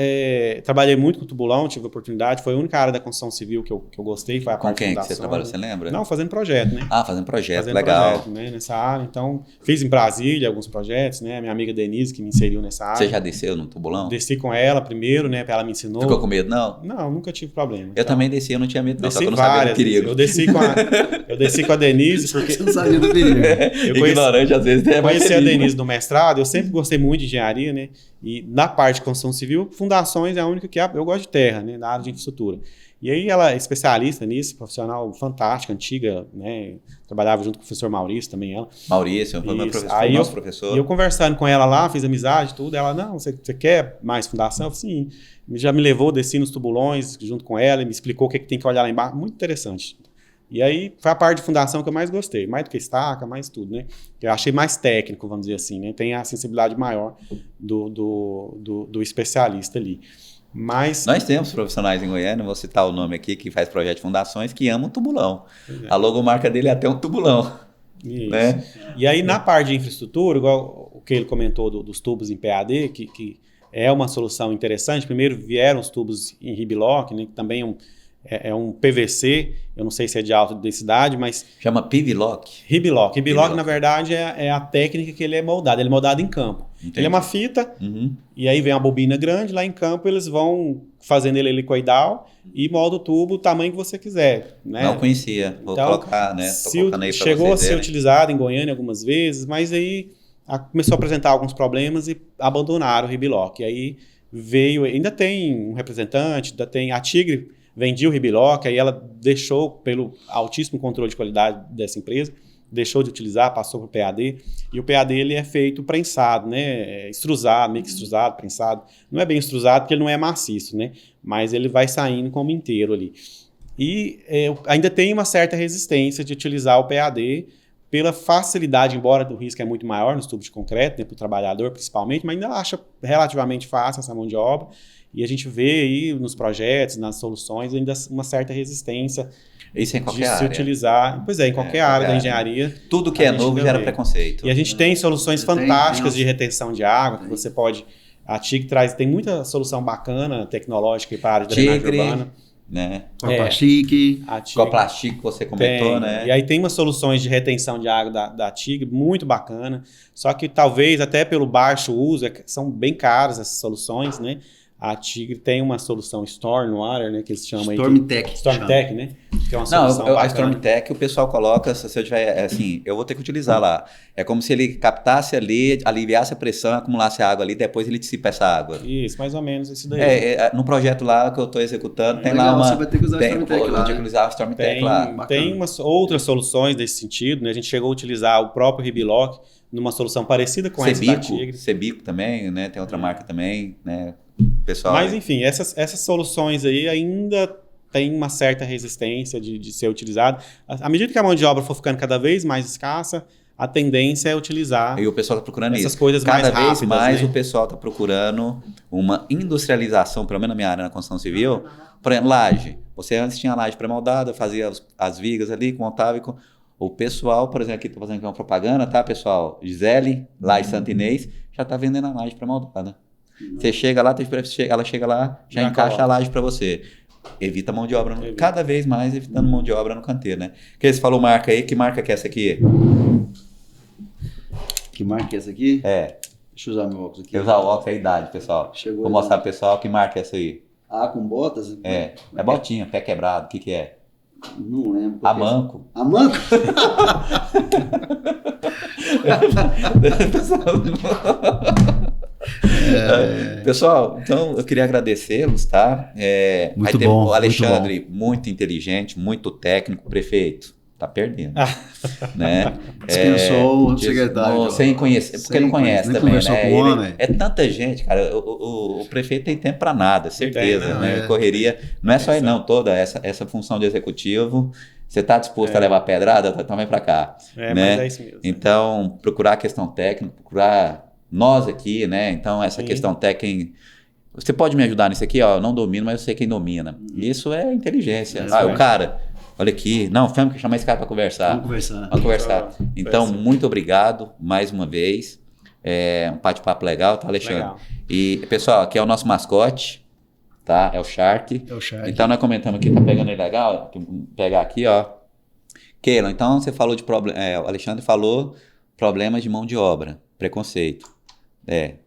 trabalhei muito com tubulão, tive oportunidade, foi a única área da construção civil que eu gostei, foi a parte de fundação. Com quem que você trabalhou, você lembra? Não, fazendo projeto, né? Fazendo projeto, legal. Projeto, né, nessa área, então, fiz em Brasília alguns projetos, né, minha amiga Denise que me inseriu nessa área. Você já desceu no tubulão? Desci com ela primeiro, né, ela me ensinou. Ficou com medo, não? Não, nunca tive problema. Eu também desci, eu não tinha medo, não, só que eu não sabia do perigo. Eu desci com a Denise, porque... Você não sabia do perigo. Ignorante, às vezes, eu conheci a Denise no mestrado, eu sempre gostei muito de engenharia, né, e na parte de construção civil, fundações é a única que eu gosto de terra, né, na área de infraestrutura. E aí ela é especialista nisso, profissional fantástica, antiga, né, trabalhava junto com o professor Maurício também, ela. Maurício, foi meu professor, aí nosso professor. E eu conversando com ela lá, fiz amizade, tudo, ela, não, você quer mais fundação? Eu falei, sim. Já me levou, desci nos tubulões junto com ela, e me explicou o que tem que olhar lá embaixo, muito interessante. E aí foi a parte de fundação que eu mais gostei, mais do que estaca, mais tudo, né? Eu achei mais técnico, vamos dizer assim, né? Tem a sensibilidade maior do especialista ali. Mas... Nós temos profissionais em Goiânia, vou citar o nome aqui, que faz projeto de fundações, que amam tubulão. A logomarca dele é até um tubulão. Isso. Né? E aí na parte de infraestrutura, igual o que ele comentou dos tubos em PAD, que é uma solução interessante. Primeiro vieram os tubos em Riblock, né, que também é um PVC, eu não sei se é de alta densidade, mas... Chama Pivlock. Riblock, na verdade, é a técnica que ele é moldado em campo. Entendi. Ele é uma fita, e aí vem uma bobina grande, lá em campo eles vão fazendo ele helicoidal e molda o tubo o tamanho que você quiser. Né? Não conhecia, vou colocar, né? Tô colocando aí pra chegou a vocês ser verem. utilizado em Goiânia algumas vezes, mas aí começou a apresentar alguns problemas e abandonaram o Riblock. E aí veio, ainda tem um representante, ainda tem a Tigre, vendia o Riblock, aí ela deixou, pelo altíssimo controle de qualidade dessa empresa, deixou de utilizar, passou para o PAD, e o PAD ele é feito prensado, né? Extrusado, meio que extrusado, prensado. Não é bem extrusado porque ele não é maciço, né? Mas ele vai saindo como inteiro ali. E ainda tem uma certa resistência de utilizar o PAD pela facilidade, embora o risco é muito maior nos tubos de concreto, né, para o trabalhador principalmente, mas ainda acha relativamente fácil essa mão de obra. E a gente vê aí nos projetos, nas soluções, ainda uma certa resistência Isso em qualquer de se área. utilizar. Pois é, em qualquer área da engenharia. Tudo que é novo gera preconceito. E a gente tem soluções fantásticas de retenção de água, que você pode... A Tigre tem muita solução bacana, tecnológica para a área de drenagem urbana. Né? Coplastic. Coplastic que você comentou, né? E aí tem umas soluções de retenção de água da Tigre, muito bacana. Só que talvez até pelo baixo uso, são bem caras essas soluções, né? A Tigre tem uma solução Stormwater, né? Que eles chamam Stormtech. Stormtech, né? Que é uma Não, solução a Stormtech o pessoal coloca, se eu tiver, assim, eu vou ter que utilizar lá. É como se ele captasse ali, aliviasse a pressão, acumulasse a água ali, depois ele dissipa essa água. Isso, mais ou menos isso daí. No projeto lá que eu estou executando, tem legal, lá uma... você vai ter que usar a Stormtech lá, vou ter que usar a Stormtech lá. Tem umas outras soluções desse sentido, né? A gente chegou a utilizar o próprio Riblock numa solução parecida com essa da Tigre. Cebico também, né? Tem outra marca também, né? Pessoal, mas enfim, essas soluções aí ainda tem uma certa resistência de ser utilizado. À medida que a mão de obra for ficando cada vez mais escassa, a tendência é utilizar e o pessoal está procurando essas isso. coisas Cada mais rápidas. vez mais né? o pessoal está procurando uma industrialização, pelo menos na minha área, na construção civil. Por exemplo, laje. Você antes tinha laje pré-moldada, fazia as vigas ali, montava e... O pessoal, por exemplo, aqui estou fazendo aqui uma propaganda, tá, pessoal? Gisele, laje Santo Inês, já está vendendo a laje pré-moldada. Você chega lá, ela chega lá, já encaixa a laje para você. Evita mão de obra, cada vez mais evitando mão de obra no canteiro, né? Que você falou marca aí, que marca que é essa aqui? Que marca é essa aqui? Deixa eu usar meu óculos aqui. Eu usar o óculos é a idade, pessoal. Vou mostrar pro pessoal que marca é essa aí. Com botas? É botinha, pé quebrado, o que é? Não lembro. A Manco. A Manco? Pessoal, então eu queria agradecê-los, tá? Muito bom. O Alexandre, muito inteligente, muito técnico, prefeito. Tá perdendo. Né? Dispensou o secretário. Sem conhecer, porque não conhece também, né? Com o homem. É tanta gente, cara. O prefeito tem tempo para nada, certeza. Né? Correria. Não é só ele, não. Toda essa função de executivo. Você está disposto a levar pedrada? Então vem para cá. Né? Mas é isso mesmo. Então, procurar a questão técnica, procurar nós aqui, né? Então, essa questão técnica. Você pode me ajudar nisso aqui? Ó, eu não domino, mas eu sei quem domina. Isso é inteligência. O cara. Olha aqui, não, temos que chamar esse cara para conversar. Vamos conversar. Então, muito obrigado mais uma vez. Um bate-papo legal, tá, Alexandre? Legal. E, pessoal, aqui é o nosso mascote, tá? É o Shark. Então, nós comentamos aqui, tá pegando ele legal? Vou pegar aqui, ó. Keila, então você falou de problema. O Alexandre falou problemas de mão de obra, preconceito.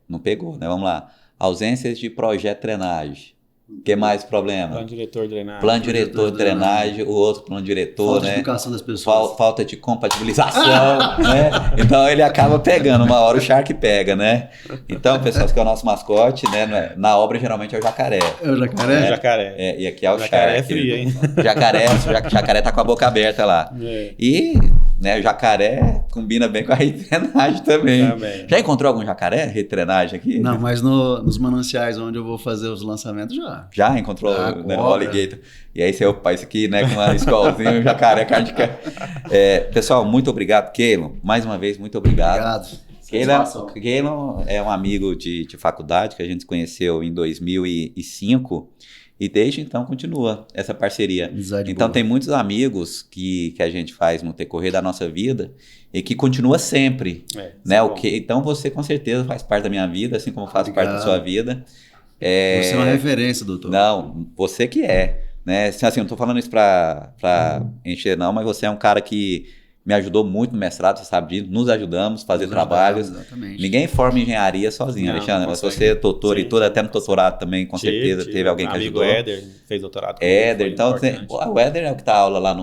Não pegou, né? Vamos lá. Ausências de projeto de drenagem. O que mais problema? Plano diretor de drenagem. Plano diretor de drenagem, o outro plano diretor, falta né? de educação das pessoas. Falta de compatibilização, né? Então ele acaba pegando, uma hora o Shark pega, né? Então, pessoal, esse que é o nosso mascote, né? Na obra geralmente é o jacaré. É o jacaré? Jacaré. E aqui é o jacaré Shark. É frio, hein? Jacaré tá com a boca aberta lá. E, né, o jacaré combina bem com a retrenagem também. Já encontrou algum jacaré retrenagem aqui? Não, mas nos mananciais onde eu vou fazer os lançamentos já. Já encontrou né, o alligator. E aí você faz isso aqui, né, com uma escolzinha, um jacaré, carne de carne. Pessoal, muito obrigado, Keylon. Mais uma vez, muito obrigado. Keylon é um amigo de faculdade que a gente se conheceu em 2005 e desde então continua essa parceria. Então tem muitos amigos que a gente faz no decorrer da nossa vida e que continua sempre. Né? Então você com certeza faz parte da minha vida, assim como faz parte da sua vida. Você é uma referência, doutor. Não, você que é. Né? Assim, não estou falando isso para encher não, mas você é um cara que me ajudou muito no mestrado, você sabe disso, nos ajudamos a fazer trabalhos. Exatamente. Ninguém forma engenharia sozinho, não, Alexandre. Você é doutor e tudo, até no doutorado também, com certeza, teve alguém que ajudou. O Éder fez doutorado comigo. Éder, então o Éder é o que dá aula lá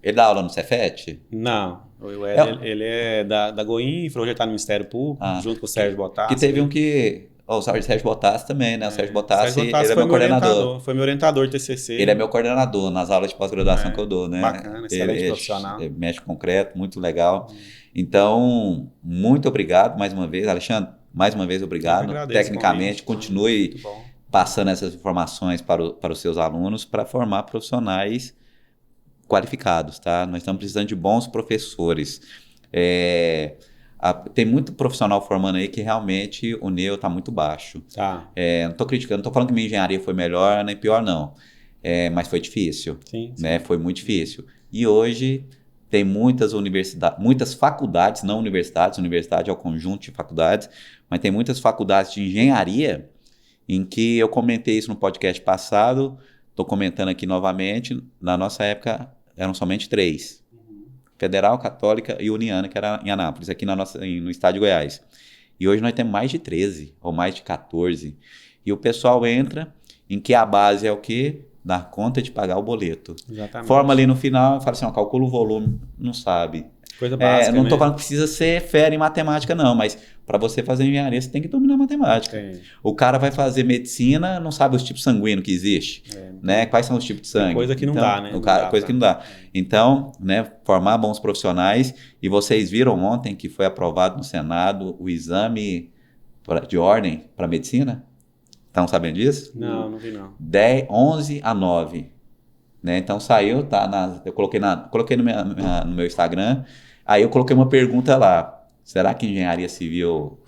ele dá aula no Cefet? Não, o Éder, ele é da Goin, e falou que já está no Ministério Público, junto com o Sérgio Botassi. Que teve um que... o Sérgio Botassi também, né? O Sérgio Botassi, ele é meu coordenador. Foi meu orientador de TCC. Ele é meu coordenador nas aulas de pós-graduação que eu dou, né? Bacana, excelente profissional. Ele mexe com concreto, muito legal. Então, muito obrigado mais uma vez, Alexandre. Mais uma vez, obrigado. Tecnicamente, continue passando essas informações para os seus alunos para formar profissionais qualificados, tá? Nós estamos precisando de bons professores. Tem muito profissional formando aí que realmente o nível está muito baixo. Não estou criticando, não estou falando que minha engenharia foi melhor nem pior, não. Mas foi difícil. Sim. Né? Foi muito difícil. E hoje tem muitas universidades, muitas faculdades, não universidades, universidade é o conjunto de faculdades, mas tem muitas faculdades de engenharia em que eu comentei isso no podcast passado, estou comentando aqui novamente, na nossa época eram somente 3. Federal, Católica e Uniana, que era em Anápolis, aqui no estado de Goiás. E hoje nós temos mais de 13, ou mais de 14. E o pessoal entra em que a base é o quê? Dar conta de pagar o boleto. Exatamente. Forma ali no final, fala assim, calcula o volume, não sabe. Coisa básica, não estou falando que precisa ser fera em matemática, não, mas para você fazer engenharia, você tem que dominar matemática. O cara vai fazer medicina, não sabe os tipos sanguíneos que existem, né? Quais são os tipos de sangue? Coisa que não dá, né? Coisa que não dá. Então, né, formar bons profissionais, e vocês viram ontem que foi aprovado no Senado o exame de ordem para medicina? Estão sabendo disso? Não vi não. 11-9. Né? Então saiu, eu coloquei no meu Instagram, aí eu coloquei uma pergunta lá, será que engenharia civil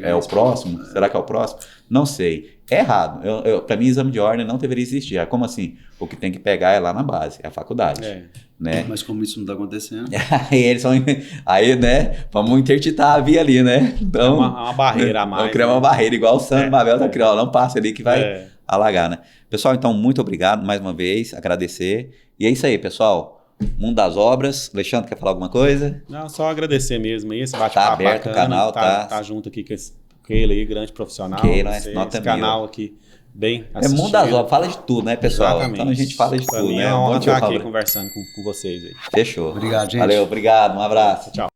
é o próximo? Será que é o próximo? Não sei, é errado, para mim exame de ordem não deveria existir. Como assim? O que tem que pegar é lá na base, é a faculdade. Né? Mas como isso não está acontecendo? Aí, né, vamos interditar a via ali, né? Então, uma barreira a mais. Vamos criar uma barreira, igual o Sandro Mabel tá criando, não passa ali que vai alagar, né? Pessoal, então, muito obrigado mais uma vez, agradecer. E é isso aí, pessoal. Mundo das Obras. Alexandre, quer falar alguma coisa? Não, só agradecer mesmo aí, esse bate-papo tá aberto bacana, o canal, tá junto aqui com ele aí, grande profissional. Esse canal aqui, bem assistido. Mundo das Obras, fala de tudo, né, pessoal? Exatamente. Então a gente fala de tudo, né? É uma honra estar aqui conversando com vocês aí. Fechou. Obrigado, gente. Valeu, obrigado, um abraço. Tchau.